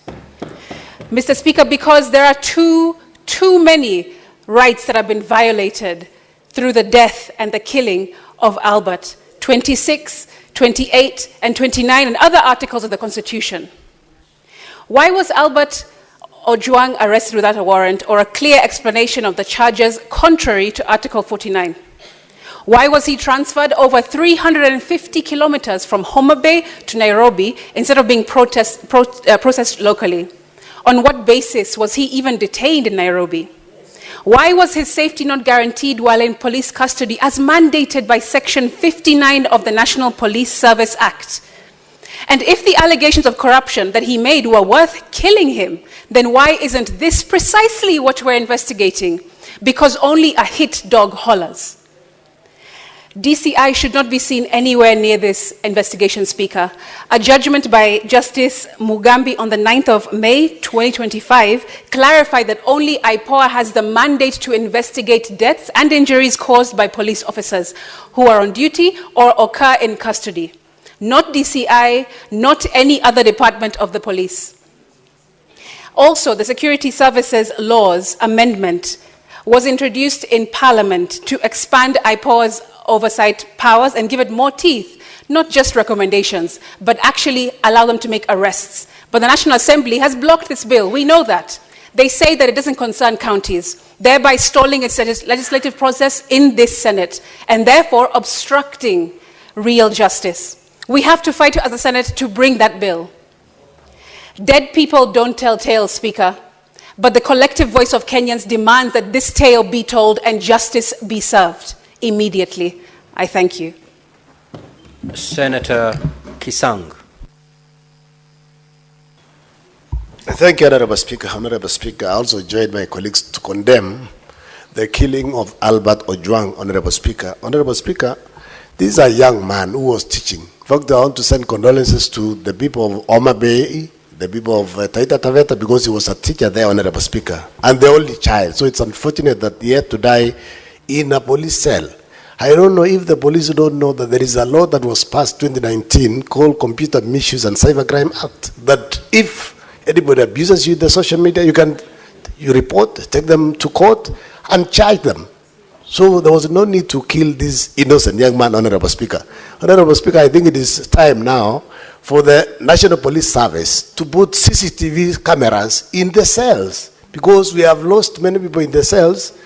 Mr. Speaker, because there are too many rights that have been violated through the death and the killing of Albert, 26, 28, and 29, and other articles of the Constitution. Why was Albert Ojwang arrested without a warrant or a clear explanation of the charges contrary to Article 49? Why was he transferred over 350 kilometers from Homa Bay to Nairobi instead of being processed locally? On what basis was he even detained in Nairobi? Why was his safety not guaranteed while in police custody as mandated by Section 59 of the National Police Service Act? And if the allegations of corruption that he made were worth killing him, then why isn't this precisely what we're investigating? Because only a hit dog hollers. DCI should not be seen anywhere near this investigation, Speaker. A judgment by Justice Mugambi on the 9th of May 2025 clarified that only IPOA has the mandate to investigate deaths and injuries caused by police officers who are on duty or occur in custody. Not DCI, not any other department of the police. Also, the Security Services Laws Amendment was introduced in Parliament to expand IPOA's oversight powers and give it more teeth, not just recommendations, but actually allow them to make arrests. But the National Assembly has blocked this bill. We know that. They say that it doesn't concern counties. thereby stalling its legislative process in this Senate, and therefore obstructing real justice. We have to fight as a Senate to bring that bill. Dead people don't tell tales, Speaker, but the collective voice of Kenyans demands that this tale be told and justice be served immediately. I thank you. Senator Kisang. Thank you, Honorable Speaker. Honorable Speaker, I also join my colleagues to condemn the killing of Albert Ojwang, Honorable Speaker. Honorable Speaker, this is a young man who was teaching. In fact, I want to send condolences to the people of Homa Bay, the people of Taita Taveta, because he was a teacher there, Honorable Speaker, and the only child. So it's unfortunate that he had to die in a police cell. I don't know if the police don't know that there is a law that was passed 2019 called Computer Misuse and Cybercrime Act, that if anybody abuses you in the social media, you report, take them to court, and charge them. So there was no need to kill this innocent young man, Honorable Speaker. Honorable Speaker, I think it is time now for the National Police Service to put CCTV cameras in the cells, because we have lost many people in the cells,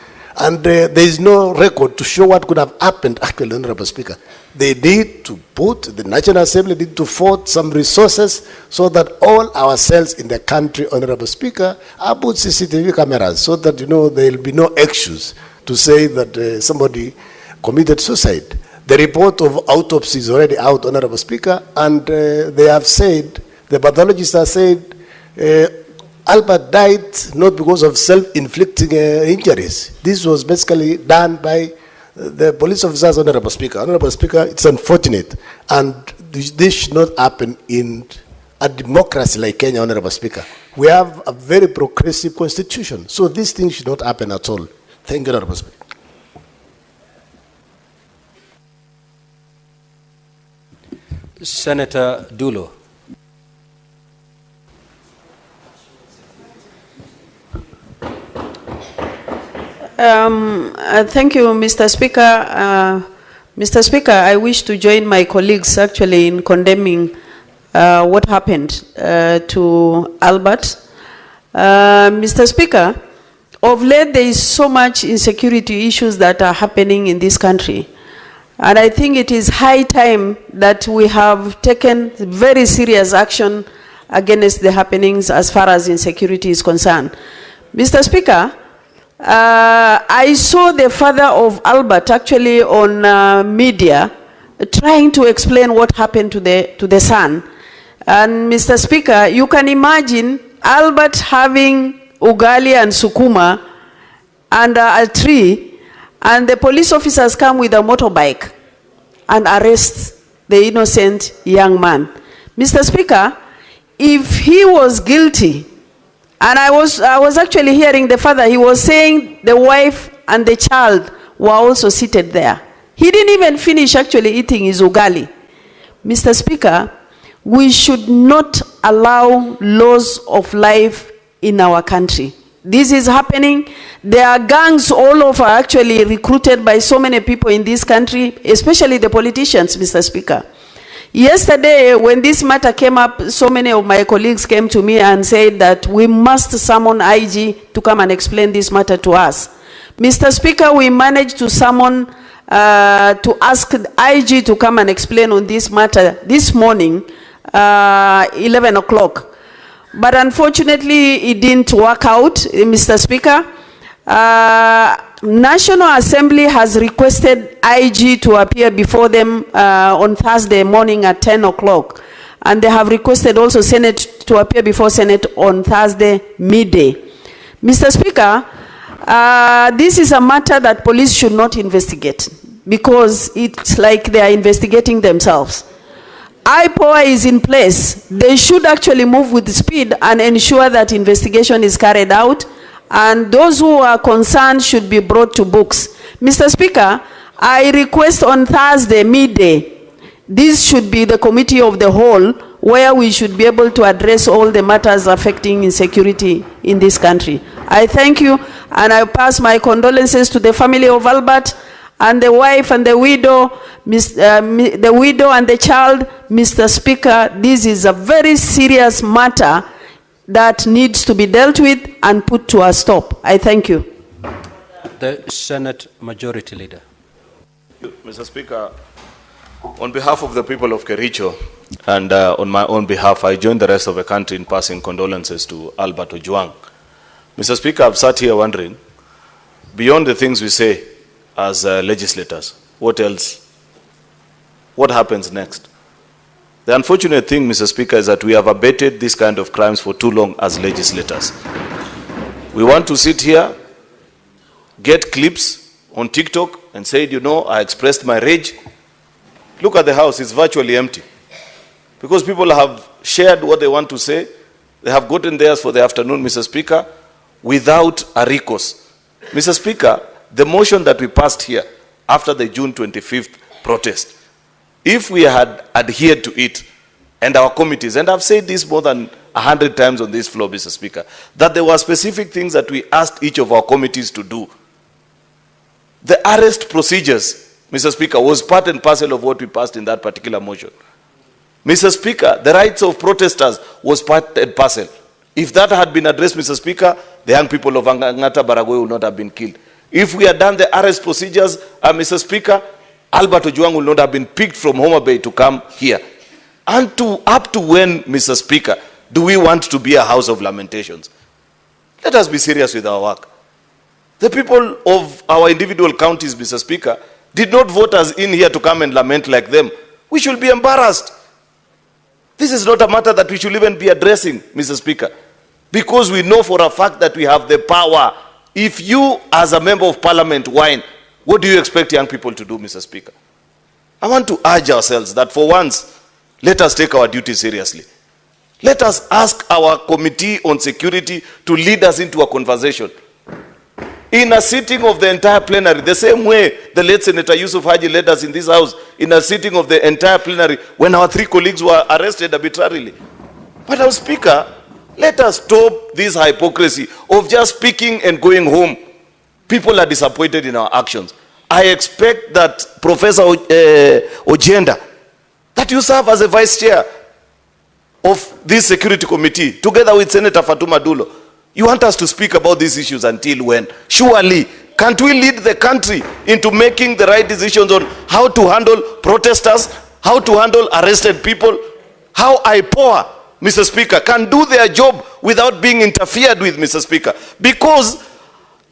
and there is no record to show what could have happened, actually, Honorable Speaker. They need to put, the National Assembly need to afford some resources so that all our cells in the country, Honorable Speaker, are put CCTV cameras so that, there will be no excuse to say that somebody committed suicide. The report of autopsy is already out, Honorable Speaker, and they have said, the pathologists have said, Albert died not because of self-inflicting injuries. This was basically done by the police officers, Honorable Speaker. Honorable Speaker, it's unfortunate, and this should not happen in a democracy like Kenya, Honorable Speaker. We have a very progressive constitution, so these things should not happen at all. Thank you, Honorable Speaker. Senator Dulo. Thank you, Mr. Speaker. Mr. Speaker, I wish to join my colleagues actually in condemning what happened to Albert. Mr. Speaker, of late there is so much insecurity issues that are happening in this country. And I think it is high time that we have taken very serious action against the happenings as far as insecurity is concerned. Mr. Speaker, I saw the father of Albert actually on media trying to explain what happened to the son. And Mr. Speaker, you can imagine Albert having ugali and sukuma under a tree, and the police officers come with a motorbike and arrest the innocent young man. Mr. Speaker, if he was guilty, and I was actually hearing the father, he was saying the wife and the child were also seated there. He didn't even finish actually eating his ugali. Mr. Speaker, we should not allow loss of life in our country. This is happening. There are gangs all over actually recruited by so many people in this country, especially the politicians, Mr. Speaker. Yesterday, when this matter came up, so many of my colleagues came to me and said that we must summon IG to come and explain this matter to us. Mr. Speaker, we managed to summon, to ask IG to come and explain on this matter this morning, 11 o'clock. But unfortunately, it didn't work out, Mr. Speaker. National Assembly has requested IG to appear before them on Thursday morning at 10 o'clock. And they have requested also Senate to appear before Senate on Thursday midday. Mr. Speaker, this is a matter that police should not investigate, because it's like they are investigating themselves. IPOA is in place. They should actually move with speed and ensure that investigation is carried out, and those who are concerned should be brought to books. Mr. Speaker, I request on Thursday midday, this should be the committee of the whole, where we should be able to address all the matters affecting insecurity in this country. I thank you, and I pass my condolences to the family of Albert, and the wife and the widow, the widow and the child. Mr. Speaker, this is a very serious matter that needs to be dealt with and put to a stop. I thank you. The Senate Majority Leader. Mr. Speaker, on behalf of the people of Kericho and on my own behalf, I join the rest of the country in passing condolences to Albert Ojwang. Mr. Speaker, I've sat here wondering, beyond the things we say as legislators, what else? What happens next? The unfortunate thing, Mr. Speaker, is that we have abated this kind of crimes for too long as legislators. We want to sit here, get clips on TikTok and say, you know, I expressed my rage. Look at the house, it's virtually empty. Because people have shared what they want to say. They have gotten theirs for the afternoon, Mr. Speaker, without a recourse. Mr. Speaker, the motion that we passed here after the June 25th protest, if we had adhered to it, and our committees, and I've said this more than 100 times on this floor, Mr. Speaker, that there were specific things that we asked each of our committees to do. The arrest procedures, Mr. Speaker, was part and parcel of what we passed in that particular motion. Mr. Speaker, the rights of protesters was part and parcel. If that had been addressed, Mr. Speaker, the young people of Angata Baragoi would not have been killed. If we had done the arrest procedures, Mr. Speaker, Albert Ojwang would not have been picked from Homa Bay to come here. And up to when, Mr. Speaker, do we want to be a house of lamentations? Let us be serious with our work. The people of our individual counties, Mr. Speaker, did not vote us in here to come and lament like them. We should be embarrassed. This is not a matter that we should even be addressing, Mr. Speaker, because we know for a fact that we have the power. If you, as a member of parliament, whine, what do you expect young people to do, Mr. Speaker? I want to urge ourselves that for once, let us take our duty seriously. Let us ask our committee on security to lead us into a conversation. In a sitting of the entire plenary, the same way the late Senator Yusuf Haji led us in this house, in a sitting of the entire plenary, when our 3 colleagues were arrested arbitrarily. But our Speaker, let us stop this hypocrisy of just speaking and going home. People are disappointed in our actions. I expect that Professor Ojenda, that you serve as a vice chair of this security committee, together with Senator Fatuma Dulo. You want us to speak about these issues until when? Surely, can't we lead the country into making the right decisions on how to handle protesters, how to handle arrested people, how IPOA, Mr. Speaker, can do their job without being interfered with, Mr. Speaker? Because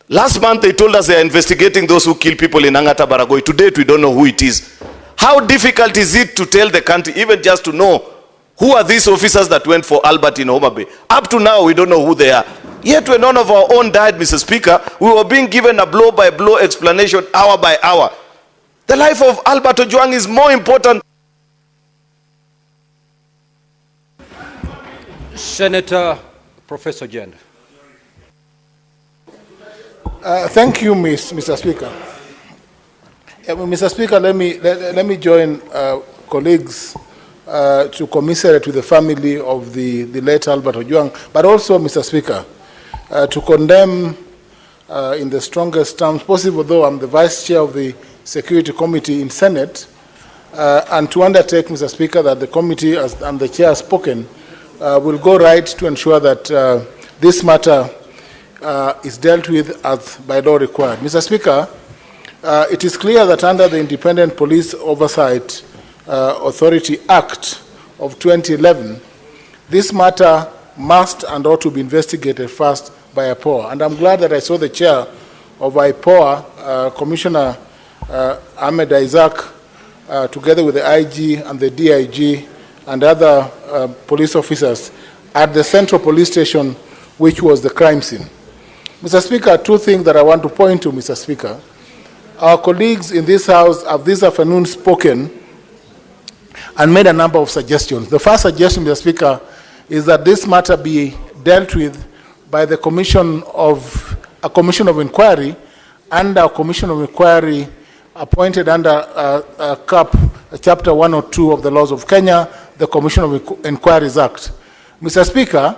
last month they told us they are investigating those who kill people in Angata Baragoi. To date, we don't know who it is. How difficult is it to tell the country, even just to know, who are these officers that went for Albert in Homa Bay? Up to now, we don't know who they are. Yet when none of our own died, Mr. Speaker, we were being given a blow-by-blow explanation hour by hour. The life of Albert Ojwang is more important. Senator Professor Jen. Thank you, Mr. Speaker. Mr. Speaker, let me join colleagues to commiserate with the family of the late Albert Ojwang, but also, Mr. Speaker, to condemn in the strongest terms possible, though I'm the Vice Chair of the Security Committee in Senate, and to undertake, Mr. Speaker, that the committee, and the Chair has spoken, will go right to ensure that this matter is dealt with as by law required. Mr. Speaker, it is clear that under the Independent Police Oversight Authority Act of 2011, this matter must and ought to be investigated first by IPOA. And I'm glad that I saw the chair of IPOA, Commissioner Ahmed Isaac, together with the IG and the DIG and other police officers at the Central Police Station, which was the crime scene. Mr. Speaker, 2 things that I want to point to, Mr. Speaker. Our colleagues in this House have this afternoon spoken and made a number of suggestions. The first suggestion, Mr. Speaker, is that this matter be dealt with by the commission of inquiry, and a commission of inquiry appointed under Chapter 102 of the laws of Kenya, the Commission of Inquiries Act. Mr. Speaker,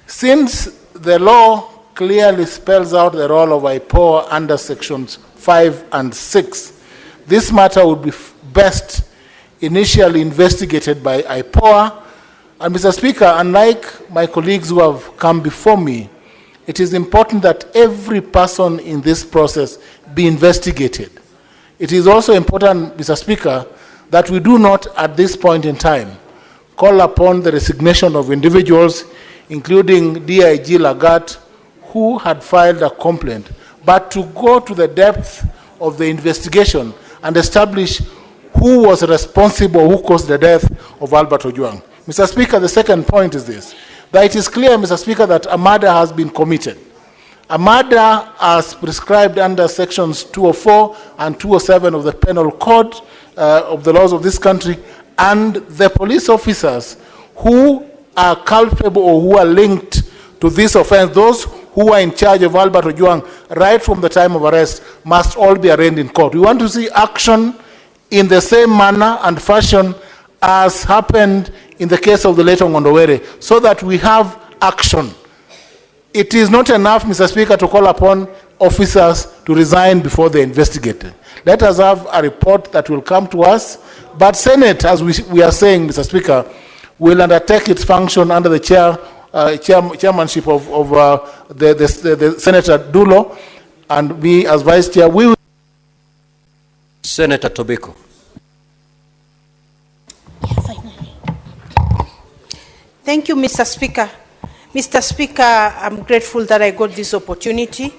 since the law clearly spells out the role of IPOA under Sections 5 and 6, this matter would be best initially investigated by IPOA. And Mr. Speaker, unlike my colleagues who have come before me, it is important that every person in this process be investigated. It is also important, Mr. Speaker, that we do not, at this point in time, call upon the resignation of individuals, including DIG Lagat, who had filed a complaint, but to go to the depth of the investigation and establish who was responsible, who caused the death of Albert Ojwang. Mr. Speaker, the second point is this, that it is clear, Mr. Speaker, that a murder has been committed. A murder as prescribed under sections 204 and 207 of the Penal Code of the laws of this country, and the police officers who are culpable or who are linked to this offense, those who are in charge of Albert Ojwang right from the time of arrest, must all be arraigned in court. We want to see action in the same manner and fashion as happened in the case of the late Ngondowere, so that we have action. It is not enough, Mr. Speaker, to call upon officers to resign before they investigate. Let us have a report that will come to us, but Senate, as we are saying, Mr. Speaker, will undertake its function under the chairmanship of the Senator Dulo, and me as Vice Chair, we will. Senator Tobiko. Thank you, Mr. Speaker. Mr. Speaker, I'm grateful that I got this opportunity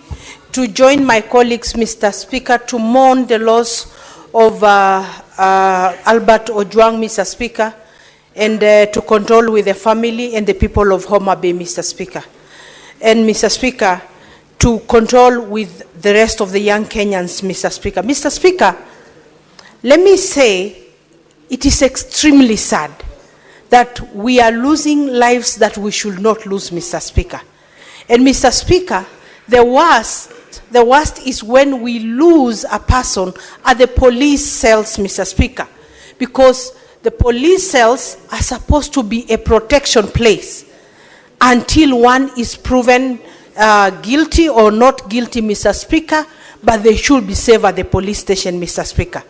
to join my colleagues, Mr. Speaker, to mourn the loss of Albert Ojwang, Mr. Speaker, and to condole with the family and the people of Homa Bay, Mr. Speaker. And, Mr. Speaker, to condole with the rest of the young Kenyans, Mr. Speaker. Mr. Speaker, let me say it is extremely sad that we are losing lives that we should not lose, Mr. Speaker. And, Mr. Speaker, the worst is when we lose a person at the police cells, Mr. Speaker, because the police cells are supposed to be a protection place until one is proven guilty or not guilty, Mr. Speaker, but they should be safe at the police station, Mr. Speaker.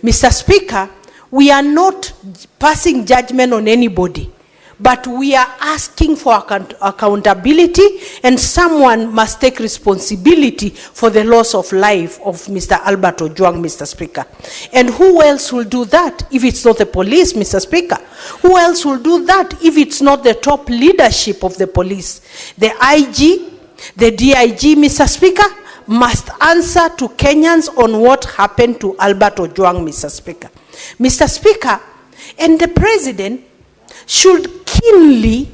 Mr. Speaker, we are not passing judgment on anybody, but we are asking for accountability, and someone must take responsibility for the loss of life of Mr. Albert Ojwang, Mr. Speaker. And who else will do that if it's not the police, Mr. Speaker? Who else will do that if it's not the top leadership of the police? The IG, the DIG, Mr. Speaker, must answer to Kenyans on what happened to Albert Ojwang, Mr. Speaker. Mr. Speaker, and the President should keenly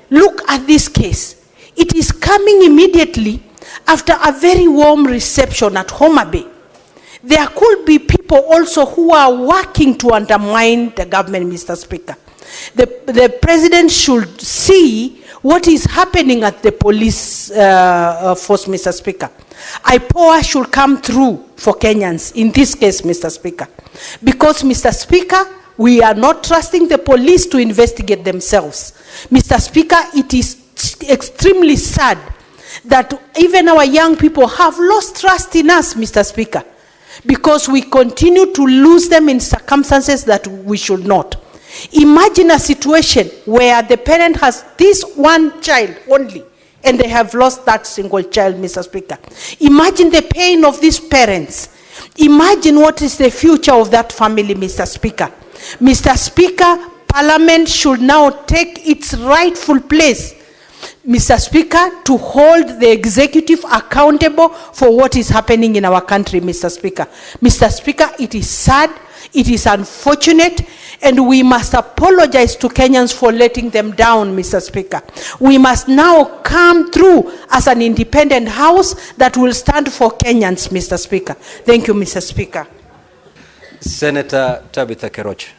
look at this case. It is coming immediately after a very warm reception at Homa Bay. There could be people also who are working to undermine the government, Mr. Speaker. The President should see what is happening at the police force, Mr. Speaker. IPOA should come through for Kenyans in this case, Mr. Speaker. Because, Mr. Speaker, we are not trusting the police to investigate themselves. Mr. Speaker, it is extremely sad that even our young people have lost trust in us, Mr. Speaker, because we continue to lose them in circumstances that we should not. Imagine a situation where the parent has this one child only, and they have lost that single child, Mr. Speaker. Imagine the pain of these parents. Imagine what is the future of that family, Mr. Speaker. Mr. Speaker, Parliament should now take its rightful place, Mr. Speaker, to hold the executive accountable for what is happening in our country, Mr. Speaker. Mr. Speaker, it is sad, it is unfortunate, and we must apologize to Kenyans for letting them down, Mr. Speaker. We must now come through as an independent house that will stand for Kenyans, Mr. Speaker. Thank you, Mr. Speaker. Senator Tabitha Keroche.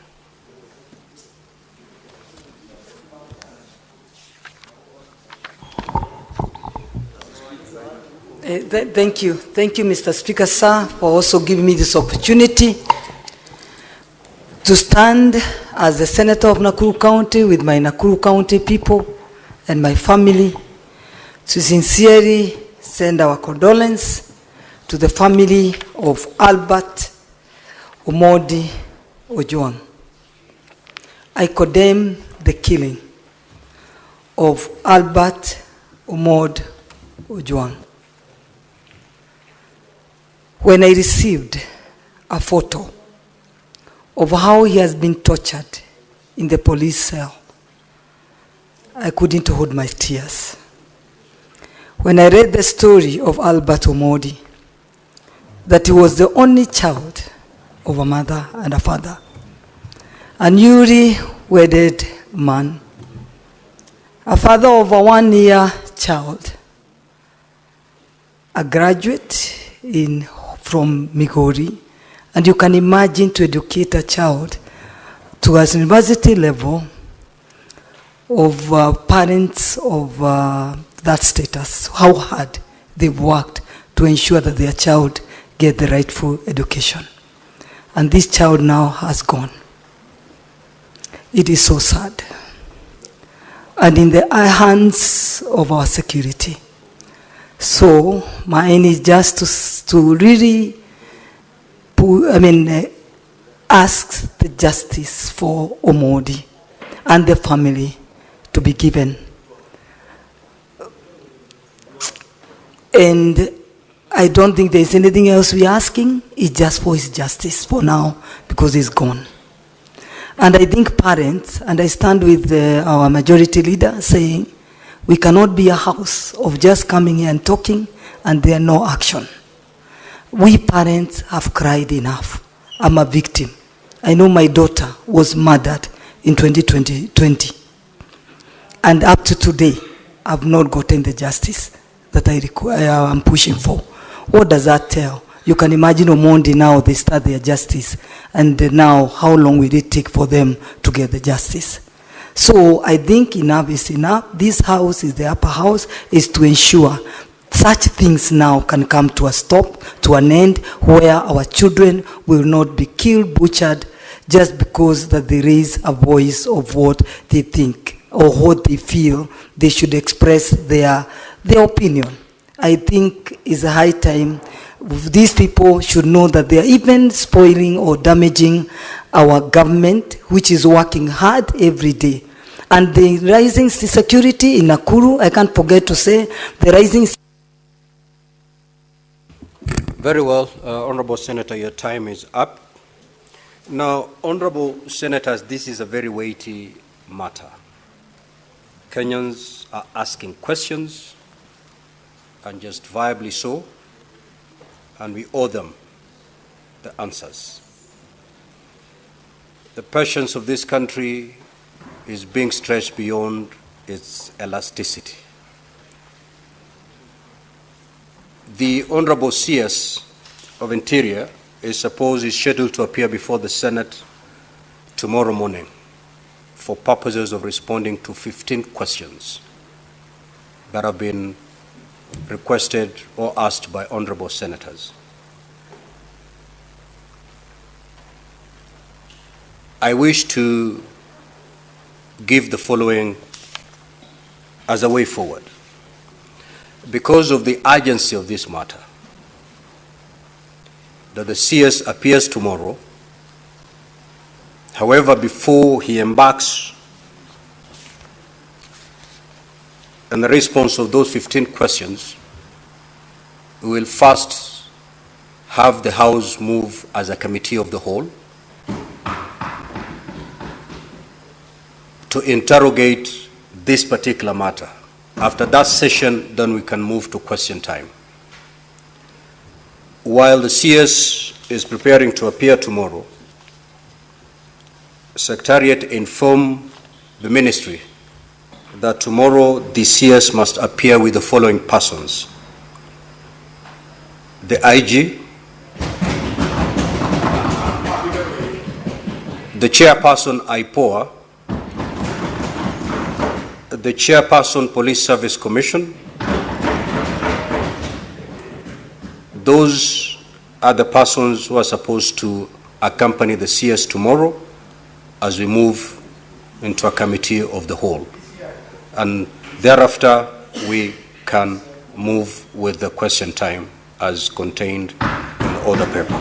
Thank you, Mr. Speaker, sir, for also giving me this opportunity to stand as the Senator of Nakuru County with my Nakuru County people and my family to sincerely send our condolence to the family of Albert Omodi Ojwang. I condemn the killing of Albert Omod Ojwang. When I received a photo of how he has been tortured in the police cell, I couldn't hold my tears. When I read the story of Albert Omodi, that he was the only child of a mother and a father, a newly wedded man, a father of a 1-year child, a graduate from Migori, and you can imagine to educate a child to a university level of parents of that status, how hard they've worked to ensure that their child get the rightful education. And this child now has gone. It is so sad. And in the hands of our security. So my aim is just to really ask the justice for Omodi and the family to be given. And I don't think there's anything else we're asking. It's just for his justice for now, because he's gone. And I think parents, and I stand with our majority leader saying, we cannot be a house of just coming here and talking and there no action. We parents have cried enough. I'm a victim. I know my daughter was murdered in 2020. And up to today, I've not gotten the justice that I'm pushing for. What does that tell? You can imagine Omondi now, they start their justice. And now, how long will it take for them to get the justice? So I think enough is enough. This house is the upper house, is to ensure such things now can come to a stop, to an end, where our children will not be killed, butchered, just because that they raise a voice of what they think or what they feel they should express their opinion. I think it's a high time. These people should know that they are even spoiling or damaging our government, which is working hard every day. And the rising security in Nakuru, I can't forget to say, the rising... Very well, Honorable Senator, your time is up. Now, Honorable Senators, this is a very weighty matter. Kenyans are asking questions, and justifiably so, and we owe them the answers. The patience of this country is being stretched beyond its elasticity. The Honorable CS of Interior is scheduled to appear before the Senate tomorrow morning for purposes of responding to 15 questions that have been requested or asked by honorable senators. I wish to give the following as a way forward. Because of the urgency of this matter, that the CS appears tomorrow. However, before he embarks on the response of those 15 questions, we will first have the House move as a committee of the whole to interrogate this particular matter. After that session, then we can move to question time. While the CS is preparing to appear tomorrow, Secretariat informed the Ministry that tomorrow the CS must appear with the following persons: the IG, the chairperson IPOA, the chairperson Police Service Commission. Those are the persons who are supposed to accompany the CS tomorrow as we move into a committee of the whole. And thereafter, we can move with the question time as contained in the order paper.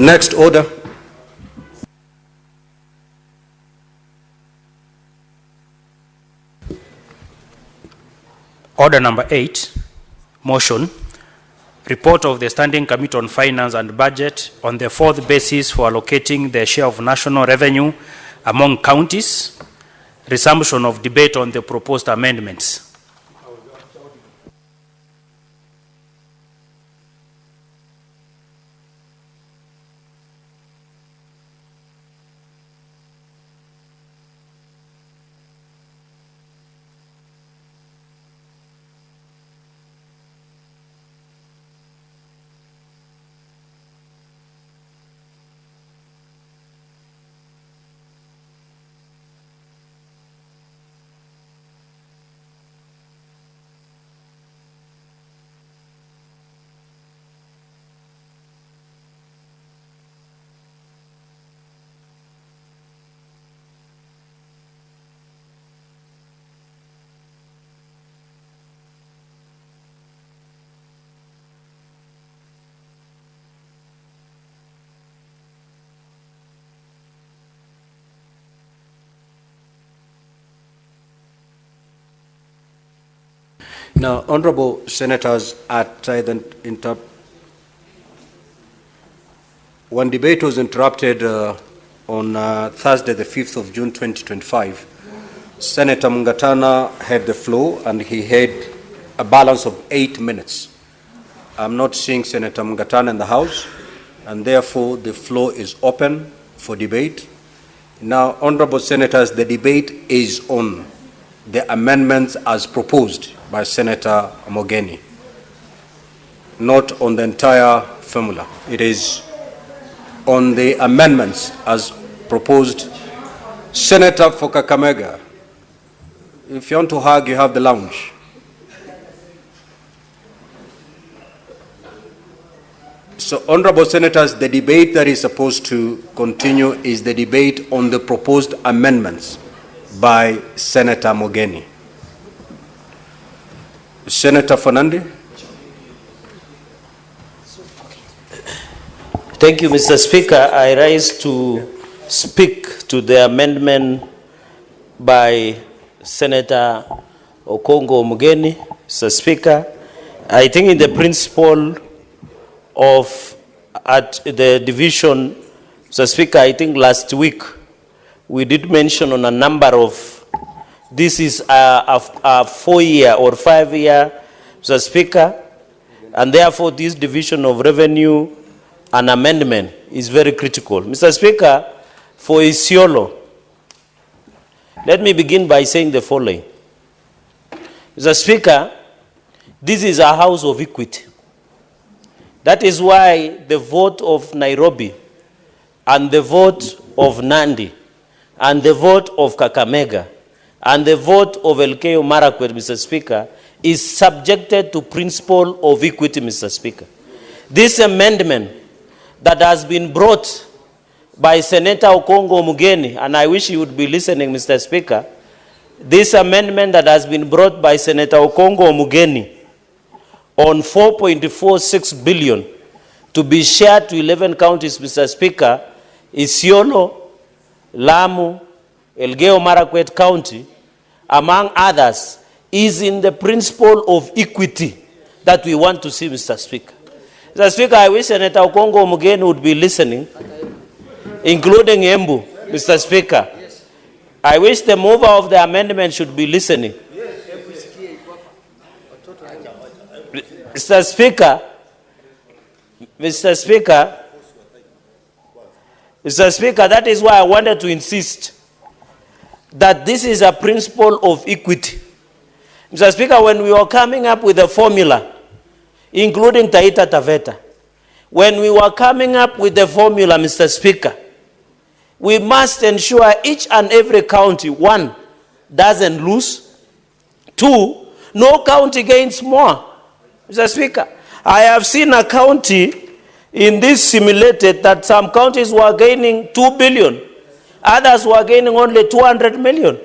Next order. Order number 8, motion, report of the Standing Committee on Finance and Budget on the fourth basis for allocating the share of national revenue among counties, resumption of debate on the proposed amendments. Now, honorable senators, when debate was interrupted on Thursday, the 5th of June, 2025, Senator Mungatana had the floor and he had a balance of 8 minutes. I'm not seeing Senator Mungatana in the House, and therefore the floor is open for debate. Now, honorable senators, the debate is on the amendments as proposed by Senator Mogeni, not on the entire formula. It is on the amendments as proposed. Senator for Kakamega, if you want to hug, you have the lounge. So, honorable senators, the debate that is supposed to continue is the debate on the proposed amendments by Senator Mogeni. Senator Fernandez. Thank you, Mr. Speaker. I rise to speak to the amendment by Senator Okongo Omugeni. Mr. Speaker, I think in the principle of at the division, Mr. Speaker, I think last week we did mention on a number of, this is a 4-year or 5-year, Mr. Speaker, and therefore this division of revenue and amendment is very critical. Mr. Speaker, for Isiolo, let me begin by saying the following. Mr. Speaker, this is a house of equity. That is why the vote of Nairobi and the vote of Nandi and the vote of Kakamega and the vote of Elgeyo Marakwet, Mr. Speaker, is subjected to principle of equity, Mr. Speaker. This amendment that has been brought by Senator Okongo Omugeni, and I wish you would be listening, Mr. Speaker, this amendment that has been brought by Senator Okongo Omugeni on 4.46 billion to be shared to 11 counties, Mr. Speaker, Isiolo, Lamu, Elgeyo Marakwet County, among others, is in the principle of equity that we want to see, Mr. Speaker. Mr. Speaker, I wish Senator Okongo Omugeni would be listening, including Embu, Mr. Speaker. I wish the mover of the amendment should be listening. Mr. Speaker, that is why I wanted to insist that this is a principle of equity. Mr. Speaker, when we were coming up with a formula, including Taita Taveta, when we were coming up with the formula, Mr. Speaker, we must ensure each and every county, 1, doesn't lose, 2, no county gains more. Mr. Speaker, I have seen a county in this simulated that some counties were gaining 2 billion, others were gaining only 200 million.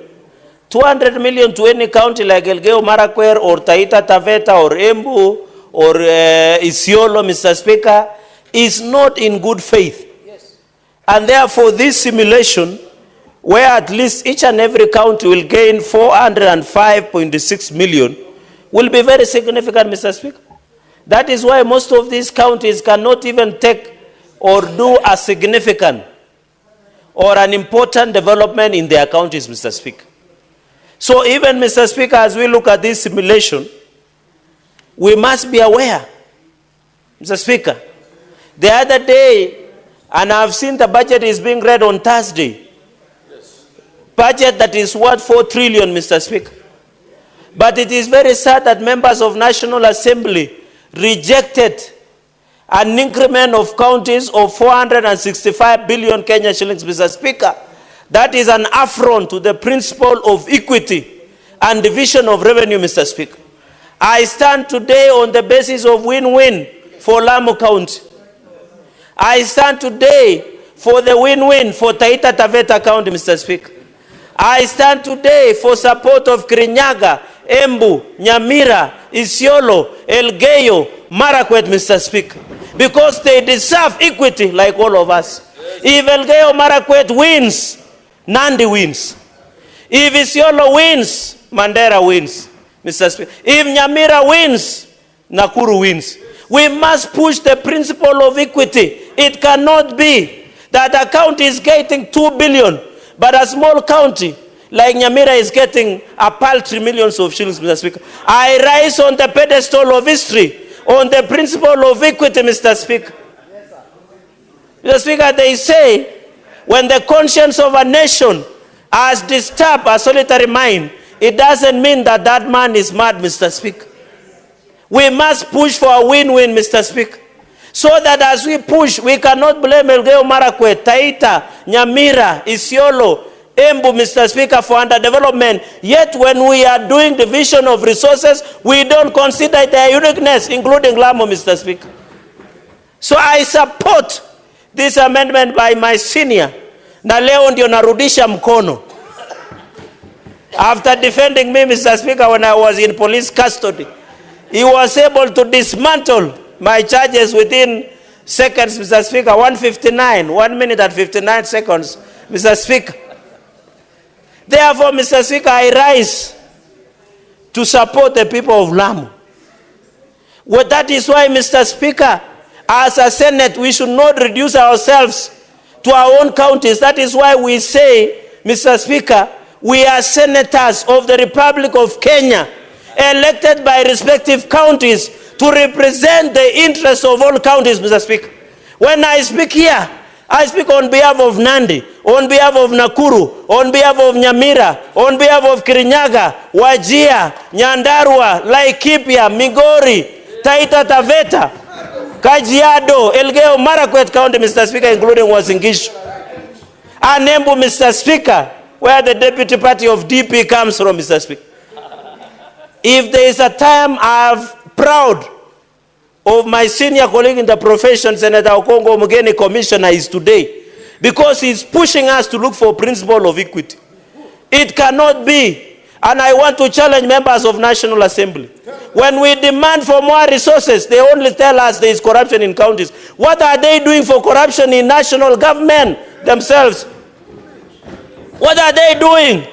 200 million to any county like Elgeyo Marakwet or Taita Taveta or Embu or Isiolo, Mr. Speaker, is not in good faith. Yes. And therefore this simulation, where at least each and every county will gain 405.6 million, will be very significant, Mr. Speaker. That is why most of these counties cannot even take or do a significant or an important development in their counties, Mr. Speaker. So even, Mr. Speaker, as we look at this simulation, we must be aware, Mr. Speaker. The other day, and I've seen the budget is being read on Thursday. Yes. Budget that is worth 4 trillion, Mr. Speaker. But it is very sad that members of National Assembly rejected an increment of counties of 465 billion Kenya shillings, Mr. Speaker. That is an affront to the principle of equity and division of revenue, Mr. Speaker. I stand today on the basis of win-win for Lamu County. I stand today for the win-win for Taita Taveta County, Mr. Speaker. I stand today for support of Kirinyaga, Embu, Nyamira, Isiolo, Elgeyo, Marakwet, Mr. Speaker, because they deserve equity like all of us. If Elgeyo Marakwet wins, Nandi wins. If Isiolo wins, Mandera wins, Mr. Speaker. If Nyamira wins, Nakuru wins. We must push the principle of equity. It cannot be that a county is getting 2 billion, but a small county like Nyamira is getting a paltry millions of shillings, Mr. Speaker. I rise on the pedestal of history, on the principle of equity, Mr. Speaker. Mr. Speaker, they say, when the conscience of a nation has disturbed a solitary mind, it doesn't mean that that man is mad, Mr. Speaker. We must push for a win-win, Mr. Speaker. So that as we push, we cannot blame Elgeyo Marakwet, Taita, Nyamira, Isiolo, Embu, Mr. Speaker, for underdevelopment. Yet when we are doing division of resources, we don't consider their uniqueness, including Lamu, Mr. Speaker. So I support this amendment by my senior. Na leo ndio narudisha mkono. After defending me, Mr. Speaker, when I was in police custody, he was able to dismantle my charges within seconds, Mr. Speaker. 1:59, 1 minute and 59 seconds, Mr. Speaker. Therefore, Mr. Speaker, I rise to support the people of Lamu. Well, that is why, Mr. Speaker, as a Senate, we should not reduce ourselves to our own counties. That is why we say, Mr. Speaker, we are senators of the Republic of Kenya, elected by respective counties to represent the interests of all counties, Mr. Speaker. When I speak here, I speak on behalf of Nandi, on behalf of Nakuru, on behalf of Nyamira, on behalf of Kirinyaga, Wajir, Nyandarua, Laikipia, Migori, Taita Taveta, Kajiado, Elgeyo Marakwet County, Mr. Speaker, including Uasin Gishu. And Embu, Mr. Speaker, where the deputy party of DP comes from, Mr. Speaker. If there is a time I'm proud of my senior colleague in the profession, Senator Okongo Omugeni, Commissioner, is today, because he's pushing us to look for principle of equity. It cannot be, and I want to challenge members of National Assembly. When we demand for more resources, they only tell us there is corruption in counties. What are they doing for corruption in national government themselves? What are they doing?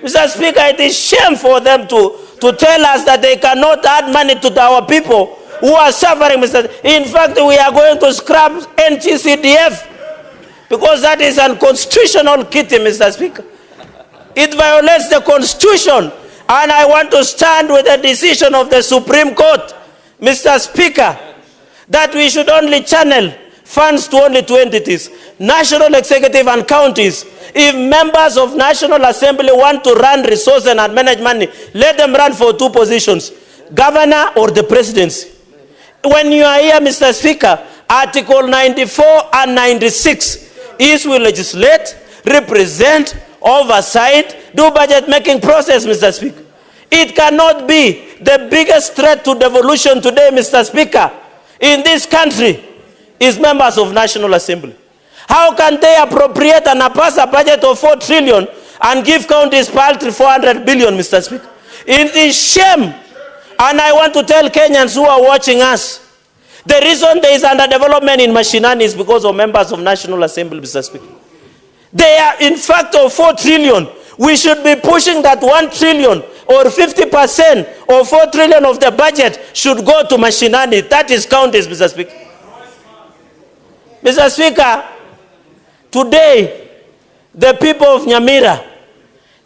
Mr. Speaker, it is shame for them to tell us that they cannot add money to our people who are suffering, Mr. In fact, we are going to scrap NGCDF because that is an unconstitutional kitty, Mr. Speaker. It violates the Constitution, and I want to stand with the decision of the Supreme Court, Mr. Speaker, that we should only channel funds to only 2 entities, national executive and counties. If members of National Assembly want to run resource and manage money, let them run for 2 positions, governor or the presidency. When you are here, Mr. Speaker, Article 94 and 96 is we legislate, represent, oversight, do budget making process, Mr. Speaker. It cannot be the biggest threat to devolution today, Mr. Speaker, in this country is members of National Assembly. How can they appropriate and pass a budget of 4 trillion and give counties paltry 400 billion, Mr. Speaker? It is shame. And I want to tell Kenyans who are watching us, the reason there is underdevelopment in Mashinani is because of members of National Assembly, Mr. Speaker. They are in fact of 4 trillion. We should be pushing that 1 trillion or 50% or 4 trillion of the budget should go to mashinani. That is counties, Mr. Speaker. Mr. Speaker, today, the people of Nyamira,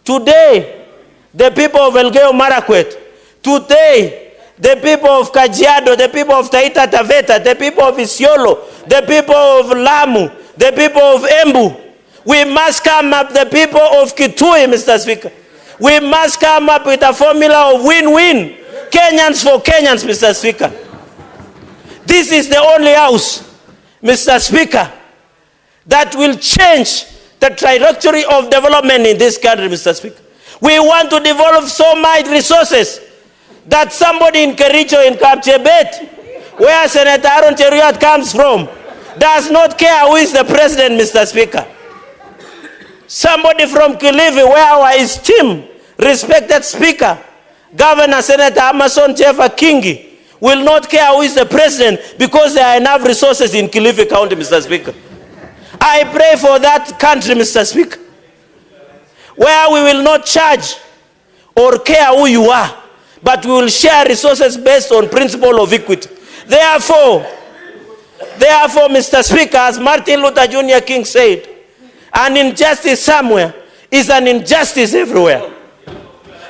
today, the people of Elgeyo Marakwet, today, the people of Kajiado, the people of Taita Taveta, the people of Isiolo, the people of Lamu, the people of Embu, we must come up, the people of Kitui, Mr. Speaker. We must come up with a formula of win-win. Kenyans for Kenyans, Mr. Speaker. This is the only house, Mr. Speaker, that will change the trajectory of development in this country, Mr. Speaker. We want to develop so much resources that somebody in Kericho, in Kapchebet, where Senator Aaron Cheruiyot comes from, does not care who is the president, Mr. Speaker. Somebody from Kilifi, where our esteemed, respected Speaker, Governor Senator Amason Jeffa Kingi, will not care who is the president because there are enough resources in Kilifi County, Mr. Speaker. I pray for that country, Mr. Speaker, where we will not charge or care who you are, but we will share resources based on principle of equity. Therefore, Mr. Speaker, as Martin Luther Jr. King said, an injustice somewhere is an injustice everywhere.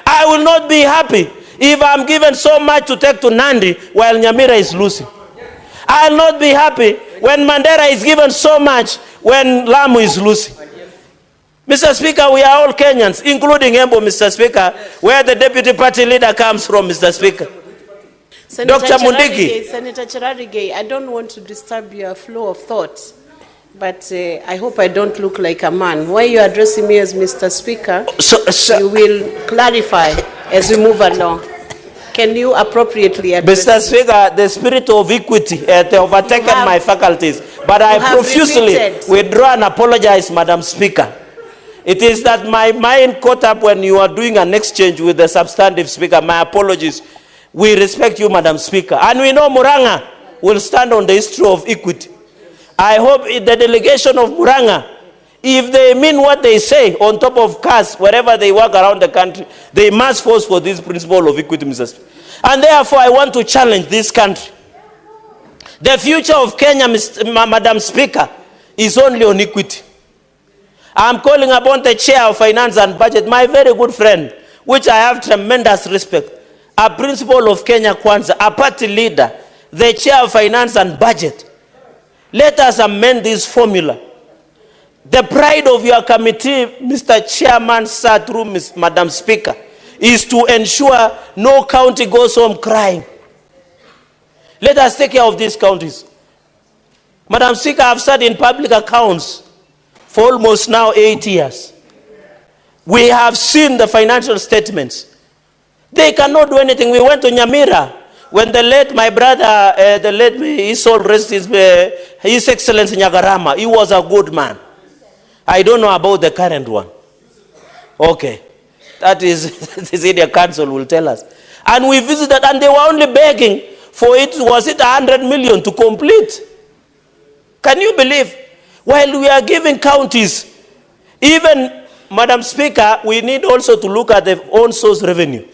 I will not be happy if I'm given so much to take to Nandi while Nyamira is losing. I will not be happy when Mandera is given so much when Lamu is losing. Mr. Speaker, we are all Kenyans, including Embu, Mr. Speaker, where the deputy party leader comes from, Mr. Speaker. Dr. Mundigi. Senator Cherarigei, I don't want to disturb your flow of thoughts, but I hope I don't look like a man. Why are you addressing me as Mr. Speaker? You will clarify as we move along. Can you appropriately address Mr. Speaker, the spirit of equity has overtaken my faculties, but I profusely withdraw and apologize, Madam Speaker. It is that my mind caught up when you are doing an exchange with the substantive Speaker. My apologies. We respect you, Madam Speaker. And we know Muranga will stand on the issue of equity. I hope the delegation of Muranga, if they mean what they say on top of cars, wherever they work around the country, they must force for this principle of equity, Mr. Speaker. And therefore, I want to challenge this country. The future of Kenya, Madam Speaker, is only on equity. I'm calling upon the Chair of Finance and Budget, my very good friend, which I have tremendous respect, a principal of Kenya Kwanza, a party leader, the Chair of Finance and Budget. Let us amend this formula. The pride of your committee, Mr. Chairman, sir, through Madam Speaker, is to ensure no county goes home crying. Let us take care of these counties. Madam Speaker, I've sat in public accounts for almost now 8 years. We have seen the financial statements. They cannot do anything. We went to Nyamira when the late, my brother, the late, his soul rest His Excellency Nyagarama, he was a good man. I don't know about the current one. Okay. That is, the senior council will tell us. And we visited, and they were only begging for it, was it 100 million to complete? Can you believe? While we are giving counties, even, Madam Speaker, we need also to look at the own source revenue.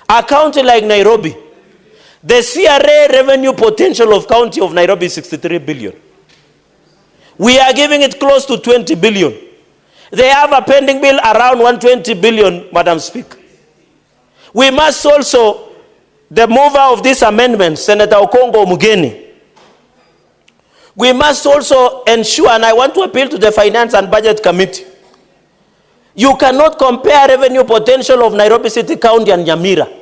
A county like Nairobi, the CRA revenue potential of county of Nairobi is 63 billion. We are giving it close to 20 billion. They have a pending bill around 120 billion, Madam Speaker. We must also, the mover of this amendment, Senator Okongo Omugeni, we must also ensure, and I want to appeal to the Finance and Budget Committee, you cannot compare revenue potential of Nairobi City County and Nyamira,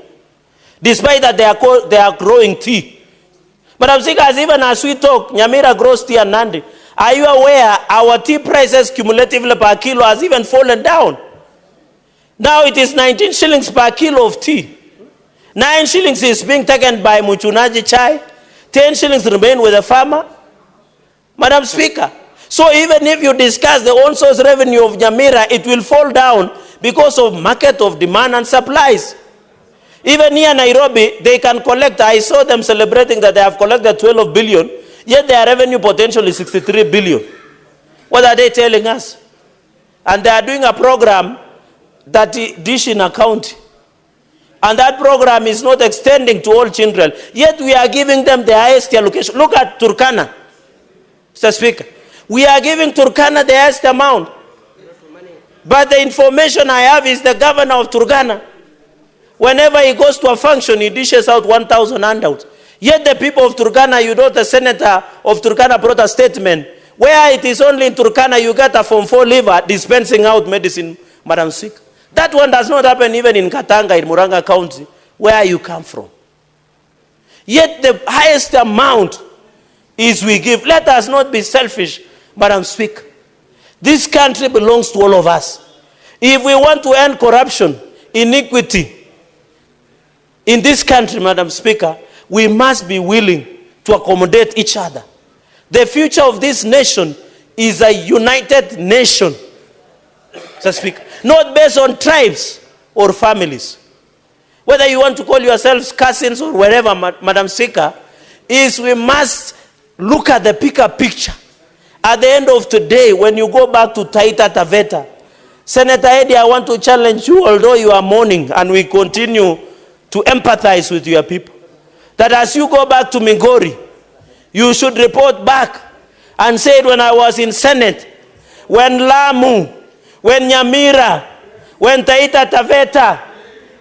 despite that they are growing tea. Madam Speaker, even as we talk, Nyamira grows tea and Nandi. Are you aware our tea prices cumulatively per kilo has even fallen down? Now it is 19 shillings per kilo of tea. 9 shillings is being taken by Muchunaji Chai. 10 shillings remain with the farmer. Madam Speaker, so even if you discuss the own source revenue of Nyamira, it will fall down because of market of demand and supplies. Even here in Nairobi, they can collect, I saw them celebrating that they have collected 12 billion, yet their revenue potential is 63 billion. What are they telling us? And they are doing a program that dish in a county. And that program is not extending to all children. Yet we are giving them the highest allocation. Look at Turkana, Mr. Speaker. We are giving Turkana the highest amount. But the information I have is the governor of Turkana, whenever he goes to a function, he dishes out 1,000 handouts. Yet the people of Turkana, you know, the senator of Turkana brought a statement where it is only in Turkana you get a Form 4 liver dispensing out medicine, Madam Speaker. That one does not happen even in Katanga, in Muranga County, where you come from. Yet the highest amount is we give. Let us not be selfish, Madam Speaker. This country belongs to all of us. If we want to end corruption, iniquity in this country, Madam Speaker, we must be willing to accommodate each other. The future of this nation is a united nation, Mr. Speaker, not based on tribes or families. Whether you want to call yourselves cousins or wherever, Madam Speaker, is we must look at the bigger picture. At the end of today, when you go back to Taita Taveta, Senator Eddie, I want to challenge you, although you are mourning, and we continue to empathize with your people, that as you go back to Migori, you should report back and say, when I was in Senate, when Lamu, when Nyamira, when Taita Taveta,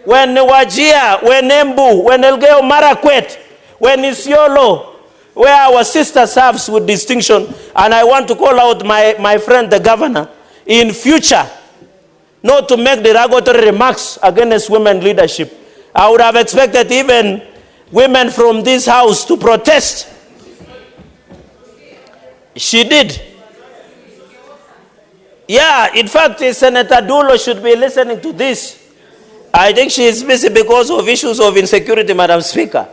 when Wajia, when Embu, when Elgeyo Marakwet, when Isiolo, where our sister serves with distinction. And I want to call out my friend, the governor, in future, not to make derogatory remarks against women leadership. I would have expected even women from this house to protest. She did. Yeah, in fact, Senator Dulo should be listening to this. I think she is busy because of issues of insecurity, Madam Speaker.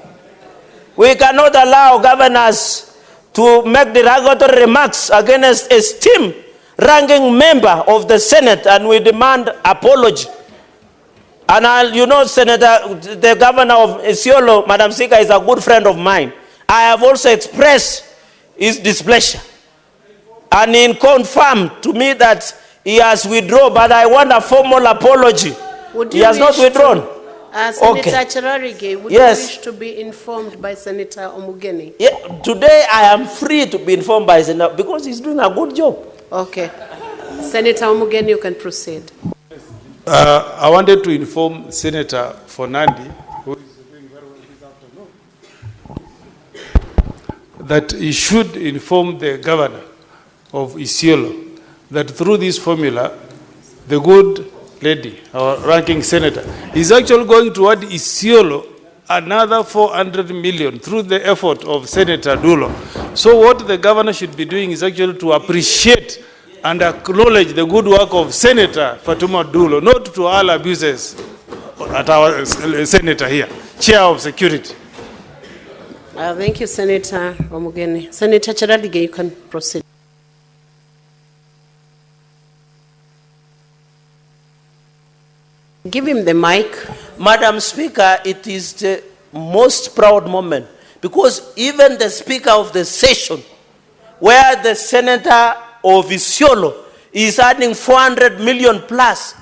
We cannot allow governors to make derogatory remarks against esteemed ranking member of the Senate, and we demand apology. And you know, Senator, the governor of Isiolo, Madam Speaker, is a good friend of mine. I have also expressed his displeasure. And he confirmed to me that he has withdrawn, but I want a formal apology. He has not withdrawn. Senator Cherarige, would you wish to be informed by Senator Omugeni? Yeah, today I am free to be informed by Senator because he's doing a good job. Okay. Senator Omugeni, you can proceed. I wanted to inform Senator Fonandi, who is doing very well this afternoon, that he should inform the governor of Isiolo that through this formula, the good lady, our ranking senator, is actually going toward Isiolo another 400 million through the effort of Senator Dulo. So what the governor should be doing is actually to appreciate and acknowledge the good work of Senator Fatuma Dulo, not to all abuses at our senator here, chair of security. Thank you, Senator Omugeni. Senator Cherarige, you can proceed. Give him the mic. Madam Speaker, it is the most proud moment because even the Speaker of the session, where the Senator of Isiolo is adding 400 million plus,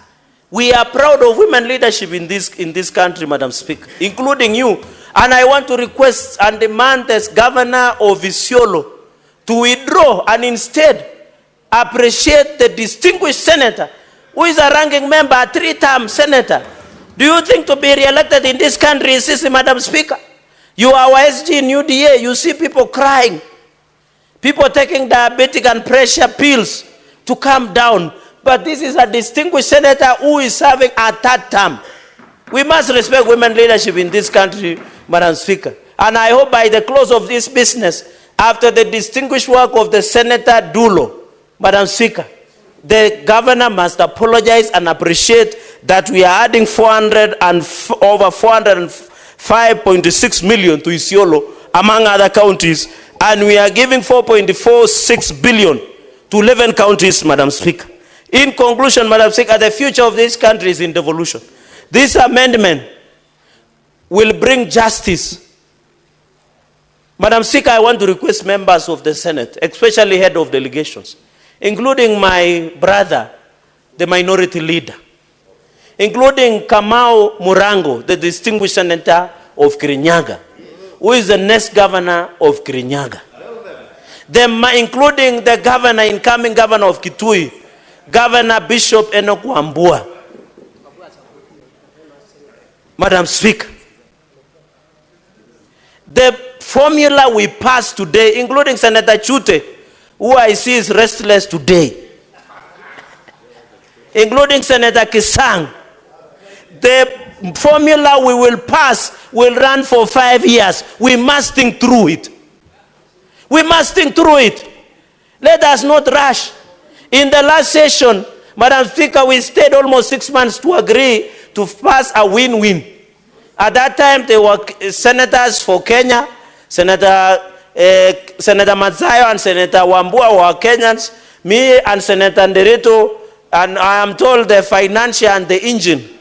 we are proud of women leadership in this country, Madam Speaker, including you. And I want to request and demand as Governor of Isiolo to withdraw and instead appreciate the distinguished senator who is a ranking member, a 3-term senator. Do you think to be re-elected in this country is easy, Madam Speaker? You are our SG in UDA. You see people crying. People taking diabetic and pressure pills to calm down. But this is a distinguished senator who is serving a 3rd term. We must respect women leadership in this country, Madam Speaker. And I hope by the close of this business, after the distinguished work of the Senator Dulo, Madam Speaker, the governor must apologize and appreciate that we are adding over 405.6 million to Isiolo, among other counties, and we are giving 4.46 billion to 11 counties, Madam Speaker. In conclusion, Madam Speaker, the future of this country is in devolution. This amendment will bring justice. Madam Speaker, I want to request members of the Senate, especially head of delegations, including my brother, the minority leader. including Kamau Murango, the distinguished senator of Kirinyaga, who is the next governor of Kirinyaga. Including the governor, incoming governor of Kitui, Governor Bishop Enoch Wambua. Madam Speaker, the formula we passed today, including Senator Chute, who I see is restless today, including Senator Kisang, the formula we will pass will run for 5 years. We must think through it. We must think through it. Let us not rush. In the last session, Madam Speaker, we stayed almost 6 months to agree to pass a win-win. At that time, there were senators for Kenya, Senator Matzayo and Senator Wambua were Kenyans, me and Senator Nderito, and I am told the financier and the engine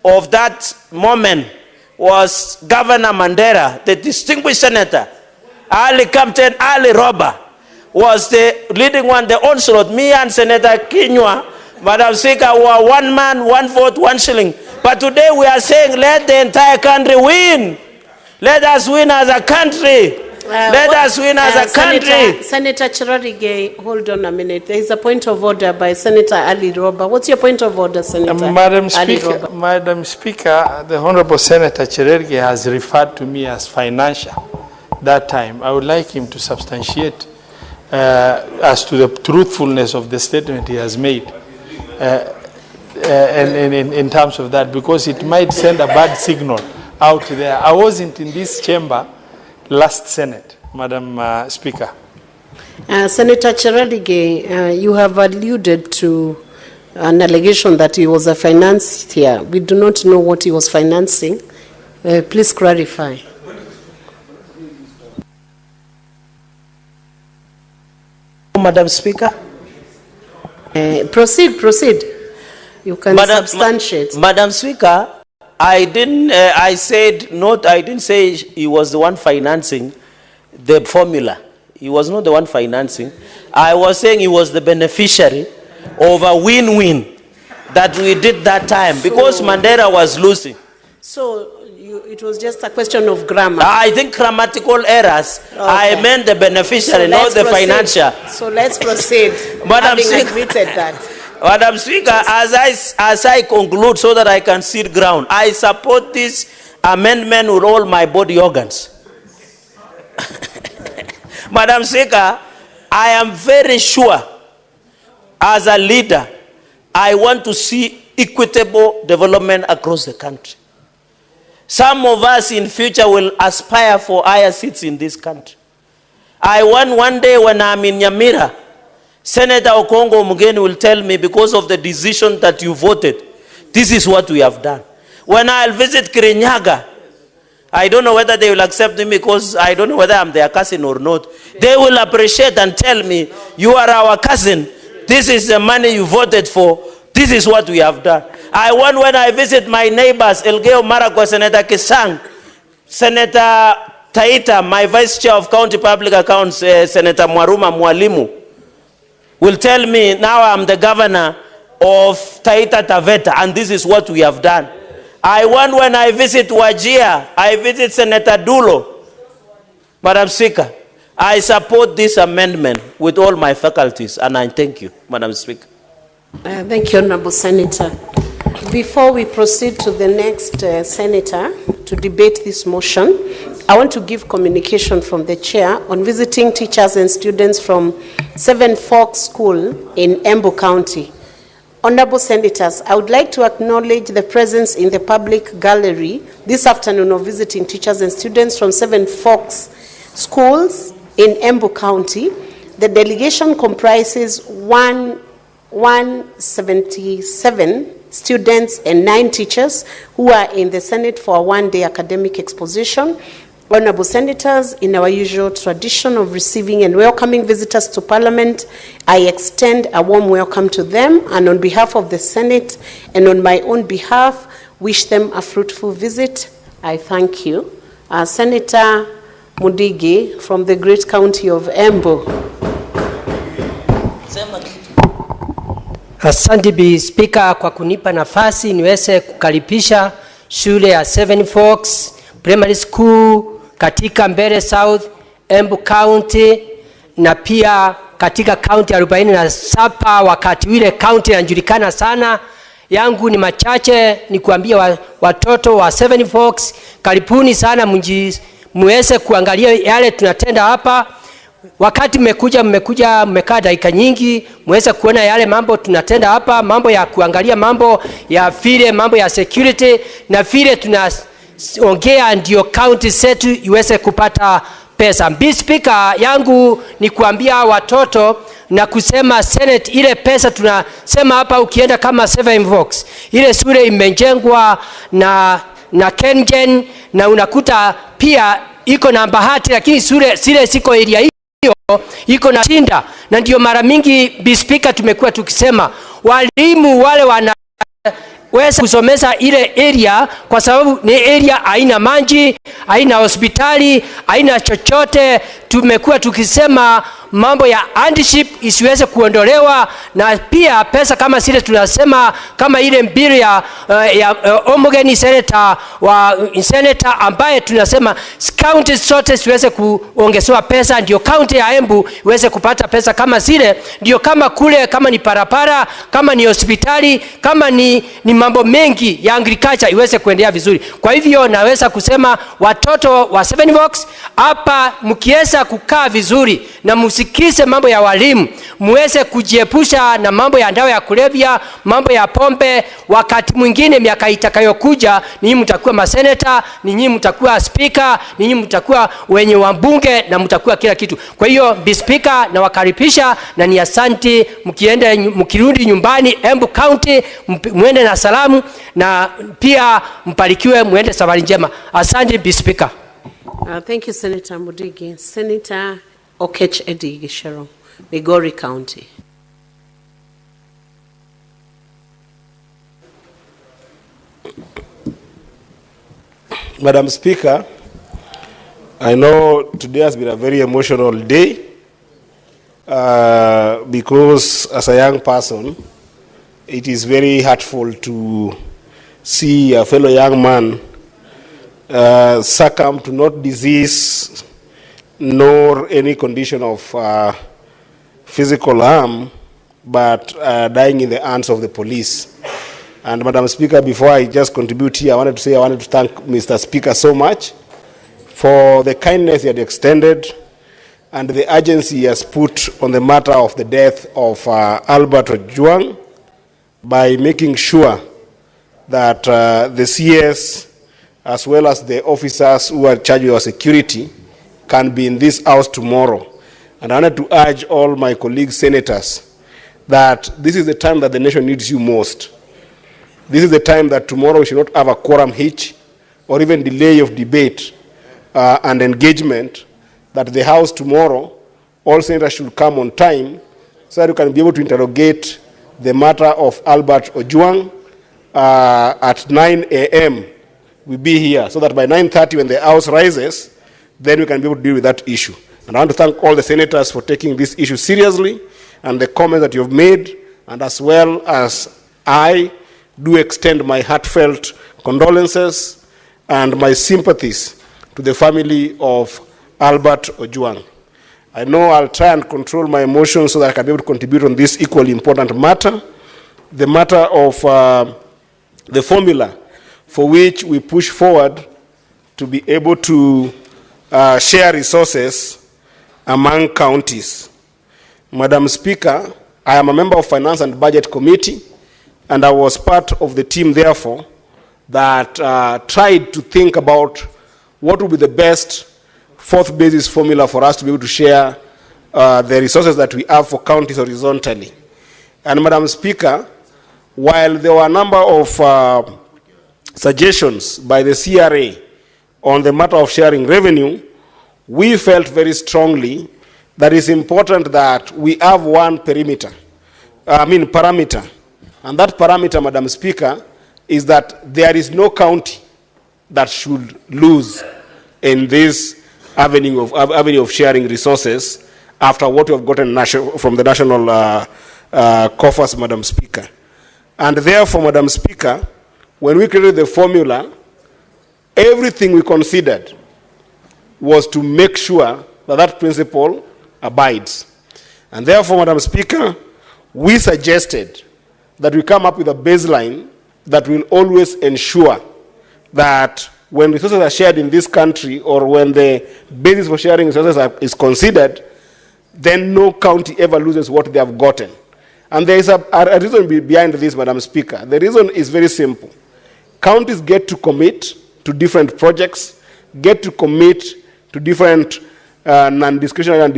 of that moment was Governor Mandela, the distinguished senator. Captain Ali Roba was the leading one, the onslaught. Me and Senator Kinywa, Madam Speaker, were 1 man, 1 vote, 1 shilling. But today we are saying let the entire country win. Let us win as a country. Let us win as a country. Senator Cherarigei, hold on a minute. There is a point of order by Senator Ali Roba. What's your point of order, Senator Madam Ali Speaker, Roba? Madam Speaker, the Honorable Senator Cherarigei has referred to me as financial. That time, I would like him to substantiate as to the truthfulness of the statement he has made in terms of that, because it might send a bad signal out there. I wasn't in this chamber last Senate, Madam Speaker. Senator Cherarigei, you have alluded to an allegation that he was a financier. We do not know what he was financing. Please clarify. Madam Speaker. Proceed. You can substantiate. Madam Speaker, I didn't say he was the one financing the formula. He was not the one financing. I was saying he was the beneficiary of a win-win that we did that time, because Mandela was losing. So it was just a question of grammar. I think grammatical errors. Okay. I meant the beneficiary, not the financier. So let's proceed. Madam Speaker, admitted that. Madam Speaker, as I conclude so that I can sit ground, I support this amendment with all my body organs. Madam Speaker, I am very sure as a leader, I want to see equitable development across the country. Some of us in future will aspire for higher seats in this country. I want one day when I'm in Nyamira, Senator Okongo Omugeni will tell me, because of the decision that you voted, this is what we have done. When I'll visit Kirinyaga, I don't know whether they will accept me, because I don't know whether I'm their cousin or not. They will appreciate and tell me, you are our cousin. This is the money you voted for. This is what we have done. I want, when I visit my neighbors, Elgeyo Marakwet, Senator Kisang, Senator Taita, my Vice Chair of County Public Accounts, Senator Mwaruma Mwalimu, will tell me, now I'm the governor of Taita Taveta, and this is what we have done. I want, when I visit Wajir, I visit Senator Dulo. Madam Speaker, I support this amendment with all my faculties, and I thank you, Madam Speaker. Thank you, Honorable Senator. Before we proceed to the next senator to debate this motion, I want to give communication from the chair on visiting teachers and students from Seven Forks School in Embu County. Honorable Senators, I would like to acknowledge the presence in the public gallery this afternoon of visiting teachers and students from Seven Forks Schools in Embu County. The delegation comprises 177 students and 9 teachers who are in the Senate for a one-day academic exposition. Honorable Senators, in our usual tradition of receiving and welcoming visitors to Parliament, I extend a warm welcome to them, and on behalf of the Senate and on my own behalf, wish them a fruitful visit. I thank you. Senator Mudigi from the great county of Embu. Asante Bi Speaker kwa kunipa nafasi niweze kukaribisha shule ya Seven Forks Primary School katika Mbeere South, Embu County na pia katika county 47 wakati ile county inajulikana sana. Yangu ni machache ni kuambia watoto wa Seven Forks karibuni sana muweze kuangalia yale tunatenda hapa. Wakati mmekaa dakika nyingi muweze kuona yale mambo tunatenda hapa, mambo ya kuangalia mambo ya vile mambo ya security na vile tunaongea ndio county zetu iweze kupata pesa. Bi Speaker, yangu ni kuambia watoto na kusema Senate ile pesa tunasema hapa ukienda kama Seven Forks ile shule imejengwa na Kengen na unakuta pia iko na bahati, lakini shule zile siko area hiyo iko na shinda, na ndio mara mingi Bi Speaker tumekuwa tukisema walimu wale wanaweza kusomesa ile area kwa sababu ni area haina maji, haina hospitali, haina chochote. Tumekuwa tukisema mambo ya handship isiweze kuondolewa, na pia pesa kama zile tunasema kama ile mbili ya Omogeni senator ambaye tunasema county zote siweze kuongezewa pesa, ndio county ya Embu iweze kupata pesa kama zile, ndio kama kule kama ni parapara, kama ni hospitali, kama ni mambo mengi ya agriculture iweze kuendelea vizuri. Kwa hivyo naweza kusema watoto wa Seven Forks hapa mkiweza kukaa vizuri na msikise mambo ya walimu, muweze kujiepusha na mambo ya dawa ya kulevya, mambo ya pombe. Wakati mwingine miaka itakayokuja ninyi mtakuwa maseneta, ninyi mtakuwa speaker, ninyi mtakuwa wenye wabunge na mtakuwa kila kitu. Kwa hiyo Bi Speaker na wakaribisha na ni asante, mkirudi nyumbani Embu County muende na salamu na pia mpalikiwe, muende safari njema. Asante Bi Speaker. Thank you, Senator Mudigi. Senator Okech Edigi Shero, Migori County. Madam Speaker, I know today has been a very emotional day because as a young person, it is very hurtful to see a fellow young man succumb to not disease nor any condition of physical harm, but dying in the hands of the police. And Madam Speaker, before I just contribute here, I wanted to thank Mr. Speaker so much for the kindness he had extended and the urgency he has put on the matter of the death of Albert Ojwang by making sure that the CS as well as the officers who are charged with our security can be in this house tomorrow. And I wanted to urge all my colleagues, senators, that this is the time that the nation needs you most. This is the time that tomorrow we should not have a quorum hitch or even delay of debate and engagement, that the House tomorrow, all senators should come on time so that we can be able to interrogate the matter of Albert Ojwang at 9 a.m. We'll be here so that by 9:30 when the House rises, then we can be able to deal with that issue. And I want to thank all the senators for taking this issue seriously and the comments that you have made, and as well as I do extend my heartfelt condolences and my sympathies to the family of Albert Ojwang. I know I'll try and control my emotions so that I can be able to contribute on this equally important matter, the matter of the formula for which we push forward to be able to share resources among counties. Madam Speaker, I am a member of Finance and Budget Committee, and I was part of the team, therefore, that tried to think about what would be the best fourth basis formula for us to be able to share the resources that we have for counties horizontally. And Madam Speaker, while there were a number of suggestions by the CRA on the matter of sharing revenue, we felt very strongly that it's important that we have one parameter. And that parameter, Madam Speaker, is that there is no county that should lose in this avenue of sharing resources after what we have gotten from the national coffers, Madam Speaker. And therefore, Madam Speaker, when we created the formula, everything we considered was to make sure that that principle abides. And therefore, Madam Speaker, we suggested that we come up with a baseline that will always ensure that when resources are shared in this country, or when the basis for sharing resources is considered, then no county ever loses what they have gotten. And there is a reason behind this, Madam Speaker. The reason is very simple. Counties get to commit to different projects, get to commit to different non-discretionary and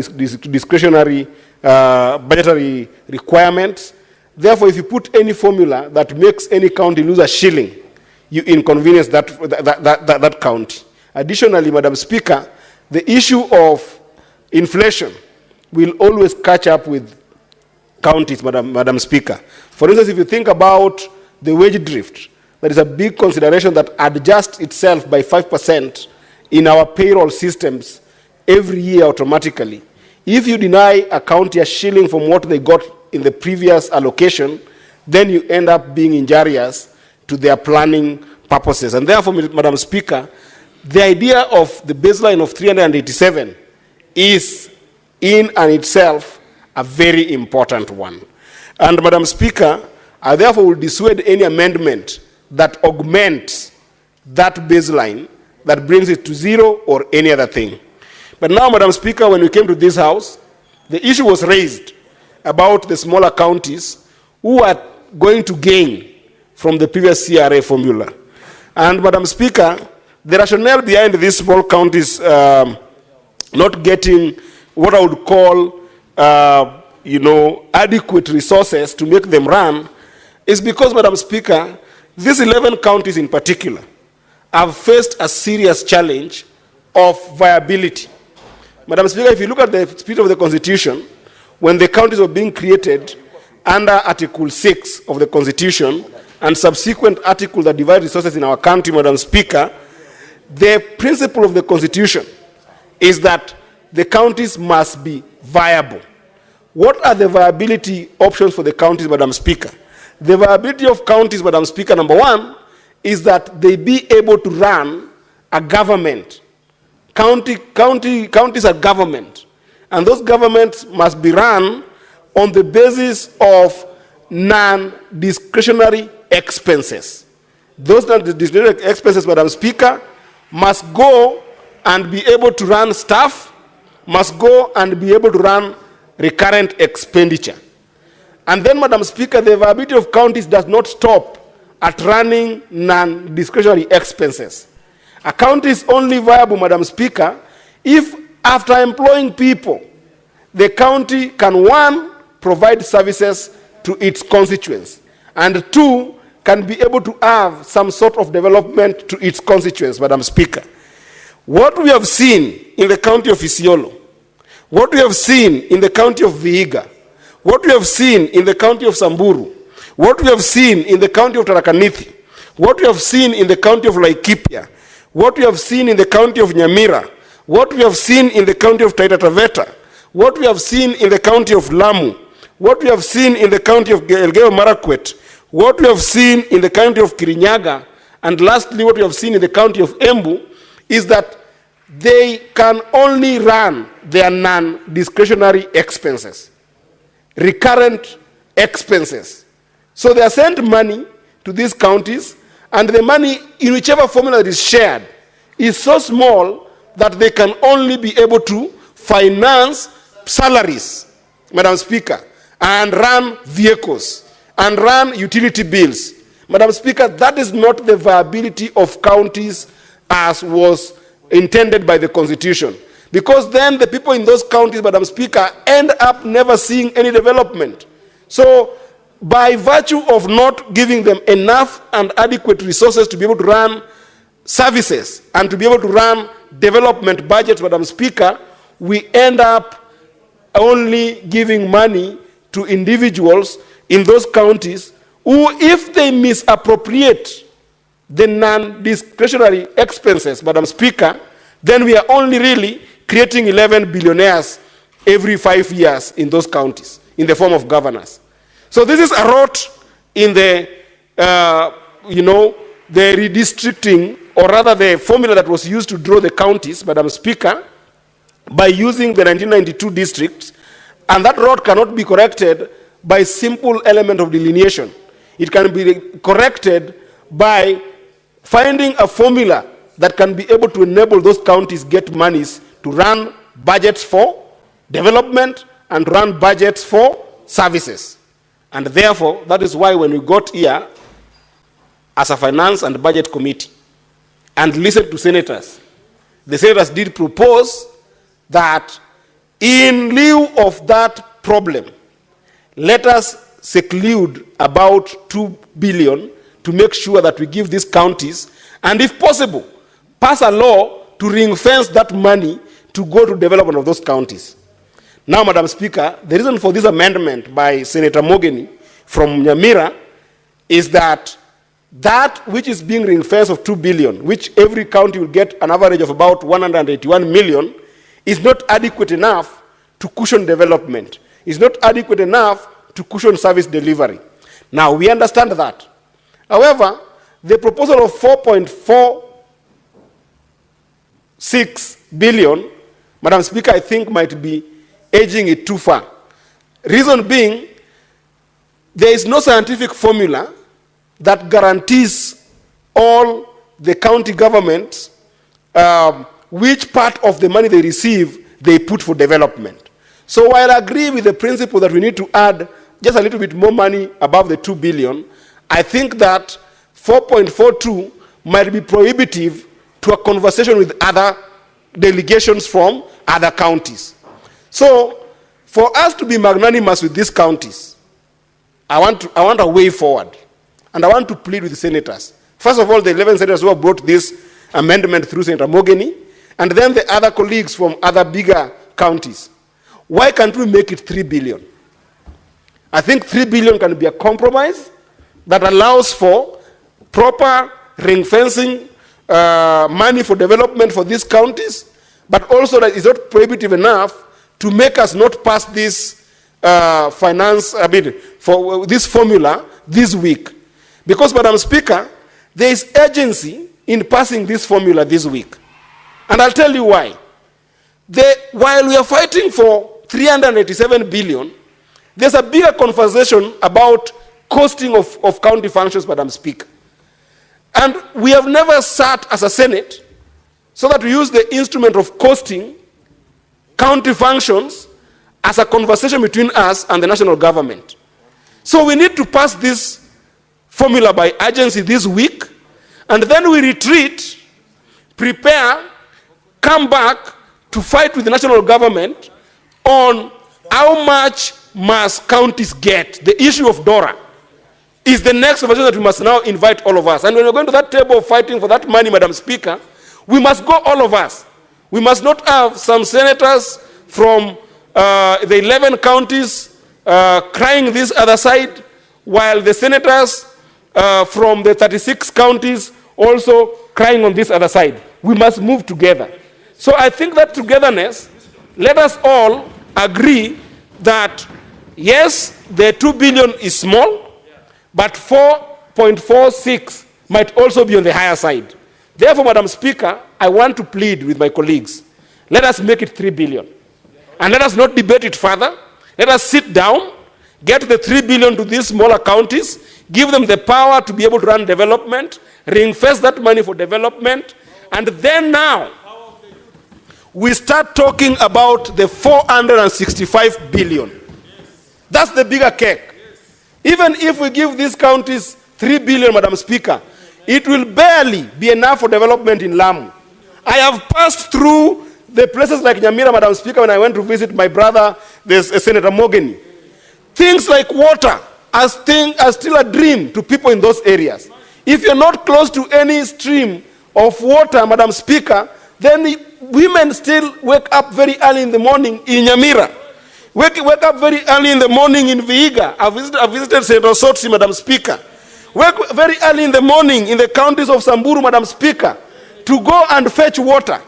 discretionary budgetary requirements. Therefore, if you put any formula that makes any county lose a shilling, you inconvenience that county. Additionally, Madam Speaker, the issue of inflation will always catch up with counties, Madam Speaker. For instance, if you think about the wage drift, there is a big consideration that adjusts itself by 5% in our payroll systems every year automatically. If you deny a county a shilling from what they got in the previous allocation, then you end up being injurious to their planning purposes. And therefore, Madam Speaker, the idea of the baseline of 387 is in and itself a very important one. And Madam Speaker, I therefore will dissuade any amendment that augments that baseline, that brings it to zero or any other thing. But now, Madam Speaker, when we came to this House, the issue was raised about the smaller counties who are going to gain from the previous CRA formula. And Madam Speaker, the rationale behind these small counties not getting what I would call, adequate resources to make them run is because, Madam Speaker, these 11 counties in particular have faced a serious challenge of viability. Madam Speaker, if you look at the spirit of the Constitution, when the counties were being created under Article 6 of the Constitution and subsequent articles that divide resources in our country, Madam Speaker, the principle of the Constitution is that the counties must be viable. What are the viability options for the counties, Madam Speaker? The viability of counties, Madam Speaker, number one, is that they be able to run a government. Counties are government. And those governments must be run on the basis of non-discretionary expenses. Those non-discretionary expenses, Madam Speaker, must go and be able to run staff, must go and be able to run recurrent expenditure. And then, Madam Speaker, the viability of counties does not stop at running non-discretionary expenses. A county is only viable, Madam Speaker, if after employing people, the county can, one, provide services to its constituents, and two, can be able to have some sort of development to its constituents, Madam Speaker. What we have seen in the county of Isiolo, what we have seen in the county of Vihiga, what we have seen in the county of Samburu, what we have seen in the county of Tharaka-Nithi, what we have seen in the county of Laikipia, what we have seen in the county of Nyamira, what we have seen in the county of Taita Taveta, what we have seen in the county of Lamu, what we have seen in the county of Elgeyo Marakwet, what we have seen in the county of Kirinyaga, and lastly, what we have seen in the county of Embu, is that they can only run their non-discretionary expenses, recurrent expenses. So they are sent money to these counties, and the money, in whichever formula that is shared, is so small that they can only be able to finance salaries, Madam Speaker, and run vehicles, and run utility bills. Madam Speaker, that is not the viability of counties as was intended by the Constitution. Because then the people in those counties, Madam Speaker, end up never seeing any development. So, by virtue of not giving them enough and adequate resources to be able to run services and to be able to run development budgets, Madam Speaker, we end up only giving money to individuals in those counties who, if they misappropriate the non-discretionary expenses, Madam Speaker, then we are only really creating 11 billionaires every 5 years in those counties in the form of governors. So this is a rot in the, the redistricting, or rather the formula that was used to draw the counties, Madam Speaker, by using the 1992 districts, and that rot cannot be corrected by simple element of delineation. It can be corrected by finding a formula that can be able to enable those counties get monies to run budgets for development and run budgets for services. And therefore, that is why when we got here as a finance and budget committee and listened to senators, the senators did propose that in lieu of that problem, let us seclude about 2 billion to make sure that we give these counties, and if possible, pass a law to ring-fence that money to go to development of those counties. Now, Madam Speaker, the reason for this amendment by Senator Mogeni from Nyamira is that which is being ring-fenced of 2 billion, which every county will get an average of about 181 million, is not adequate enough to cushion development. Is not adequate enough to cushion service delivery. Now, we understand that. However, the proposal of 4.46 billion, Madam Speaker, I think might be edging it too far. Reason being, there is no scientific formula that guarantees all the county governments which part of the money they receive they put for development. So while I agree with the principle that we need to add just a little bit more money above the 2 billion, I think that 4.42 might be prohibitive to a conversation with other delegations from other counties. So for us to be magnanimous with these counties, I want a way forward. And I want to plead with the senators. First of all, the 11 senators who have brought this amendment through Senator Mogeni, and then the other colleagues from other bigger counties. Why can't we make it 3 billion? I think 3 billion can be a compromise that allows for proper ring fencing money for development for these counties, but also that is not prohibitive enough to make us not pass this for this formula this week. Because, Madam Speaker, there is urgency in passing this formula this week. And I'll tell you why. While we are fighting for 387 billion, there's a bigger conversation about costing of county functions, Madam Speaker. And we have never sat as a Senate so that we use the instrument of costing county functions as a conversation between us and the national government. So we need to pass this formula by urgency this week, and then we retreat, prepare, come back to fight with the national government on how much must counties get. The issue of DORA is the next conversation that we must now invite all of us. And when we're going to that table of fighting for that money, Madam Speaker, we must go all of us. We must not have some senators from the 11 counties crying this other side, while the senators from the 36 counties also crying on this other side. We must move together. So I think that togetherness, let us all agree that, yes, the 2 billion is small, but 4.46 might also be on the higher side. Therefore, Madam Speaker, I want to plead with my colleagues. Let us make it 3 billion. And let us not debate it further. Let us sit down, get the 3 billion to these smaller counties, give them the power to be able to run development, reinvest that money for development, and then now we start talking about the 465 billion. That's the bigger cake. Even if we give these counties 3 billion, Madam Speaker, it will barely be enough for development in Lamu. I have passed through the places like Nyamira, Madam Speaker, when I went to visit my brother, Senator Mogeni. Things like water are still a dream to people in those areas. If you're not close to any stream of water, Madam Speaker, then women still wake up very early in the morning in Nyamira. Wake up very early in the morning in Vihiga. I visited Senator Sotsi, Madam Speaker. Wake very early in the morning in the counties of Samburu, Madam Speaker, to go and fetch water.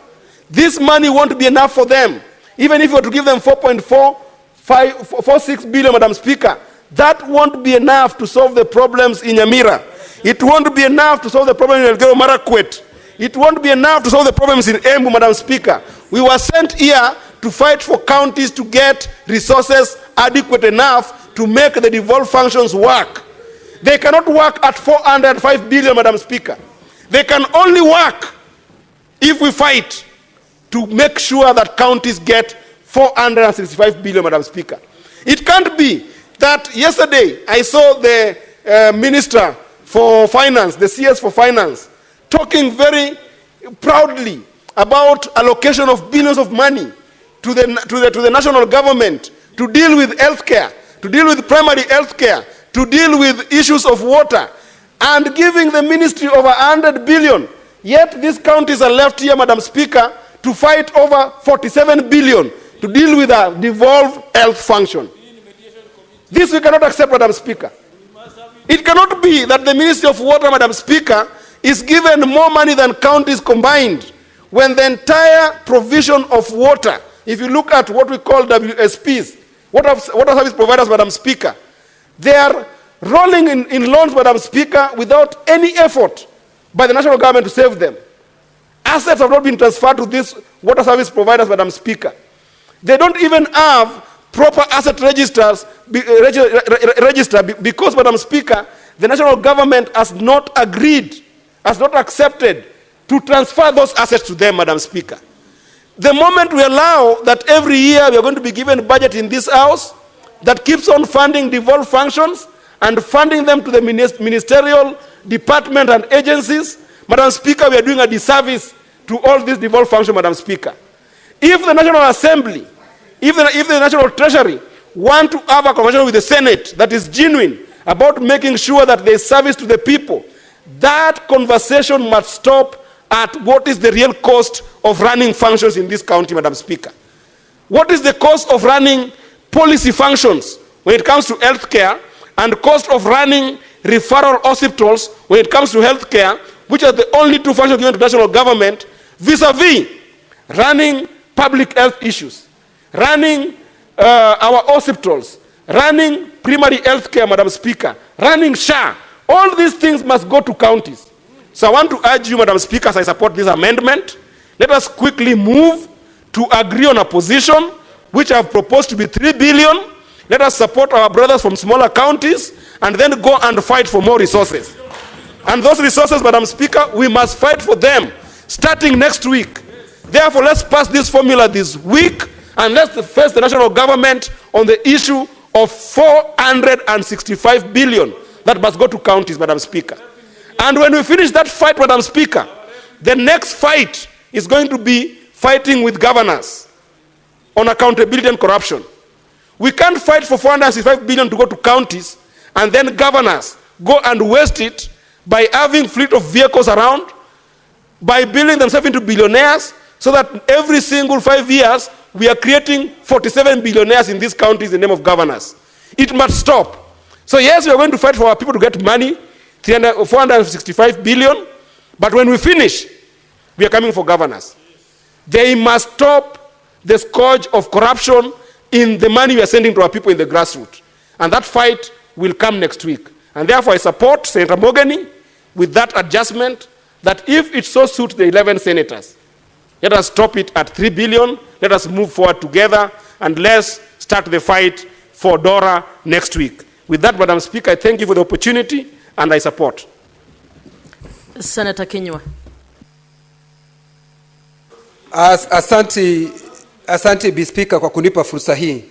This money won't be enough for them. Even if you were to give them 4.46 billion, Madam Speaker, That won't be enough to solve the problems in Nyamira. It won't be enough to solve the problem in Elgeyo Marakwet. It won't be enough to solve the problems in Embu, Madam Speaker. We were sent here to fight for counties to get resources adequate enough to make the devolved functions work. They cannot work at 405 billion, Madam Speaker. They can only work if we fight to make sure that counties get 465 billion, Madam Speaker. It can't be that yesterday I saw the Minister for Finance, the CS for Finance, talking very proudly about allocation of billions of money to the national government to deal with healthcare, to deal with primary healthcare, to deal with issues of water, and giving the ministry over 100 billion. Yet these counties are left here, Madam Speaker, to fight over 47 billion to deal with a devolved health function. This we cannot accept, Madam Speaker. It cannot be that the Ministry of Water, Madam Speaker, is given more money than counties combined when the entire provision of water, if you look at what we call WSPs, water service providers, Madam Speaker, they are rolling in loans, Madam Speaker, without any effort by the national government to save them. Assets have not been transferred to these water service providers, Madam Speaker. They don't even have proper asset registers, because, Madam Speaker, the national government has not agreed, has not accepted to transfer those assets to them, Madam Speaker. The moment we allow that every year we are going to be given a budget in this house that keeps on funding devolved functions and funding them to the ministerial department and agencies, Madam Speaker, we are doing a disservice to all these devolved functions, Madam Speaker. If the National Assembly, if the National Treasury want to have a conversation with the Senate that is genuine about making sure that there is service to the people, that conversation must stop at what is the real cost of running functions in this county, Madam Speaker. What is the cost of running policy functions when it comes to healthcare, and cost of running referral hospitals when it comes to healthcare, which are the only two functions given to national government, vis-a-vis running public health issues, running our hospitals, running primary healthcare, Madam Speaker, running SHA. All these things must go to counties. So I want to urge you, Madam Speaker, as I support this amendment, let us quickly move to agree on a position which I have proposed to be 3 billion. Let us support our brothers from smaller counties and then go and fight for more resources. And those resources, Madam Speaker, we must fight for them starting next week. Therefore, let's pass this formula this week and let's face the national government on the issue of 465 billion that must go to counties, Madam Speaker. And when we finish that fight, Madam Speaker, the next fight is going to be fighting with governors on accountability and corruption. We can't fight for 465 billion to go to counties and then governors go and waste it by having fleet of vehicles around, by building themselves into billionaires, so that every single 5 years we are creating 47 billionaires in these counties in the name of governors. It must stop. So yes, we are going to fight for our people to get money, 465 billion, but when we finish, we are coming for governors. They must stop the scourge of corruption in the money we are sending to our people in the grassroots. And that fight will come next week. And therefore I support Senator Mogany with that adjustment, that if it so suits the 11 senators, let us stop it at 3 billion, let us move forward together, and let's start the fight for DORA next week. With that, Madam Speaker, I thank you for the opportunity, and I support. Senator Kinyua. Asante Bi Speaker kwa kunipa fursa hii.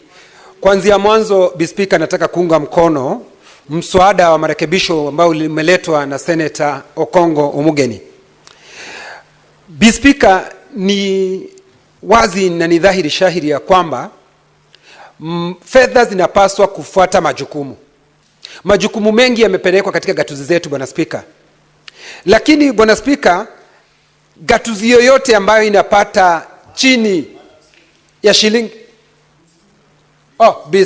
Kuanzia mwanzo, Bi Speaker, nataka kuunga mkono mswada wa marekebisho ambao umeletwa na Senator Okongo Omugeni. Bi Speaker, ni wazi na ni dhahiri shahiri ya kwamba fedha zinapaswa kufuata majukumu. Majukumu mengi yamepelekwa katika gatuzi zetu, Bwana Speaker. Lakini Bwana Speaker, gatuzi yoyote ambayo inapata chini ya shilingi Bi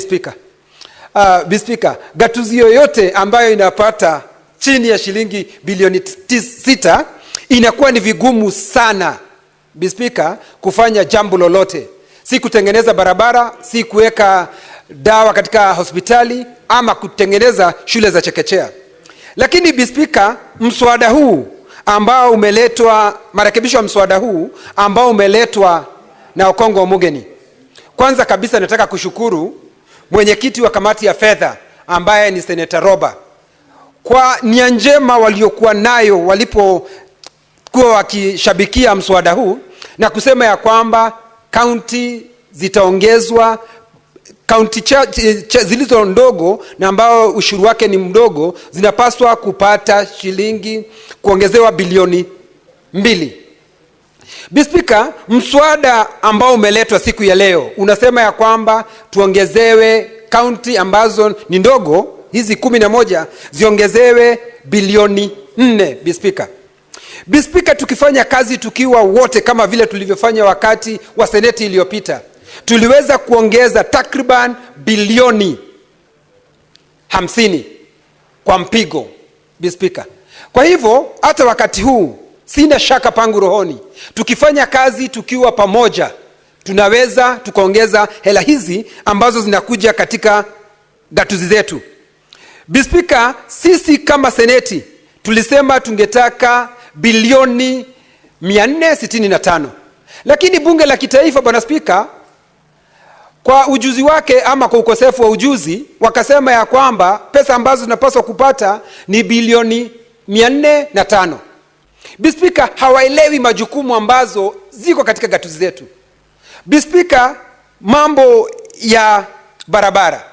Speaker, gatuzi yoyote ambayo inapata chini ya shilingi bilioni 6 inakuwa ni vigumu sana, Bi Speaker, kufanya jambo lolote. Si kutengeneza barabara, si kuweka dawa katika hospitali ama kutengeneza shule za chekechea. Lakini Bi Speaker, mswada huu ambao umeletwa, marekebisho ya mswada huu ambao umeletwa na Okongo Omugeni, kwanza kabisa nataka kushukuru mwenyekiti wa kamati ya fedha ambaye ni Senator Roba kwa nia njema waliokuwa nayo walipokuwa wakishabikia mswada huu na kusema ya kwamba kaunti zitaongezwa, kaunti zilizo ndogo na ambao ushuru wake ni mdogo zinapaswa kupata shilingi kuongezewa bilioni 2. Bi Speaker, mswada ambao umeletwa siku ya leo unasema ya kwamba tuongezewe kaunti ambazo ni ndogo, hizi 11 ziongezewe bilioni 4. Bi Speaker, Bi Speaker, tukifanya kazi tukiwa wote kama vile tulivyofanya wakati wa seneti iliyopita, tuliweza kuongeza takriban bilioni 50 kwa mpigo. Bi Speaker, kwa hivyo hata wakati huu sina shaka pangu rohoni, tukifanya kazi tukiwa pamoja tunaweza tukaongeza hela hizi ambazo zinakuja katika gatuzi zetu. Bi Speaker, sisi kama seneti tulisema tungetaka bilioni 465, lakini bunge la kitaifa, Bwana Speaker, kwa ujuzi wake ama kwa ukosefu wa ujuzi, wakasema ya kwamba pesa ambazo tunapaswa kupata ni bilioni 405. Bi Speaker, hawaelewi majukumu ambazo ziko katika gatuzi zetu. Bi Speaker, mambo ya barabara.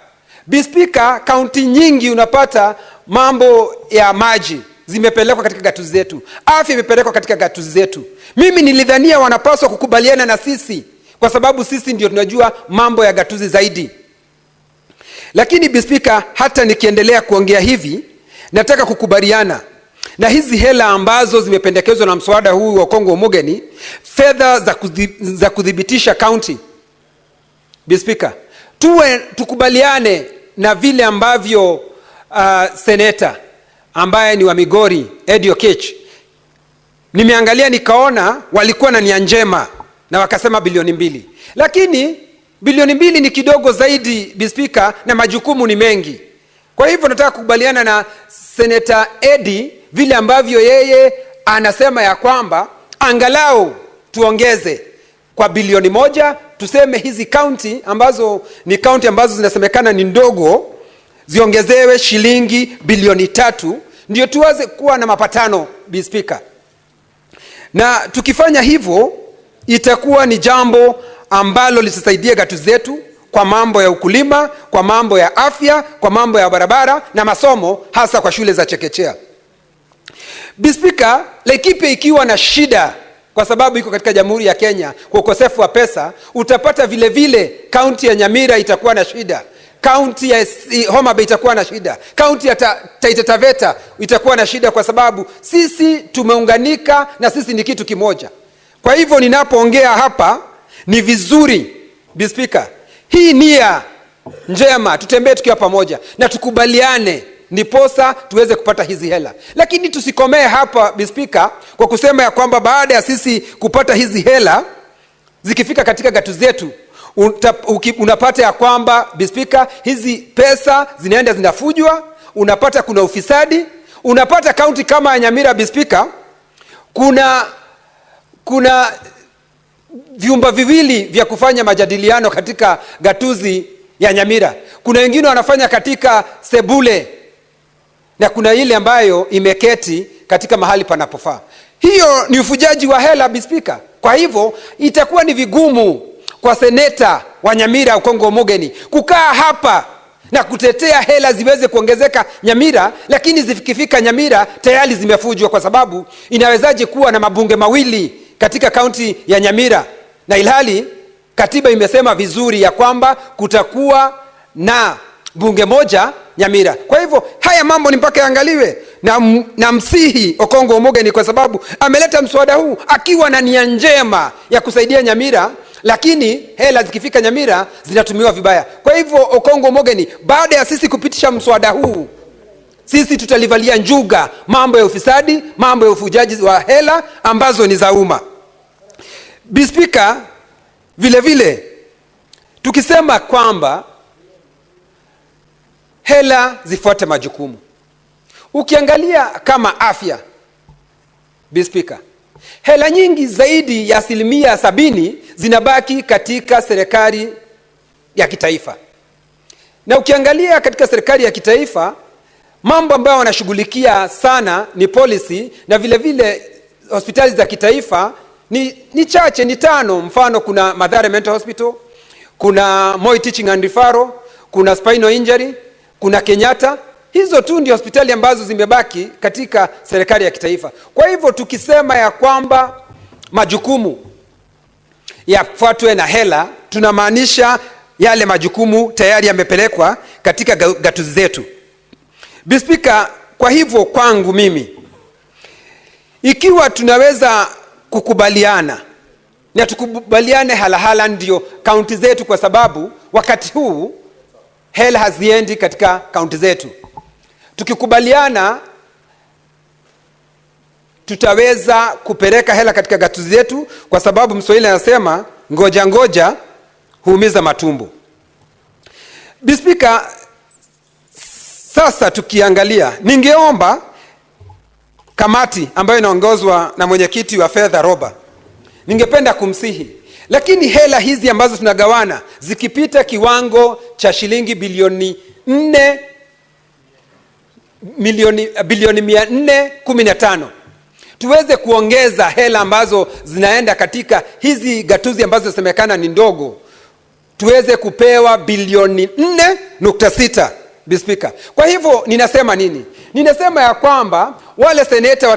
Bi Speaker, kaunti nyingi unapata mambo ya maji zimepelekwa katika gatuzi zetu, afya imepelekwa katika gatuzi zetu. Mimi nilidhania wanapaswa kukubaliana na sisi kwa sababu sisi ndio tunajua mambo ya gatuzi zaidi. Lakini Bi Speaker, hata nikiendelea kuongea hivi, nataka kukubaliana na hizi hela ambazo zimependekezwa na mswada huu wa Okongo Omugeni, fedha za kudhibitisha county. Bi Speaker, tukubaliane na vile ambavyo seneta ambaye ni wa Migori Eddie Okech, nimeangalia nikaona walikuwa na nia njema na wakasema bilioni 2, lakini bilioni 2 ni kidogo zaidi Bi Speaker, na majukumu ni mengi. Kwa hivyo nataka kukubaliana na Senator Eddie vile ambavyo yeye anasema ya kwamba angalau tuongeze kwa bilioni 1, tuseme hizi county ambazo ni county ambazo zinasemekana ni ndogo ziongezewe shilingi bilioni 3 ndio tuweze kuwa na mapatano. Bi Speaker, na tukifanya hivyo itakuwa ni jambo ambalo litasaidia gatuzi zetu kwa mambo ya ukulima, kwa mambo ya afya, kwa mambo ya barabara na masomo, hasa kwa shule za chekechea. Bi Speaker, Laikipia ikiwa na shida kwa sababu iko katika Jamhuri ya Kenya kwa ukosefu wa pesa, utapata vile vile kaunti ya Nyamira itakuwa na shida, kaunti ya Homa Bay itakuwa na shida, kaunti ya Taita Taveta itakuwa na shida, kwa sababu sisi tumeunganika na sisi ni kitu kimoja. Kwa hivyo ninapoongea hapa ni vizuri Bi Speaker, hii nia njema tutembee tukiwa pamoja na tukubaliane ndiposa tuweze kupata hizi hela. Lakini tusikomee hapa Bi Speaker kwa kusema ya kwamba baada ya sisi kupata hizi hela zikifika katika gatuzi zetu unapata ya kwamba Bi Speaker, hizi pesa zinaenda zinafujwa, unapata kuna ufisadi, unapata kaunti kama Nyamira Bi Speaker, kuna vyumba viwili vya kufanya majadiliano katika gatuzi ya Nyamira. Kuna wengine wanafanya katika sebule na kuna ile ambayo imeketi katika mahali panapofaa. Hiyo ni ufujaji wa hela Bi Speaker. Kwa hivyo itakuwa ni vigumu kwa seneta wa Nyamira Okongo Omugeni kukaa hapa na kutetea hela ziweze kuongezeka Nyamira, lakini zikifika Nyamira tayari zimefujwa, kwa sababu inawezaje kuwa na mabunge mawili katika kaunti ya Nyamira na ilhali katiba imesema vizuri ya kwamba kutakuwa na bunge moja Nyamira. Kwa hivyo haya mambo ni mpaka yaangaliwe na msihi Okongo Omugeni, kwa sababu ameleta mswada huu akiwa na nia njema ya kusaidia Nyamira, lakini hela zikifika Nyamira zinatumiwa vibaya. Kwa hivyo Okongo Omugeni, baada ya sisi kupitisha mswada huu, sisi tutalivalia njuga mambo ya ufisadi, mambo ya ufujaji wa hela ambazo ni za umma. Bi Speaker, vile vile tukisema kwamba hela zifuate majukumu. Ukiangalia kama afya, Speaker, hela nyingi zaidi ya 70% zinabaki katika serikali ya kitaifa. Na ukiangalia katika serikali ya kitaifa, mambo ambayo wanashughulikia sana ni policy, na vile vile hospitali za kitaifa ni chache, ni 5. Mfano, kuna Mathare Mental Hospital, kuna Moi Teaching and Referral, kuna Spinal Injury, kuna Kenyatta. Hizo tu ndio hospitali ambazo zimebaki katika serikali ya kitaifa. Kwa hivyo tukisema ya kwamba majukumu yafuatwe na hela, tunamaanisha yale majukumu tayari yamepelekwa katika gatuzi zetu. Speaker, kwa hivyo kwangu mimi, ikiwa tunaweza kukubaliana, na tukubaliane halahala ndio kaunti zetu, kwa sababu wakati huu hela haziendi katika kaunti zetu. Tukikubaliana tutaweza kupeleka hela katika gatuzi zetu, kwa sababu Mswahili anasema ngoja ngoja huumiza matumbo. Speaker, sasa tukiangalia, ningeomba kamati ambayo inaongozwa na mwenyekiti wa fedha Roba, ningependa kumsihi, lakini hela hizi ambazo tunagawana zikipita kiwango cha shilingi bilioni 415, tuweze kuongeza hela ambazo zinaenda katika hizi gatuzi ambazo zinasemekana ni ndogo, tuweze kupewa bilioni 4.6, Speaker. Kwa hivyo ninasema nini? Ninasema ya kwamba wale seneta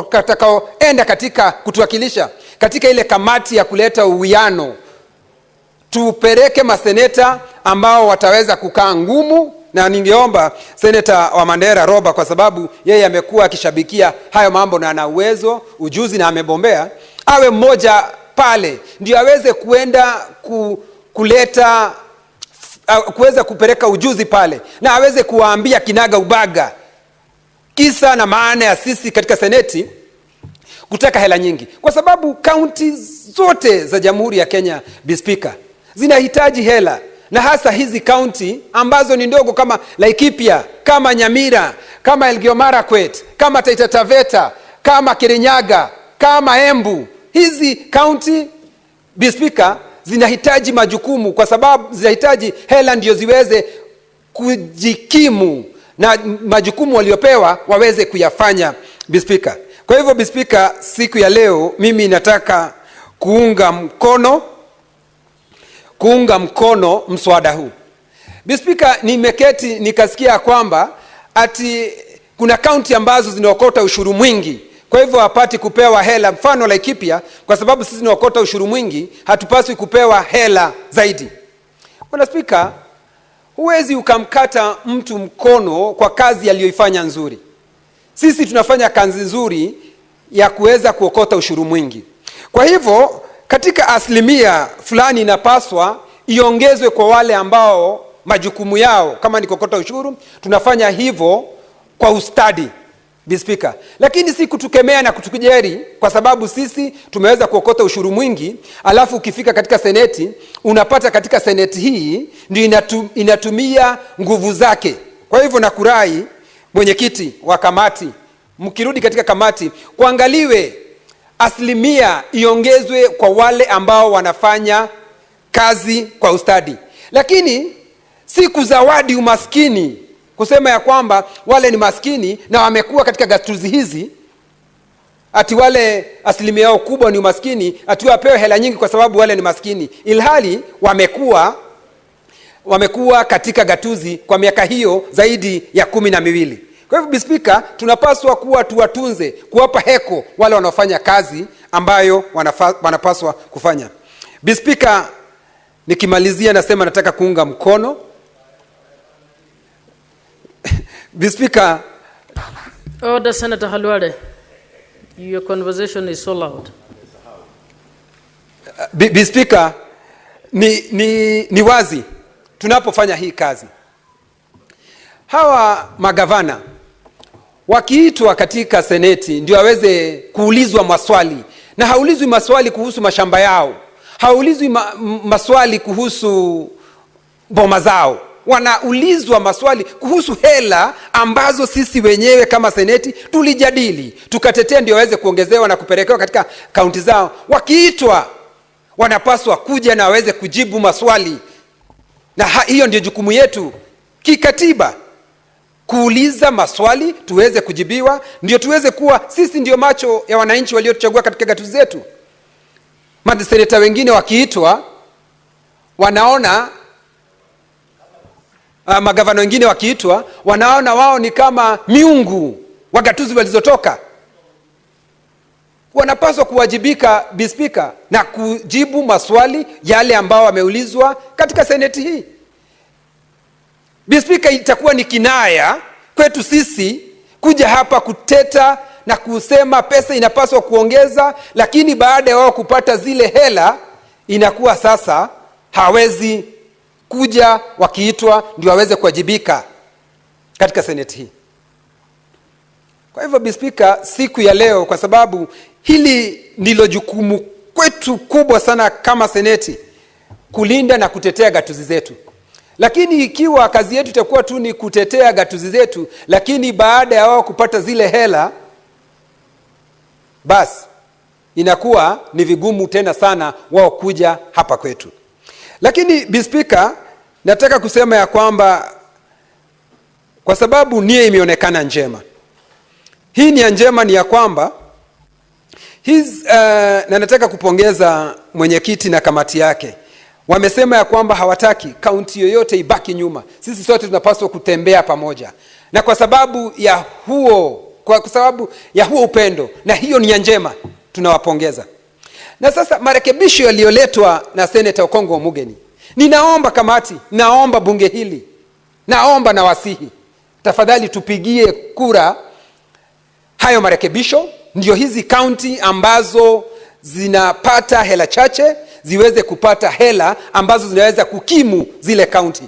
watakaoenda katika kutuwakilisha katika ile kamati ya kuleta uwiano, tupeleke maseneta ambao wataweza kukaa ngumu, na ningeomba Seneta wa Mandera Roba, kwa sababu yeye amekuwa akishabikia hayo mambo na ana uwezo, ujuzi na amebombea, awe mmoja pale ndio aweze kuenda kuweza kupeleka ujuzi pale, na aweze kuwaambia kinaga ubaga kisa na maana ya sisi katika seneti kutaka hela nyingi, kwa sababu kaunti zote za Jamhuri ya Kenya, Speaker, zinahitaji hela, na hasa hizi kaunti ambazo ni ndogo kama Laikipia, kama Nyamira, kama Elgeyo Marakwet, kama Taita Taveta, kama Kirinyaga, kama Embu. Hizi kaunti, Speaker, zinahitaji majukumu, kwa sababu zinahitaji hela ndio ziweze kujikimu na majukumu waliopewa waweze kuyafanya, Speaker. Kwa hivyo, Speaker, siku ya leo mimi nataka kuunga mkono mswada huu. Speaker, nimeketi nikasikia kwamba ati kuna kaunti ambazo zinaokota ushuru mwingi, kwa hivyo hapati kupewa hela. Mfano Laikipia, kwa sababu sisi tunaokota ushuru mwingi, hatupaswi kupewa hela zaidi. Bwana Speaker, huwezi ukamkata mtu mkono kwa kazi aliyoifanya nzuri. Sisi tunafanya kazi nzuri ya kuweza kuokota ushuru mwingi. Kwa hivyo katika asilimia fulani inapaswa iongezwe kwa wale ambao majukumu yao kama ni kuokota ushuru, tunafanya hivyo kwa ustadi, Speaker. Lakini si kutukemea na kutukejeli kwa sababu sisi tumeweza kuokota ushuru mwingi, alafu ukifika katika seneti unapata katika seneti hii ndio inatumia nguvu zake. Kwa hivyo nakurai mwenyekiti wa kamati, mkirudi katika kamati, kuangaliwe asilimia iongezwe kwa wale ambao wanafanya kazi kwa ustadi, lakini si kuzawadi umaskini, kusema ya kwamba wale ni maskini na wamekuwa katika gatuzi hizi, ati wale asilimia yao kubwa ni umaskini, ati wapewe hela nyingi kwa sababu wale ni maskini, ilhali wamekuwa katika gatuzi kwa miaka hiyo zaidi ya 12. Kwa hivyo, Speaker, tunapaswa kuwa tuwatunze, kuwapa heko wale wanaofanya kazi ambayo wanapaswa kufanya. Speaker, nikimalizia nasema nataka kuunga mkono. Speaker, Order, Senator Halwale. Your conversation is so loud. Speaker, ni wazi tunapofanya hii kazi, hawa magavana wakiitwa katika seneti ndio waweze kuulizwa maswali, na haulizwi maswali kuhusu mashamba yao, haulizwi maswali kuhusu boma zao, wanaulizwa maswali kuhusu hela ambazo sisi wenyewe kama seneti tulijadili, tukatetea ndio waweze kuongezewa na kupelekewa katika kaunti zao. Wakiitwa wanapaswa kuja na waweze kujibu maswali, na hiyo ndio jukumu yetu kikatiba, kuuliza maswali tuweze kujibiwa, ndio tuweze kuwa sisi ndio macho ya wananchi waliotuchagua katika gatuzi zetu. Maseneta wengine wakiitwa wanaona magavana wengine wakiitwa wanaona wao ni kama miungu wa gatuzi walizotoka. Wanapaswa kuwajibika, Bi Speaker, na kujibu maswali yale ambao wameulizwa katika seneti hii. Bi Speaker, itakuwa ni kinaya kwetu sisi kuja hapa kuteta na kusema pesa inapaswa kuongeza, lakini baada ya wao kupata zile hela inakuwa sasa hawezi kuja, wakiitwa ndio waweze kuwajibika katika seneti hii. Kwa hivyo Bi Speaker, siku ya leo, kwa sababu hili ndilo jukumu kwetu kubwa sana kama seneti, kulinda na kutetea gatuzi zetu. Lakini ikiwa kazi yetu itakuwa tu ni kutetea gatuzi zetu, lakini baada ya wao kupata zile hela, basi inakuwa ni vigumu tena sana wao kuja hapa kwetu. Lakini Bi Speaker, nataka kusema ya kwamba kwa sababu nia imeonekana njema, hii nia njema ni ya kwamba na nataka kupongeza mwenyekiti na kamati yake. Wamesema ya kwamba hawataki kaunti yoyote ibaki nyuma. Sisi sote tunapaswa kutembea pamoja. Na kwa sababu ya huo upendo na hiyo nia njema, tunawapongeza. Na sasa marekebisho yaliyoletwa na Senator Ojwang Omugeni, ninaomba kamati, naomba bunge hili, naomba na wasihi, tafadhali tupigie kura hayo marekebisho, ndio hizi kaunti ambazo zinapata hela chache ziweze kupata hela ambazo zinaweza kukimu zile kaunti.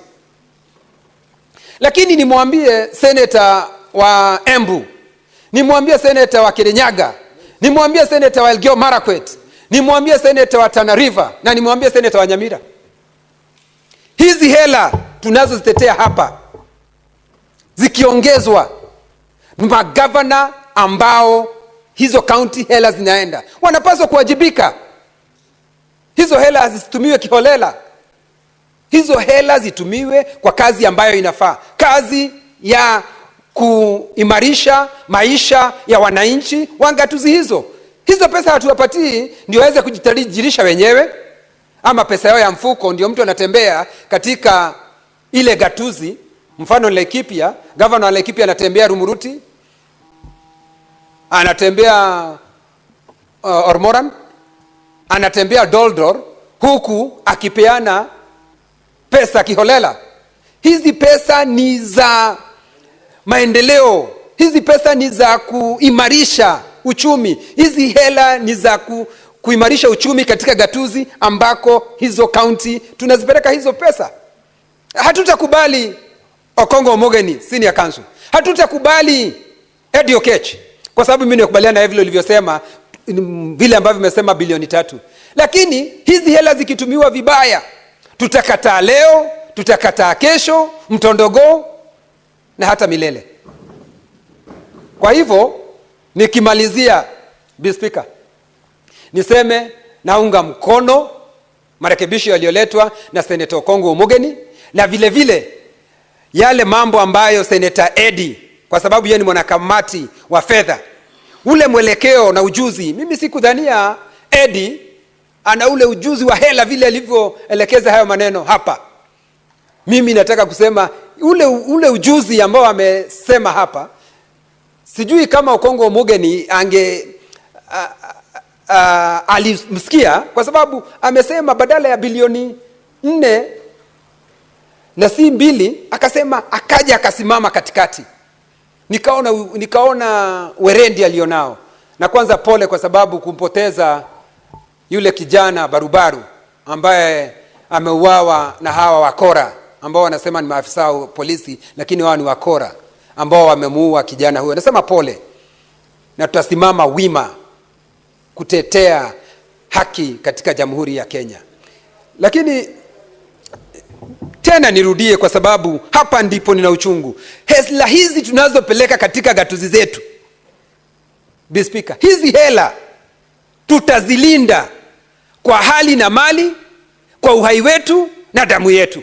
Lakini nimwambie Senator wa Embu, nimwambie Senator wa Kirinyaga, nimwambie Senator wa Elgeyo Marakwet, nimwambie Senator wa Tana River, na nimwambie Senator wa Nyamira, hizi hela tunazozitetea hapa zikiongezwa, magavana ambao hizo kaunti hela zinaenda wanapaswa kuwajibika. Hizo hela hazitumiwe kiholela. Hizo hela zitumiwe kwa kazi ambayo inafaa, kazi ya kuimarisha maisha ya wananchi wa gatuzi hizo. Hizo pesa hatuwapatii ndio waweze kujitajirisha wenyewe, ama pesa yao ya mfuko ndio mtu anatembea katika ile gatuzi. Mfano Laikipia, governor wa Laikipia anatembea Rumuruti, anatembea Ormoran, anatembea Doldor, huku akipeana pesa kiholela. Hizi pesa ni za maendeleo, hizi pesa ni za kuimarisha uchumi, hizi hela ni za kuimarisha uchumi katika gatuzi ambako hizo kaunti tunazipeleka hizo pesa. Hatutakubali Ojwang Omugeni senior council, hatutakubali Eddie Oketch, kwa sababu mimi nikubaliana na vile ulivyosema, vile ambavyo nimesema bilioni 3. Lakini hizi hela zikitumiwa vibaya, tutakataa leo, tutakataa kesho, mtondogo na hata milele. Kwa hivyo nikimalizia, Bi Speaker, niseme naunga mkono marekebisho yaliyoletwa na Senator Ojwang Omugeni, na vile vile yale mambo ambayo Senator Eddie, kwa sababu yeye ni mwanakamati wa fedha, ule mwelekeo na ujuzi. Mimi sikudhania Eddie ana ule ujuzi wa hela vile alivyoelekeza hayo maneno hapa. Mimi nataka kusema ule ujuzi ambao amesema hapa, sijui kama Ojwang Omugeni alimsikia, kwa sababu amesema badala ya bilioni 4 na si 2, akasema akaja akasimama katikati. Nikaona werendi alionao. Na kwanza pole kwa sababu kumpoteza yule kijana barubaru ambaye ameuawa na hawa wakora ambao wanasema ni maafisa wa polisi, lakini wao ni wakora ambao wamemuua kijana huyo. Nasema pole, na tutasimama wima kutetea haki katika Jamhuri ya Kenya. Lakini Tena nirudie kwa sababu hapa ndipo nina uchungu. Hela hizi tunazopeleka katika gatuzi zetu, Mr. Speaker, hizi hela tutazilinda kwa hali na mali, kwa uhai wetu na damu yetu.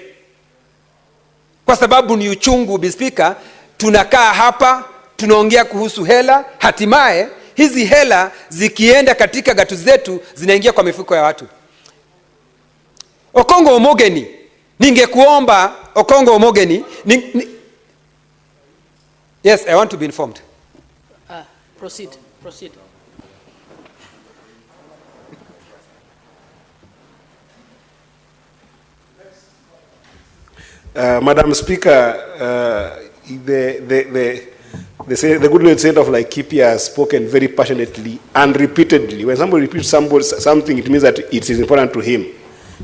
Kwa sababu ni uchungu, Mr. Speaker, tunakaa hapa tunaongea kuhusu hela, hatimaye hizi hela zikienda katika gatuzi zetu zinaingia kwa mifuko ya watu. Okongo Omogeni, ningekuomba Okongo Omogeni, yes, I want to be informed. Proceed. Madam Speaker, the good Lord said of Laikipia has spoken very passionately and repeatedly. When somebody repeats something, it means that it is important to him.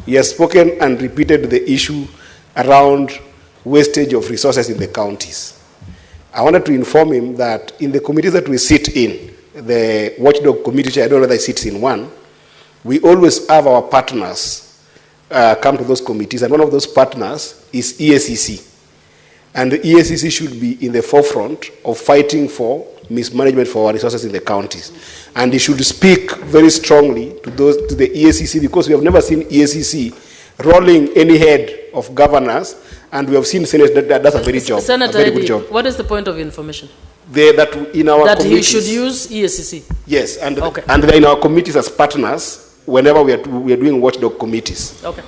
He has spoken and repeated the issue around wastage of resources in the counties. I wanted to inform him that in the committees that we sit in, the watchdog committee, I don't know whether he sits in one, we always have our partners come to those committees, and one of those partners is EACC. And the EACC should be in the forefront of fighting for mismanagement for our resources in the counties. And he should speak very strongly to the EACC, because we have never seen EACC rolling any head of governors, and we have seen Senate that does a very good job. What is the point of information? That in our that committees, he should use EACC? Yes, and, okay. And they're in our committees as partners whenever we are doing watchdog committees. Okay.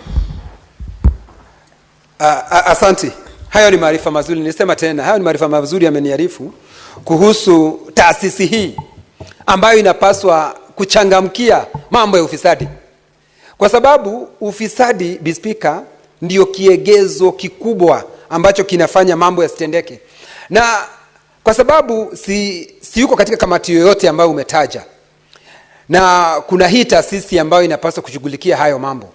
Asante. Hayo ni maarifa mazuri. Nilisema tena, hayo ni maarifa mazuri ameniarifu kuhusu taasisi hii ambayo inapaswa kuchangamkia mambo ya ufisadi. Kwa sababu ufisadi, Mr. Speaker, ndio kiegezo kikubwa ambacho kinafanya mambo yasitendeke. Na kwa sababu si yuko katika kamati yoyote ambayo umetaja, na kuna hii taasisi ambayo inapaswa kushughulikia hayo mambo,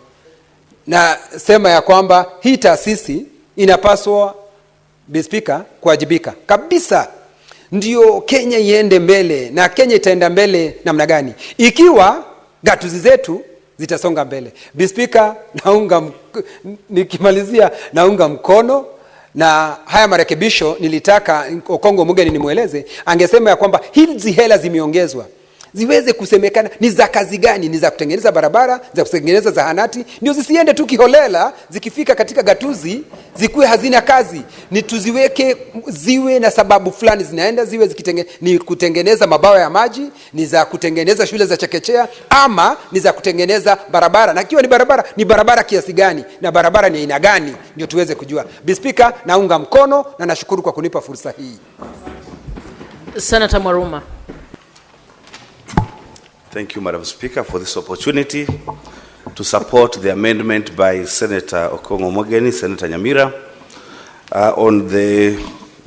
na sema ya kwamba hii taasisi inapaswa, Mr. Speaker, kuwajibika kabisa, ndio Kenya iende mbele. Na Kenya itaenda mbele namna gani? Ikiwa gatuzi zetu zitasonga mbele. Mr. Speaker, nikimalizia naunga mkono na haya marekebisho. Nilitaka Okongo Omogeni nimueleze, angesema ya kwamba hizi hela zimeongezwa ziweze kusemekana ni za kazi gani, ni za kutengeneza barabara, za kutengeneza zahanati, ndio zisiende tu kiholela, zikifika katika gatuzi zikuwe hazina kazi. Ni tuziweke ziwe na sababu fulani zinaenda, ziwe ni kutengeneza mabawa ya maji, ni za kutengeneza shule za chekechea, ama ni za kutengeneza barabara. Na kiwa ni barabara kiasi gani, na barabara ni aina gani, ndio tuweze kujua. Mr. Speaker, naunga mkono na nashukuru kwa kunipa fursa hii. Senator Mwaruma. Thank you, Madam Speaker, for this opportunity to support the amendment by Senator Okongo Omogeni, Senator Nyamira, on the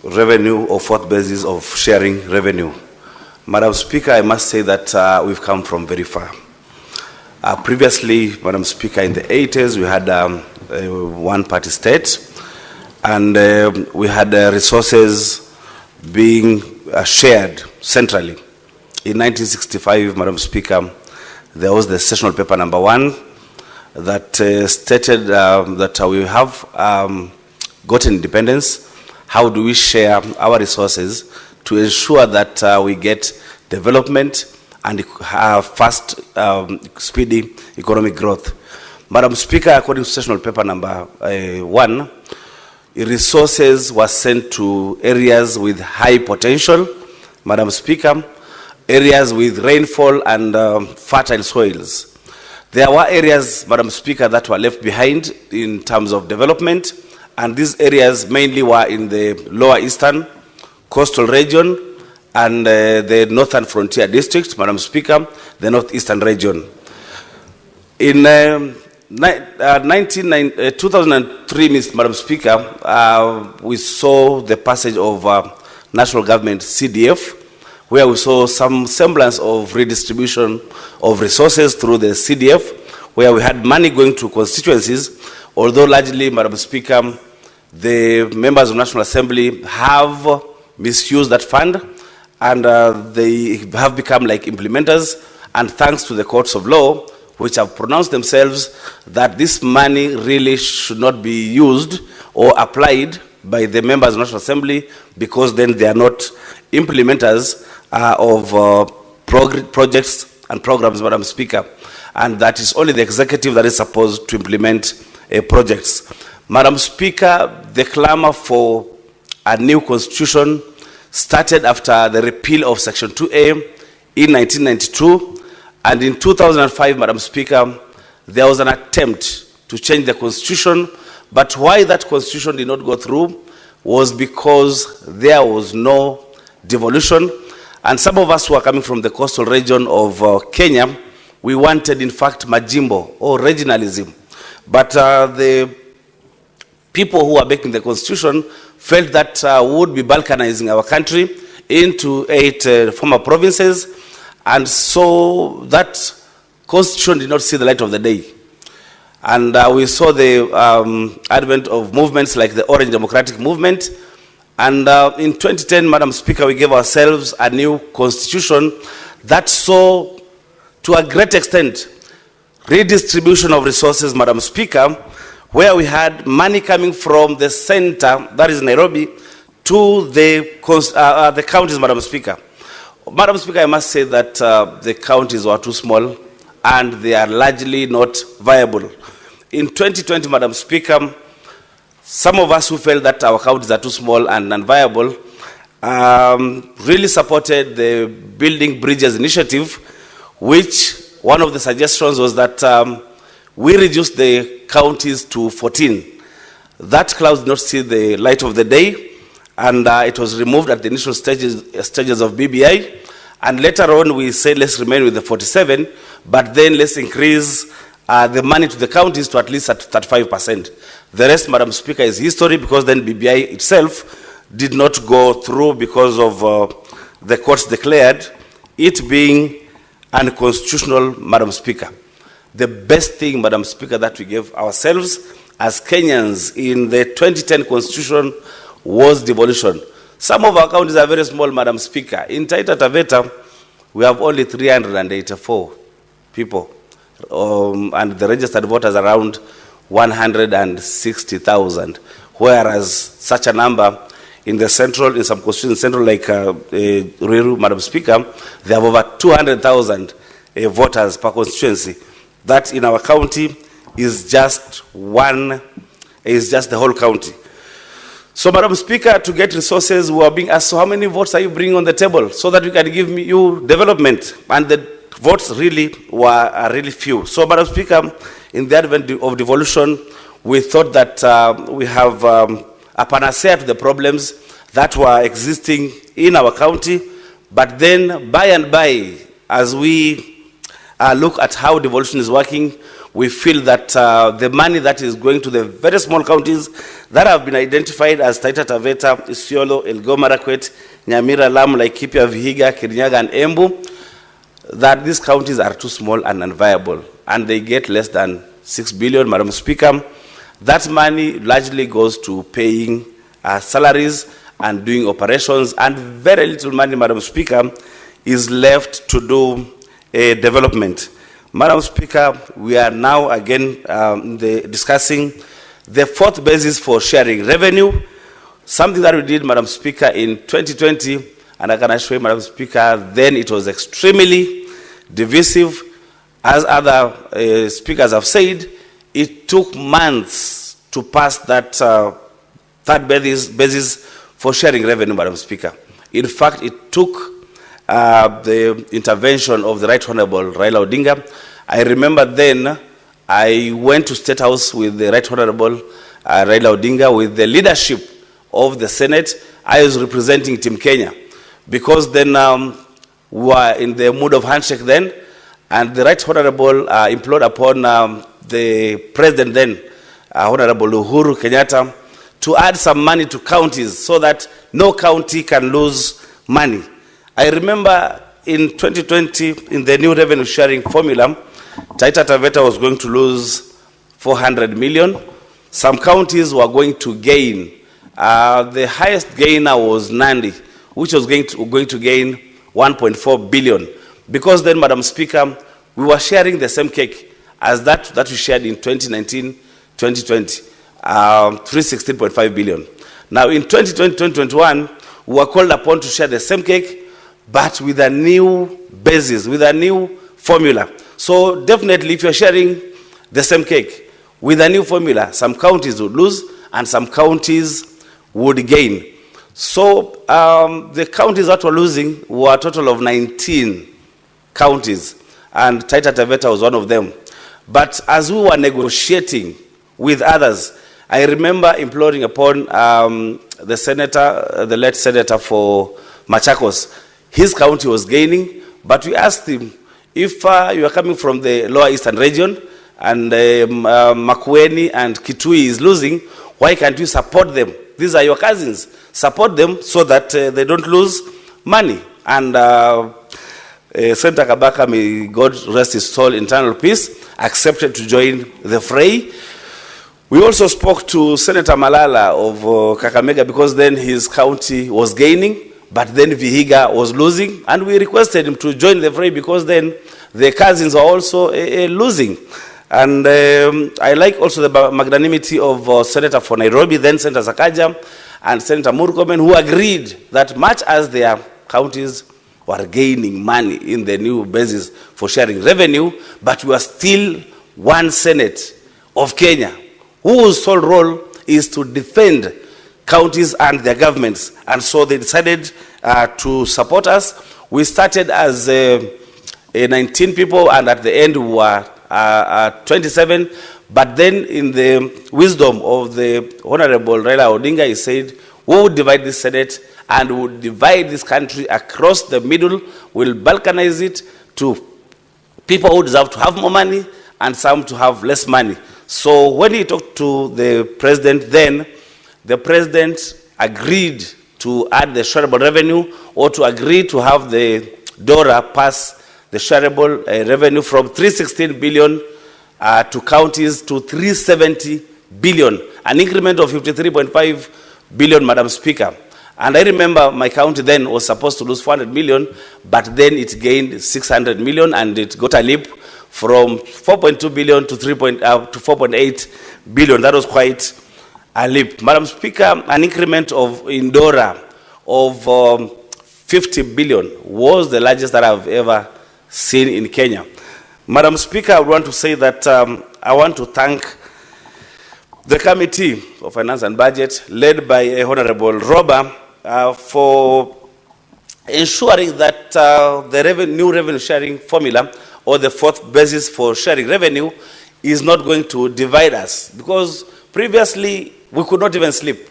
revenue or fourth basis of sharing revenue. Madam Speaker, I must say that we've come from very far. Previously, Madam Speaker, in the 80s, we had a one-party state, and we had resources being shared centrally. In 1965, Madam Speaker, there was the sessional paper number 1 that stated that we have gotten independence. How do we share our resources to ensure that we get development and fast, speedy economic growth? Madam Speaker, according to sessional paper number 1, resources were sent to areas with high potential, Madam Speaker, areas with rainfall and fertile soils. There were areas, Madam Speaker, that were left behind in terms of development, and these areas mainly were in the lower eastern coastal region and the northern frontier district, Madam Speaker, the northeastern region. In 2003, Madam Speaker, we saw the passage of national government CDF, where we saw some semblance of redistribution of resources through the CDF, where we had money going to constituencies, although largely, Madam Speaker, the members of National Assembly have misused that fund, and they have become like implementers, and thanks to the courts of law, which have pronounced themselves that this money really should not be used or applied by the members of the National Assembly, because then they are not implementers of projects and programs, Madam Speaker, and that is only the executive that is supposed to implement projects. Madam Speaker, the clamor for a new constitution started after the repeal of Section 2A in 1992, and in 2005, Madam Speaker, there was an attempt to change the constitution, but why that constitution did not go through was because there was no devolution, and some of us who are coming from the coastal region of Kenya, we wanted, in fact, majimbo or regionalism, but the people who are making the constitution felt that would be balkanizing our country into 8 former provinces, and so that constitution did not see the light of the day. And we saw the advent of movements like the Orange Democratic Movement, and in 2010, Madam Speaker, we gave ourselves a new constitution that saw, to a great extent, redistribution of resources, Madam Speaker, where we had money coming from the center, that is Nairobi, to the counties, Madam Speaker. Madam Speaker, I must say that the counties were too small and they are largely not viable. In 2020, Madam Speaker, some of us who felt that our counties are too small and non-viable really supported the Building Bridges initiative, which one of the suggestions was that we reduce the counties to 14. That clause did not see the light of the day, and it was removed at the initial stages of BBI. And later on, we said let's remain with the 47, but then let's increase the money to the counties to at least at 35%. The rest, Madam Speaker, is history, because then BBI itself did not go through because of the courts declared it being unconstitutional, Madam Speaker. The best thing, Madam Speaker, that we gave ourselves as Kenyans in the 2010 Constitution was devolution. Some of our counties are very small, Madam Speaker. In Taita Taveta, we have only 384 people, and the registered voters around 160,000, whereas such a number in the central, in some constituencies, central like Ruiru, Madam Speaker, they have over 200,000 voters per constituency. That in our county is just the whole county. So, Madam Speaker, to get resources, we are being asked, so how many votes are you bringing on the table so that we can give you development? And the votes really were really few. So, Madam Speaker, in the advent of devolution, we thought that we have a panacea to the problems that were existing in our county. But then, by and by, as we look at how devolution is working, we feel that the money that is going to the very small counties that have been identified as Taita Taveta, Isiolo, Elgeyo Marakwet, Nyamira, Lamu, Laikipia, Vihiga, Kirinyaga, and Embu, that these counties are too small and unviable, and they get less than 6 billion, Madam Speaker. That money largely goes to paying salaries and doing operations, and very little money, Madam Speaker, is left to do development. Madam Speaker, we are now again discussing the fourth basis for sharing revenue, something that we did, Madam Speaker, in 2020, and I can assure you, Madam Speaker, then it was extremely divisive. As other speakers have said, it took months to pass that third basis for sharing revenue, Madam Speaker. In fact, it took the intervention of the Right Honorable Raila Odinga. I remember then I went to State House with the Right Honorable Raila Odinga with the leadership of the Senate. I was representing Team Kenya because then we were in the mood of handshake then, and the Right Honorable implored upon the President then, Honorable Uhuru Kenyatta, to add some money to counties so that no county can lose money. I remember in 2020, in the new revenue sharing formula, Taita Taveta was going to lose 400 million. Some counties were going to gain. The highest gainer was Nandi, which was going to gain 1.4 billion. Because then, Madam Speaker, we were sharing the same cake. as that we shared in 2019-2020, 316.5 billion. Now in 2020-2021, we were called upon to share the same cake, but with a new basis, with a new formula. So definitely, if you're sharing the same cake with a new formula, some counties would lose and some counties would gain. So the counties that were losing were a total of 19 counties, and Taita Taveta was one of them. But as we were negotiating with others, I remember imploring upon the senator, the late senator for Machakos. His county was gaining, but we asked him, if you are coming from the lower eastern region and Makueni and Kitui is losing, why can't you support them? These are your cousins. Support them so that they don't lose money. And Senator Kabaka, may God rest his soul, internal peace, accepted to join the fray. We also spoke to Senator Malala of Kakamega, because then his county was gaining, but then Vihiga was losing, and we requested him to join the fray because then the cousins are also losing. And I like also the magnanimity of Senator for Nairobi, then Senator Sakaja, and Senator Murkomen, who agreed that much as their counties were gaining money in the new basis for sharing revenue, but we are still one Senate of Kenya, whose sole role is to defend counties and their governments. And so they decided to support us. We started as 19 people, and at the end we were 27. But then in the wisdom of the Honorable Raila Odinga, he said, we would divide this Senate and we would divide this country across the middle. We'll balkanize it to people who deserve to have more money and some to have less money. So when he talked to the president then, the president agreed to add the shareable revenue, or to agree to have the DORA pass the shareable revenue from 316 billion to counties to 370 billion, an increment of 53.5 billion, Madam Speaker. And I remember my county then was supposed to lose 400 million, but then it gained 600 million, and it got a leap from 4.2 billion to 4.8 billion. That was quite a leap. Madam Speaker, an increment of Indora of 50 billion was the largest that I've ever seen in Kenya. Madam Speaker, I want to say that I want to thank the Committee of Finance and Budget, led by Honorable Roba, for ensuring that the new revenue sharing formula, or the fourth basis for sharing revenue, is not going to divide us. Because previously, we could not even sleep.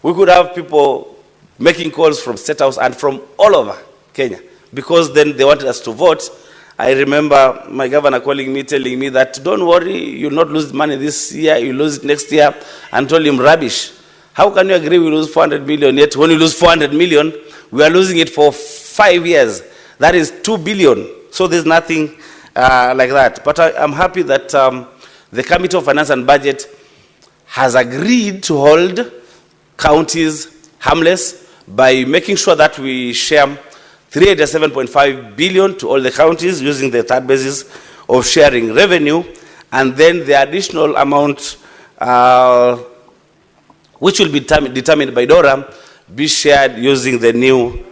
We could have people making calls from State House and from all over Kenya, because then they wanted us to vote. I remember my governor calling me, telling me that, don't worry, you'll not lose money this year, you'll lose it next year, and told him, rubbish. How can you agree we lose 400 million, yet when you lose 400 million, we are losing it for 5 years. That is 2 billion. So there's nothing like that. But I'm happy that the Committee of Finance and Budget has agreed to hold counties harmless by making sure that we share 387.5 billion to all the counties using the third basis of sharing revenue, and then the additional amount which will be determined by DORA be shared using the new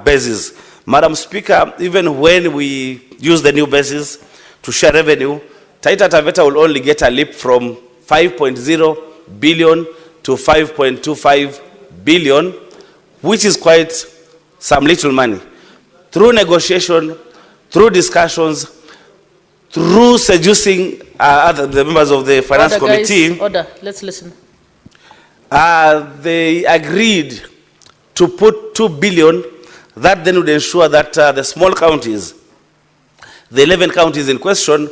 basis. Madam Speaker, even when we use the new basis to share revenue, Taita Taveta will only get a leap from 5.0 billion to 5.25 billion, which is quite some little money. Through negotiation, through discussions, through seducing the members of the Finance Order, Committee, guys. Order, let's listen. They agreed to put 2 billion. That then would ensure that the small counties, the 11 counties in question,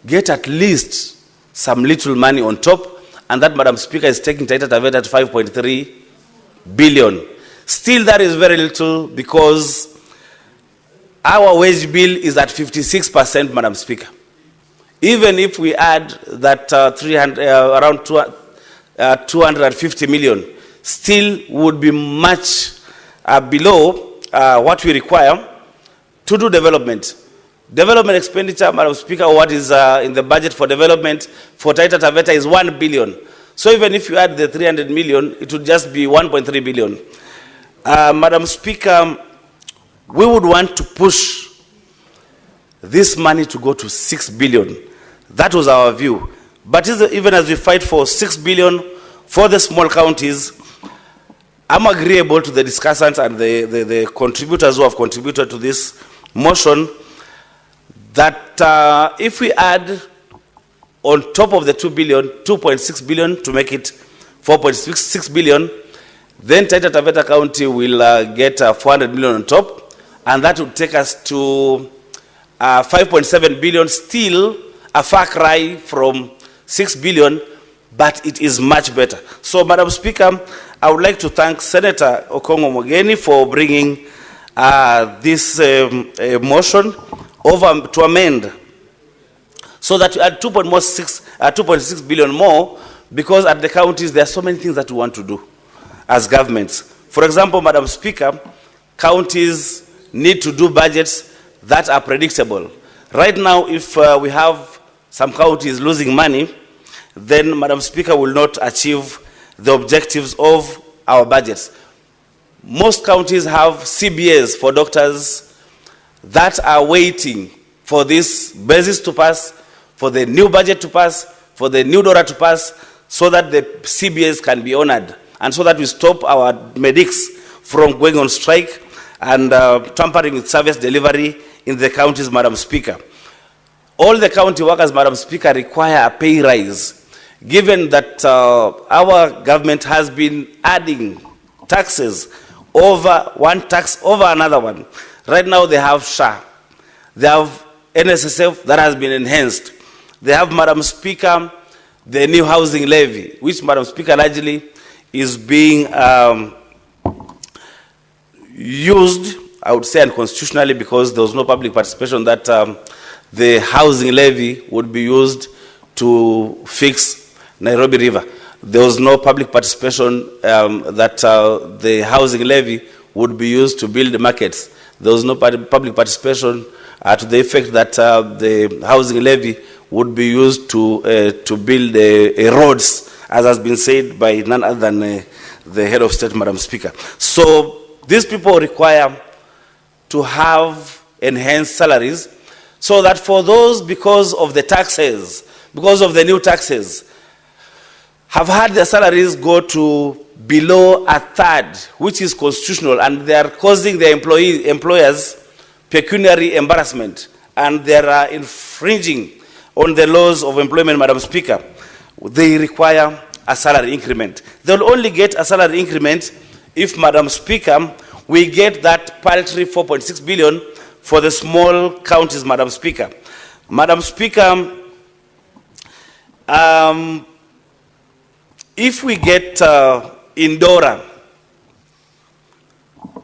get at least some little money on top, and that, Madam Speaker, is taking Taita Taveta to 5.3 billion. Still, that is very little, because our wage bill is at 56%, Madam Speaker. Even if we add that around 250 million, still would be much below what we require to do development. Development expenditure, Madam Speaker, what is in the budget for development for Taita Taveta is 1 billion. So even if you add the 300 million, it would just be 1.3 billion. Madam Speaker, we would want to push this money to go to 6 billion. That was our view. But even as we fight for 6 billion for the small counties, I'm agreeable to the discussants and the contributors who have contributed to this motion that if we add on top of the 2 billion, 2.6 billion to make it 4.6 billion, then Taita Taveta County will get 400 million on top, and that would take us to 5.7 billion, still a far cry from 6 billion, but it is much better. So, Madam Speaker, I would like to thank Senator Okongo Mogeni for bringing this motion over to amend so that we add 2.6 billion more, because at the counties there are so many things that we want to do as governments. For example, Madam Speaker, counties need to do budgets that are predictable. Right now, if we have some counties losing money, then, Madam Speaker, will not achieve the objectives of our budgets. Most counties have CBAs for doctors that are waiting for this basis to pass, for the new budget to pass, for the new DORA to pass, so that the CBAs can be honored, and so that we stop our medics from going on strike and tampering with service delivery in the counties, Madam Speaker. All the county workers, Madam Speaker, require a pay rise, given that our government has been adding taxes over one tax over another one. Right now they have SHA, they have NSSF that has been enhanced. They have, Madam Speaker, the new housing levy, which, Madam Speaker, largely is being used, I would say, unconstitutionally, because there was no public participation that the housing levy would be used to fix Nairobi River. There was no public participation that the housing levy would be used to build markets. There was no public participation to the effect that the housing levy would be used to build roads, as has been said by none other than the head of state, Madam Speaker. So these people require to have enhanced salaries, so that for those, because of the taxes, because of the new taxes, have had their salaries go to below a third, which is constitutional, and they are causing their employers pecuniary embarrassment, and they are infringing on the laws of employment, Madam Speaker. They require a salary increment. They will only get a salary increment if, Madam Speaker, we get that paltry 4.6 billion for the small counties, Madam Speaker. Madam Speaker, if we get in DORA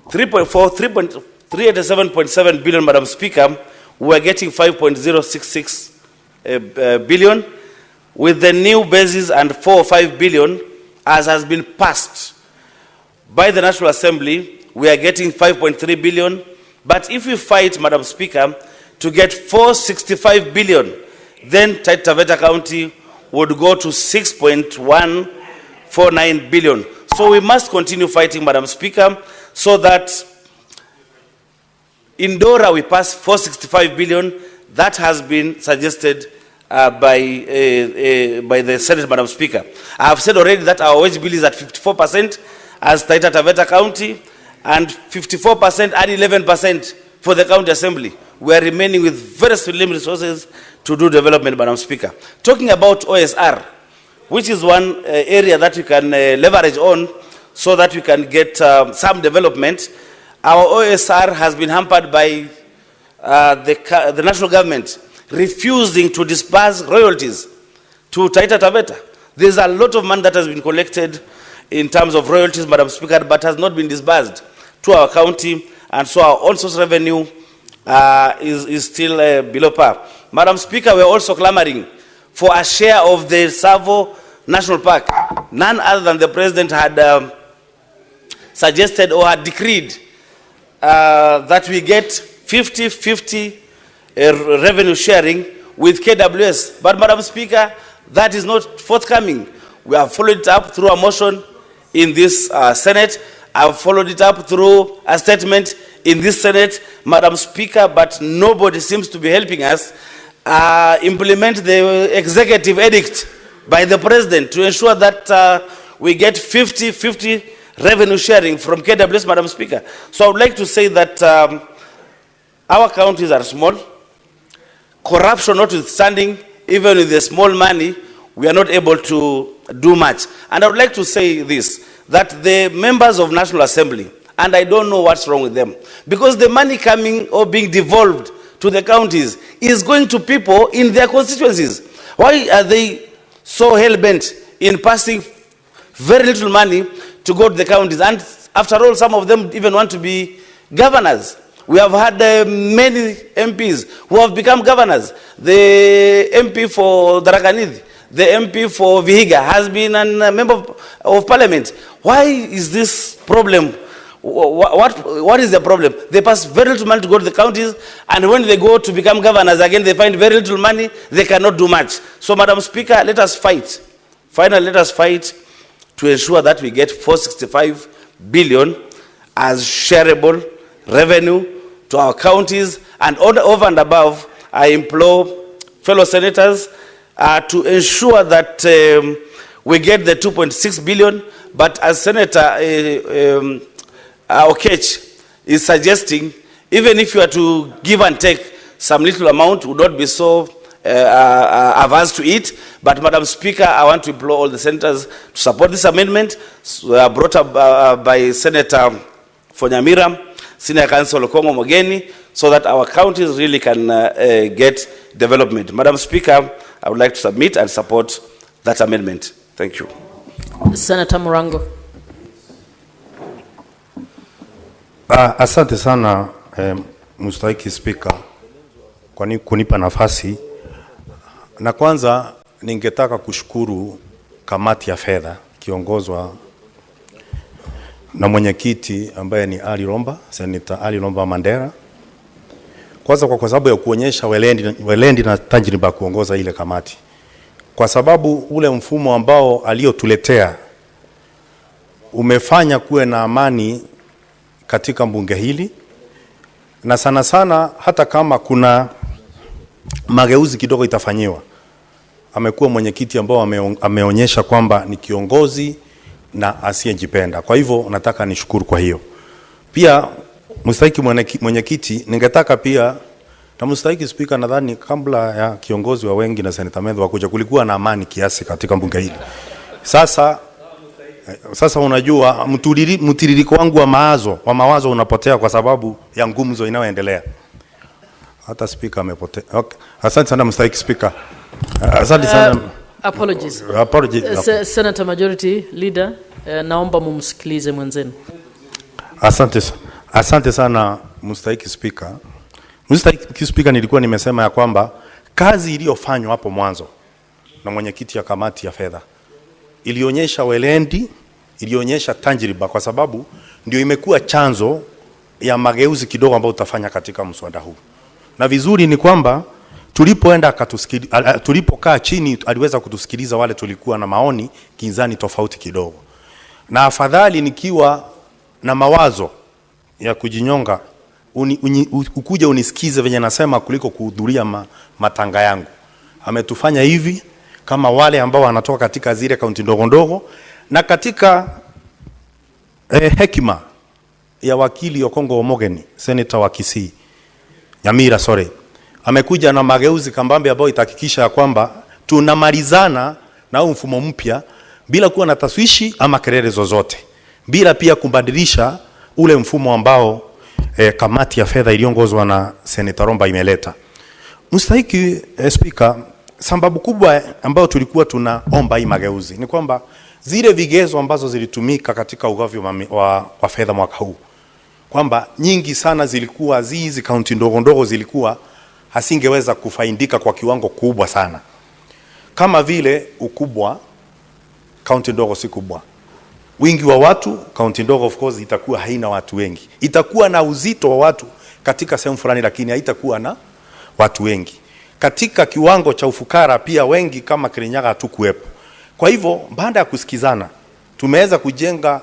387.7 billion, Madam Speaker, we are getting 5.066 billion. With the new basis and 4 or 5 billion, as has been passed by the National Assembly, we are getting 5.3 billion. But if we fight, Madam Speaker, to get 465 billion, then Taita Taveta County would go to 6.149 billion. So we must continue fighting, Madam Speaker, so that in DORA we pass 465 billion. That has been suggested by the Senate, Madam Speaker. I have said already that our wage bill is at 54% as Taita Taveta County, and 54% and 11% for the County Assembly. We are remaining with very slim resources to do development, Madam Speaker. Talking about OSR, which is one area that we can leverage on so that we can get some development, our OSR has been hampered by the national government refusing to disburse royalties to Taita Taveta. There's a lot of money that has been collected in terms of royalties, Madam Speaker, but has not been disbursed to our county, and so our own source revenue is still below par. Madam Speaker, we're also clamoring for a share of the Savo National Park. None other than the President had suggested or had decreed that we get 50-50 revenue sharing with KWS. But Madam Speaker, that is not forthcoming. We have followed it up through a motion in this Senate. I have followed it up through a statement in this Senate, Madam Speaker, but nobody seems to be helping us implement the executive edict by the President to ensure that we get 50-50 revenue sharing from KWS, Madam Speaker. So I would like to say that our counties are small. Corruption notwithstanding, even with the small money, we are not able to do much. And I would like to say this, that the members of National Assembly, and I don't know what's wrong with them, because the money coming or being devolved to the counties is going to people in their constituencies. Why are they so hell-bent in passing very little money to go to the counties? And after all, some of them even want to be governors. We have had many MPs who have become governors. The MP for Darakanidhi, the MP for Vihiga has been a member of parliament. Why is this problem? What is the problem? They pass very little money to go to the counties, and when they go to become governors again, they find very little money, they cannot do much. So, Madam Speaker, let us fight. Finally, let us fight to ensure that we get 465 billion as shareable revenue to our counties. And over and above, I implore fellow senators to ensure that we get the 2.6 billion, but as Senator Okech is suggesting, even if you are to give and take some little amount, would not be so averse to it. But Madam Speaker, I want to implore all the senators to support this amendment brought up by Senator Fonyamira, Senior Counsel Ojwang Mogeni, so that our counties really can get development. Madam Speaker, I would like to submit and support that amendment. Thank you. Senator Murango. Asante sana mstahiki Speaker kwa kunipa nafasi. Na kwanza ningetaka kushukuru kamati ya fedha kiongozwa na mwenyekiti ambaye ni Ali Romba, Senator Ali Romba Mandera. Kwanza kwa sababu ya kuonyesha welendi na tajriba kuongoza ile kamati. Kwa sababu ule mfumo ambao aliotuletea umefanya kuwe na amani katika mbunge hili, na sana sana hata kama kuna mageuzi kidogo itafanyiwa, amekuwa mwenyekiti ambao ameonyesha kwamba ni kiongozi na asiyejipenda. Kwa hivyo nataka nishukuru kwa hiyo. Pia mstahiki mwenyekiti, ningetaka pia na mstahiki Speaker, nadhani kabla ya kiongozi wa wengi na Senator Medho wakuja kulikuwa na amani kiasi katika bunge hili. Sasa unajua mtiririko wangu wa mawazo unapotea kwa sababu ya ngumzo inayoendelea. Hata Speaker amepotea. Okay. Asante sana mstahiki Speaker. Asante sana. Apologies. Senator Majority Leader, naomba mumsikilize mwenzenu. Asante sana mstahiki Speaker. Mstahiki Speaker, nilikuwa nimesema ya kwamba kazi iliyofanywa hapo mwanzo na mwenyekiti ya kamati ya fedha ilionyesha welendi, ilionyesha tajriba, kwa sababu ndio imekuwa chanzo ya mageuzi kidogo ambayo utafanya katika mswada huu. Na vizuri ni kwamba tulipokaa chini aliweza kutusikiliza wale tulikuwa na maoni kinzani tofauti kidogo. Na afadhali nikiwa na mawazo ya kujinyonga ukuja unisikize venye nasema kuliko kuhudhuria matanga yangu. Ametufanya hivi kama wale ambao wanatoka katika zile kaunti ndogo ndogo, na katika hekima ya wakili Okongo Mogeni, Senator wa Kisii Nyamira, amekuja na mageuzi kambambe ambayo itahakikisha kwamba tunamalizana na mfumo mpya bila kuwa na taswishi ama kelele zozote, bila pia kubadilisha ule mfumo ambao kamati ya fedha iliongozwa na Senator Romba imeleta. Mstahiki Speaker, sababu kubwa ambayo tulikuwa tunaomba hii mageuzi ni kwamba zile vigezo ambazo zilitumika katika ugavi wa fedha mwaka huu, kwamba nyingi sana zilikuwa hizi kaunti ndogo ndogo zilikuwa hasingeweza kufaidika kwa kiwango kubwa sana. Kama vile ukubwa, kaunti ndogo si kubwa. Wingi wa watu, kaunti ndogo of course itakuwa haina watu wengi. Itakuwa na uzito wa watu katika sehemu fulani, lakini haitakuwa na watu wengi. Katika kiwango cha ufukara pia wengi kama Kirinyaga hatukuwepo. Kwa hivyo baada ya kusikizana tumeweza kujenga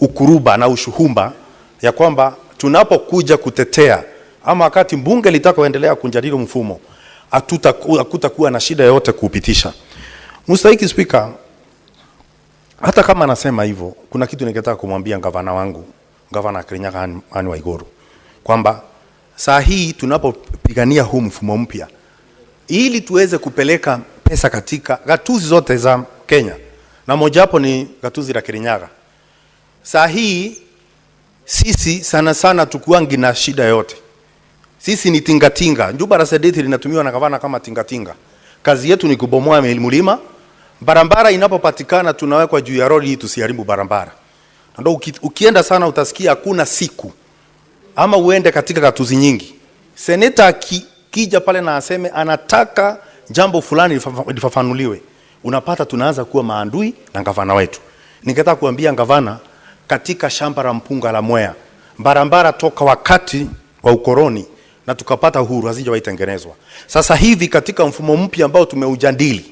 ukuruba na ushuhumba ya kwamba tunapokuja kutetea ama wakati bunge litakaoendelea kujadili mfumo hakutakuwa na shida yoyote kuupitisha. Mstahiki Speaker, hata kama nasema hivyo, kuna kitu ningetaka kumwambia gavana wangu, gavana Kirinyaga Anne Waiguru, kwamba saa hii tunapopigania huu mfumo mpya ili tuweze kupeleka pesa katika gatuzi zote za Kenya, na mojawapo ni gatuzi la Kirinyaga. Saa hii sisi sana sana tukuangi na shida yote. Sisi ni tingatinga. Njuba la Sedeti linatumiwa na gavana kama tingatinga. Kazi yetu ni kubomoa mlima. Barabara inapopatikana tunawekwa juu ya roli tusiharibu barabara. Ndio ukienda sana utasikia hakuna siku ama uende katika gatuzi nyingi seneta kija pale na aseme anataka jambo fulani lifafanuliwe, unapata tunaanza kuwa maandui na gavana wetu. Ningetaka kuambia gavana, katika shamba la mpunga la Mwea, barabara toka wakati wa ukoloni na tukapata uhuru hazijawahi tengenezwa. Sasa hivi katika mfumo mpya ambao tumeujadili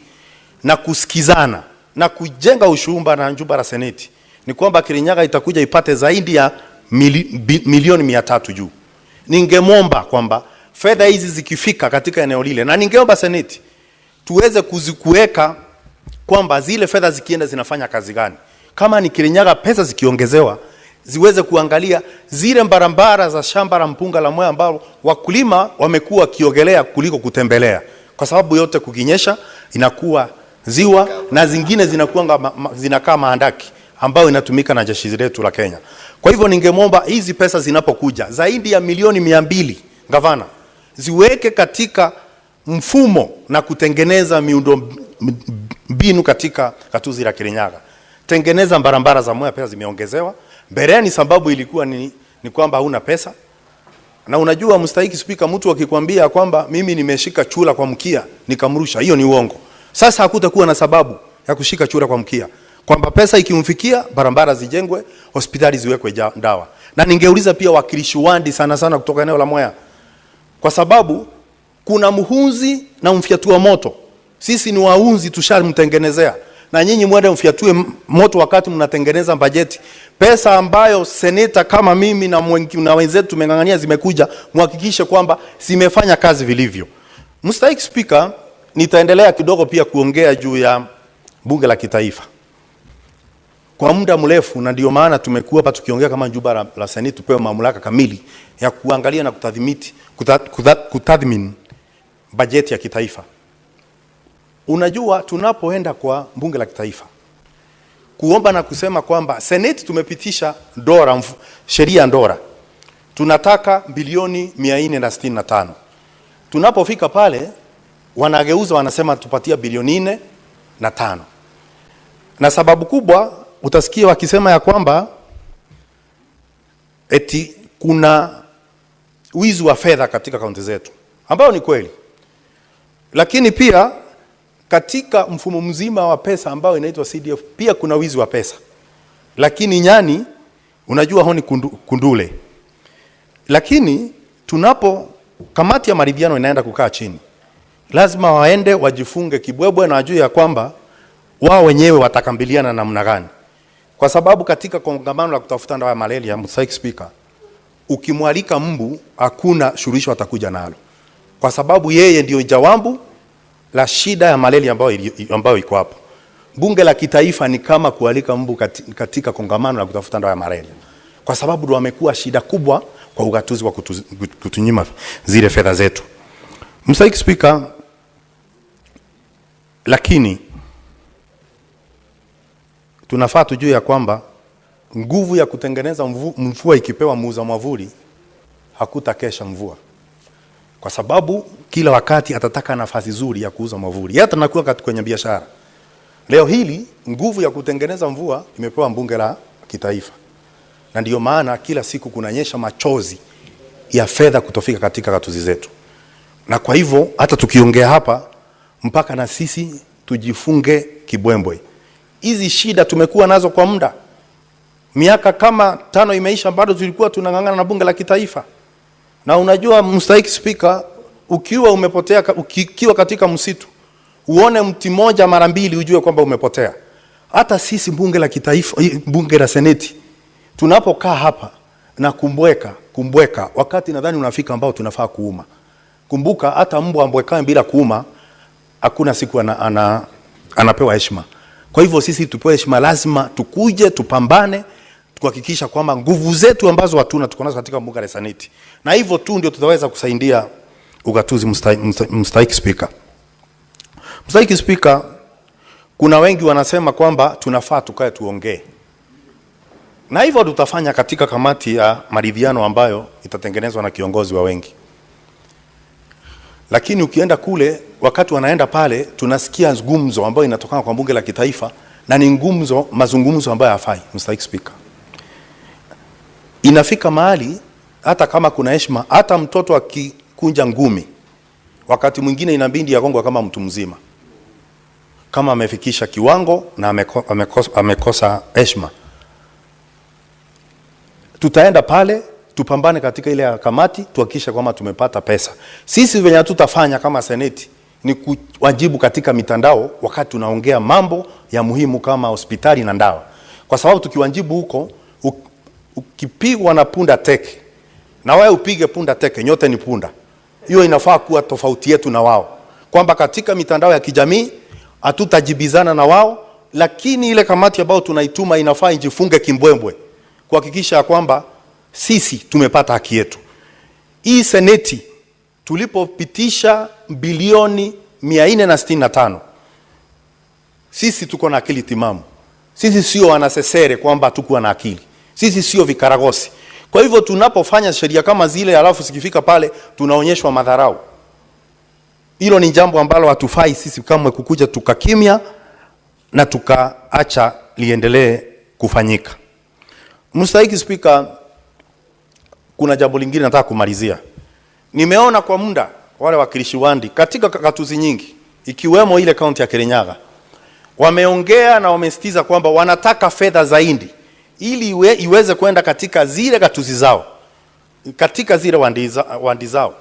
na kusikizana na kujenga ushumba na njuba la seneti, ni kwamba Kirinyaga itakuja ipate zaidi ya milioni 300 juu. Ningemwomba kwamba fedha hizi zikifika katika eneo lile, na ningeomba seneti tuweze kuzikuweka kwamba zile fedha zikienda zinafanya kazi gani. Kama ni Kirinyaga pesa zikiongezewa ziweze kuangalia zile barabara za shamba la mpunga la Mwea ambao wakulima wamekuwa kiogelea kuliko kutembelea, kwa sababu yote kukinyesha inakuwa ziwa na zingine zinakaa maandaki ambayo inatumika na jeshi letu la Kenya. Kwa hivyo ningemwomba hizi pesa zinapokuja zaidi ya milioni 200 gavana ziweke katika mfumo na kutengeneza miundo mbinu katika gatuzi la Kirinyaga. Tengeneza barabara za Mwea, pesa zimeongezewa. Mbeleni sababu ilikuwa ni kwamba huna pesa. Na unajua mstahiki Speaker, mtu akikwambia kwamba mimi nimeshika chura kwa mkia nikamrusha, hiyo ni uongo. Sasa hakutakuwa na sababu ya kushika chura kwa mkia. Kwamba pesa ikimfikia, barabara zijengwe, hospitali ziwekwe dawa. Na ningeuliza pia wakilishi wandi sana sana kutoka eneo la Mwea, kwa sababu kuna muhunzi na mfyatua moto. Sisi ni waunzi, tushamtengenezea. Na nyinyi mwende mfyatue moto wakati mnatengeneza bajeti. Pesa ambayo seneta kama mimi na wenzetu tumengangania zimekuja, muhakikishe kwamba zimefanya kazi vilivyo. Mstahiki Speaker, nitaendelea kidogo pia kuongea juu ya bunge la kitaifa. Kwa muda mrefu, na ndio maana tumekuwa hapa tukiongea kama njuba la seneti tupewe mamlaka kamili ya kuangalia na kutathmini bajeti ya kitaifa. Unajua tunapoenda kwa bunge la kitaifa kuomba na kusema kwamba seneti tumepitisha sheria ndora, tunataka bilioni 465. Tunapofika pale wanageuza wanasema tupatia bilioni 4.5. Na sababu kubwa utasikia wakisema ya kwamba eti kuna wizi wa fedha katika kaunti zetu, ambao ni kweli. Lakini pia katika mfumo mzima wa pesa ambao inaitwa CDF pia kuna wizi wa pesa. Lakini nyani unajua honi kundule. Lakini tunapo kamati ya maridhiano inaenda kukaa chini, lazima waende wajifunge kibwebwe na wajue ya kwamba wao wenyewe watakambiliana namna gani. Kwa sababu katika kongamano la kutafuta dawa ya malaria, Mstahiki Speaker, ukimwalika mbu hakuna suluhisho atakuja nalo. Kwa sababu yeye ndio jawabu la shida ya malaria ambayo iko hapo. Bunge la kitaifa ni kama kualika mbu katika kongamano la kutafuta dawa ya malaria. Kwa sababu ndio wamekuwa shida kubwa kwa ugatuzi wa kutunyima zile fedha zetu. Mstahiki Speaker, lakini tunafaa tujue ya kwamba nguvu ya kutengeneza mvua ikipewa muuza mwavuli hakutakesha mvua. Kwa sababu kila wakati atataka nafasi nzuri ya kuuza mwavuli. Hata nakuwa kwenye biashara. Leo hili nguvu ya kutengeneza mvua imepewa bunge la kitaifa. Na ndio maana kila siku kunanyesha machozi ya fedha kutofika katika gatuzi zetu. Na kwa hivyo hata tukiongea hapa mpaka na sisi tujifunge kibwembwe. Hizi shida tumekuwa nazo kwa muda. Miaka kama 5 imeisha bado tulikuwa tunangangana na bunge la kitaifa. Na unajua Mstahiki Speaker, ukiwa umepotea, ukiwa katika msitu, uone mti moja mara mbili ujue kwamba umepotea. Hata sisi bunge la kitaifa, bunge la seneti, tunapokaa hapa na kumbweka, wakati nadhani unafika ambao tunafaa kuuma. Kumbuka hata mbwa ambwekae bila kuuma, hakuna siku anapewa heshima. Kwa hivyo sisi tupewe heshima, lazima tukuje tupambane kuhakikisha kwamba nguvu zetu ambazo hatuna tuko nazo katika bunge la seneti. Na hivyo tu ndio tutaweza kusaidia ugatuzi. Mstahiki Speaker. Mstahiki Speaker, kuna wengi wanasema kwamba tunafaa tukae tuongee. Na hivyo tutafanya katika kamati ya maridhiano ambayo itatengenezwa na kiongozi wa wengi. Lakini ukienda kule, wakati wanaenda pale, tunasikia ngumzo ambayo inatokana kwa bunge la kitaifa, na ni ngumzo, mazungumzo ambayo hafai. Mstahiki Speaker, inafika mahali hata kama kuna heshima, hata mtoto akikunja ngumi, wakati mwingine inabidi yagongwe kama mtu mzima, kama amefikisha kiwango na amekosa heshima. Tutaenda pale tupambane katika ile kamati, tuhakikishe kwamba tumepata pesa. Sisi venye tutafanya kama seneti ni kuwajibu katika mitandao wakati tunaongea mambo ya muhimu kama hospitali na ndawa. Kwa sababu tukiwajibu huko, ukipigwa na punda teke na wewe upige punda teke, nyote ni punda. Hiyo inafaa kuwa tofauti yetu na wao, kwamba katika mitandao ya kijamii hatutajibizana na wao, lakini ile kamati ambayo tunaituma inafaa ijifunge kimbwembwe kuhakikisha kwamba sisi tumepata haki yetu. Hii seneti tulipopitisha bilioni 465, sisi tuko na akili timamu. Sisi sio wanasesere kwamba tukuwa na akili. Sisi sio vikaragosi. Kwa hivyo tunapofanya sheria kama zile alafu sikifika pale tunaonyeshwa madharau, hilo ni jambo ambalo hatufai sisi kama kukuja tukakimya na tukaacha liendelee kufanyika. Mstahiki Speaker, kuna jambo lingine nataka kumalizia. Nimeona kwa muda wale wakilishi wandi katika gatuzi nyingi ikiwemo ile kaunti ya Kirinyaga wameongea na wamesitiza kwamba wanataka fedha zaidi ili iweze kwenda katika zile gatuzi zao, katika zile wandi zao.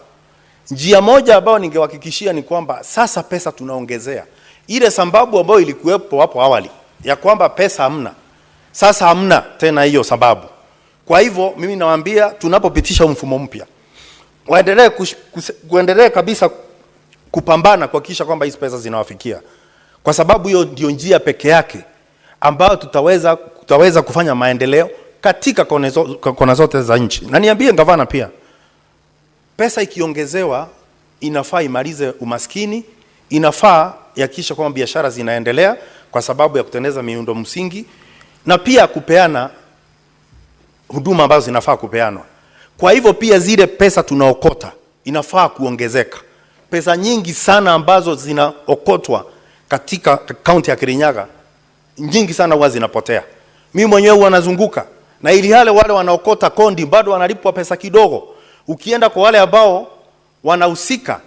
Njia moja ambayo ningewahakikishia ni kwamba sasa pesa tunaongezea. Ile sababu ambayo ilikuwepo hapo awali ya kwamba pesa hamna, sasa hamna tena hiyo sababu. Kwa hivyo mimi nawaambia tunapopitisha mfumo mpya, waendelee kabisa kupambana kuhakikisha kwamba hizo pesa zinawafikia. Kwa sababu hiyo ndio njia peke yake ambayo tutaweza kufanya maendeleo katika kona zote za nchi. Na niambie gavana pia, pesa ikiongezewa inafaa imalize umaskini, inafaa yakisha kwamba biashara zinaendelea kwa sababu ya kutengeneza miundo msingi, na pia kupeana huduma ambazo zinafaa kupeanwa. Kwa hivyo pia zile pesa tunaokota inafaa kuongezeka. Pesa nyingi sana ambazo zinaokotwa katika kaunti ya Kirinyaga, nyingi sana huwa zinapotea. Mimi mwenyewe huwa nazunguka na ili wale wanaokota kondi bado wanalipwa pesa kidogo. Ukienda kwa wale ambao wanahusika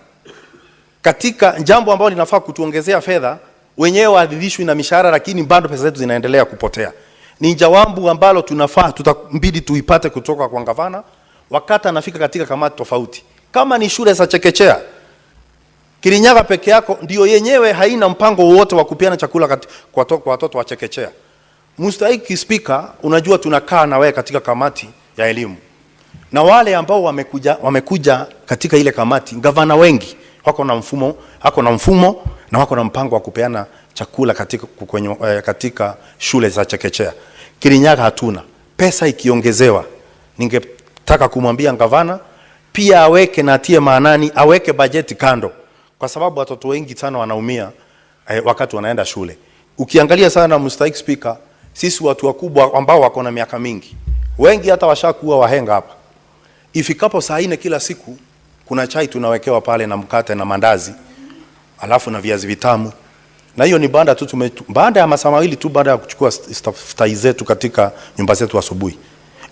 katika jambo ambalo linafaa kutuongezea fedha, wenyewe waadhishwi na mishahara, lakini bado pesa zetu zinaendelea kupotea. Ni jawabu ambalo tutambidi tuipate kutoka kwa gavana wakati anafika katika kamati tofauti. Kama ni shule za chekechea, Kirinyaga peke yako ndio yenyewe haina mpango wote wa kupeana chakula kwa watoto wa chekechea. Mstahiki Speaker, unajua tunakaa na wewe katika kamati ya elimu. Na wale ambao wamekuja katika ile kamati, gavana wengi wako na mfumo na wako na mpango wa kupeana chakula katika shule za chekechea. Kirinyaga hatuna. Pesa ikiongezewa, ningetaka kumwambia gavana pia aweke na atie maanani, aweke bajeti kando, kwa sababu watoto wengi sana wanaumia wakati wanaenda shule. Ukiangalia sana Mstahiki Speaker, sisi watu wakubwa ambao wako na miaka mingi, wengi hata washakuwa wahenga hapa. Ifikapo saa 4 kila siku kuna chai tunawekewa pale na mkate na mandazi, alafu na viazi vitamu. Na hiyo ni baada ya masaa mawili tu baada ya kuchukua staftahi zetu katika nyumba zetu asubuhi.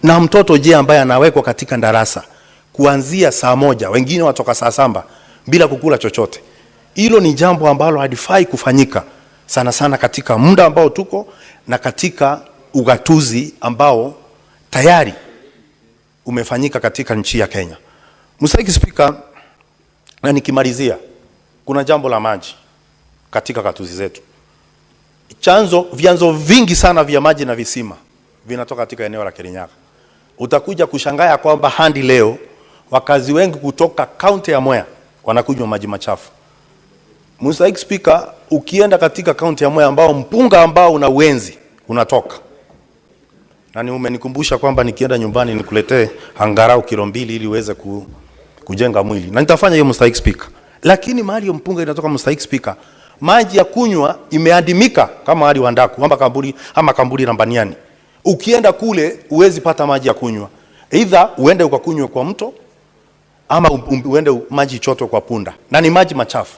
Na mtoto je ambaye anawekwa katika darasa kuanzia saa 1, wengine watoka saa 7 bila kukula chochote. Hilo ni jambo ambalo halifai kufanyika sana sana katika muda ambao tuko na katika ugatuzi ambao tayari umefanyika katika nchi ya Kenya. Mstahiki Speaker, Na nikimalizia, kuna jambo la maji katika gatuzi zetu. Vyanzo vingi sana vya maji na visima vinatoka katika eneo la Kirinyaga. Utakuja kushangaa kwamba hadi leo wakazi wengi kutoka kaunti ya Mwea wanakunywa maji machafu. Mr. Speaker, ukienda katika kaunti ya Mwea ambao mpunga ambao una uenzi unatoka. Na ni umenikumbusha kwamba nikienda nyumbani nikuletee angalau kilo 2 ili uweze kujenga mwili. Na nitafanya hiyo Mr. Speaker. Lakini mahali ya mpunga inatoka Mr. Speaker, maji ya kunywa imeadimika kama hali Wandaku ama Kamburi na Mbaniani. Ukienda kule uwezi pata maji ya kunywa. Either uende ukakunywe kwa mto ama uende maji chotwe kwa punda. Na ni maji machafu.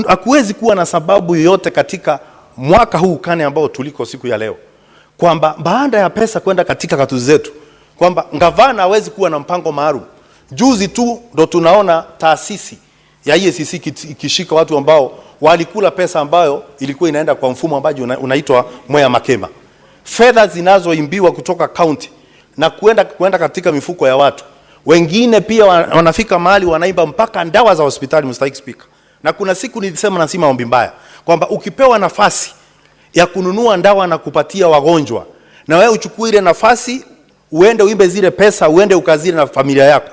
Hakuwezi kuwa na sababu yoyote katika mwaka huu kane ambao tuliko siku ya leo kwamba baada ya pesa kwenda katika gatuzi zetu kwamba gavana hawezi kuwa na mpango maalum. Juzi tu ndo tunaona taasisi ya EACC ikishika watu ambao walikula pesa ambayo ilikuwa inaenda kwa mfumo ambao unaitwa Mwea Makema. Fedha zinazoimbiwa kutoka county na kuenda katika mifuko ya watu. Wengine pia wanafika mahali wanaimba mpaka dawa za hospitali Mr. Speaker. Na kuna siku nilisema na sima ombi mbaya kwamba ukipewa nafasi ya kununua dawa na kupatia wagonjwa na wewe uchukue ile nafasi uende uimbe zile pesa uende ukazile na familia yako.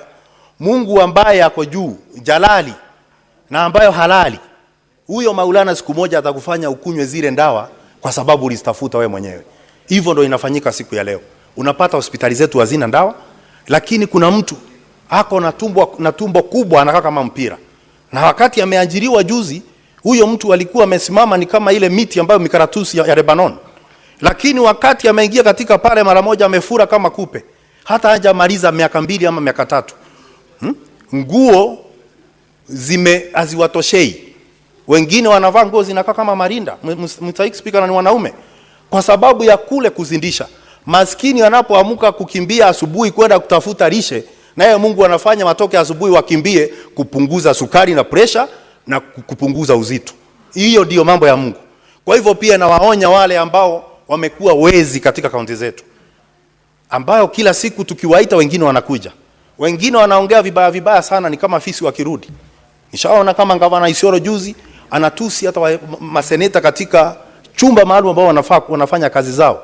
Mungu ambaye yako juu, jalali na ambayo halali, huyo Maulana siku moja atakufanya ukunywe zile dawa kwa sababu ulistafuta wewe mwenyewe. Hivyo ndo inafanyika siku ya leo. Unapata hospitali zetu hazina dawa, lakini kuna mtu ako na tumbo kubwa anakaa kama mpira. Na wakati ameajiriwa juzi, huyo mtu alikuwa amesimama ni kama ile miti ambayo mikaratusi ya Lebanon. Lakini wakati ameingia katika pale mara moja amefura kama kupe. Hata hajamaliza miaka 2 ama miaka 3. Nguo haziwatoshei. Wengine wanavaa nguo zinakaa kama marinda. Mr. Speaker, na ni wanaume. Kwa sababu ya kule kuzindisha. Maskini wanapoamuka kukimbia asubuhi kwenda kutafuta lishe, naye Mungu anafanya watoke asubuhi wakimbie kupunguza sukari na pressure na kupunguza uzito. Hiyo ndio mambo ya Mungu. Kwa hivyo pia nawaonya wale ambao wamekuwa wezi katika kaunti zetu, ambao kila siku tukiwaita wengine wanakuja. Wengine wanaongea vibaya sana ni kama fisi wakirudi. Nishaona kama gavana Isiolo juzi anatusi hata maseneta katika chumba maalum ambao wanafanya kazi zao.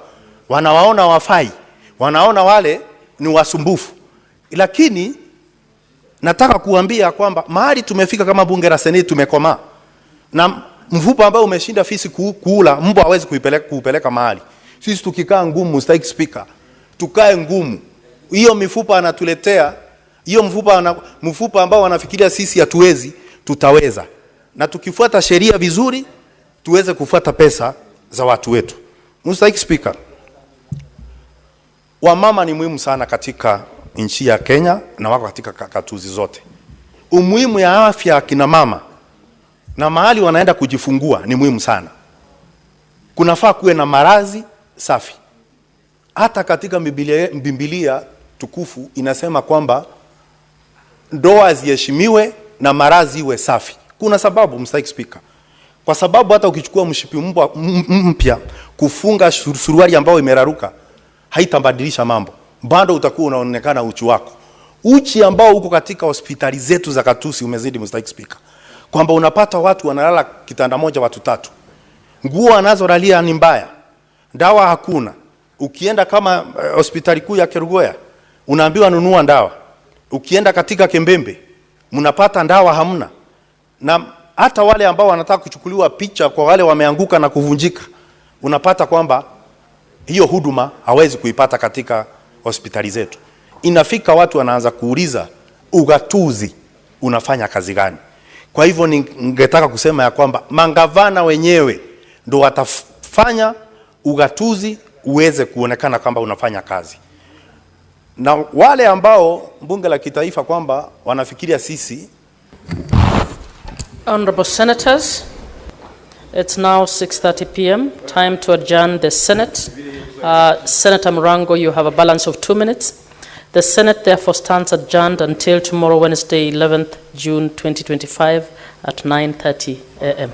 Wanawaona wafai. Wanaona wale ni wasumbufu. Lakini nataka kuambia kwamba mahali tumefika kama bunge la Senate tumekomaa. Na mfupa ambao umeshinda fisi kuula, mbwa hawezi kuupeleka mahali. Sisi tukikaa ngumu Mr. Speaker, tukae ngumu. Hiyo mifupa anatuletea, hiyo mfupa ambao wanafikiria sisi hatuwezi, tutaweza. Na tukifuata sheria vizuri, tuweze kufuata pesa za watu wetu. Mr. Speaker, wamama ni muhimu sana katika nchi ya Kenya na wako katika katuzi zote. Umuhimu ya afya kina mama na mahali wanaenda kujifungua ni muhimu sana. Kunafaa kuwe na marazi safi. Hata katika Biblia tukufu inasema kwamba ndoa ziheshimiwe na marazi iwe safi. Kuna sababu Mr. Speaker. Kwa sababu hata ukichukua mshipi mpya kufunga suruali ambayo imeraruka haitabadilisha mambo. Bado utakuwa unaonekana uchi wako. Uchi ambao uko katika hospitali zetu za katusi umezidi Mr. Speaker. Kwamba unapata watu wanalala kitanda moja watu 3. Nguo wanazolalia ni mbaya. Dawa hakuna. Ukienda kama hospitali kuu ya Kerugoya unaambiwa nunua dawa. Ukienda katika Kembembe mnapata dawa hamna. Na hata wale ambao wanataka kuchukuliwa picha kwa wale wameanguka na kuvunjika, unapata kwamba hiyo huduma hawezi kuipata katika hospitali zetu. Inafika watu wanaanza kuuliza ugatuzi unafanya kazi gani? Kwa hivyo ningetaka kusema ya kwamba mangavana wenyewe ndo watafanya ugatuzi uweze kuonekana kwamba unafanya kazi. Na wale ambao bunge la kitaifa kwamba wanafikiria sisi. Honorable Senators, it's now 6:30 p.m. Time to adjourn the Senate. Senator Murango, you have a balance of 2 minutes. The Senate therefore stands adjourned until tomorrow, Wednesday, 11th June 2025 at 9:30 a.m.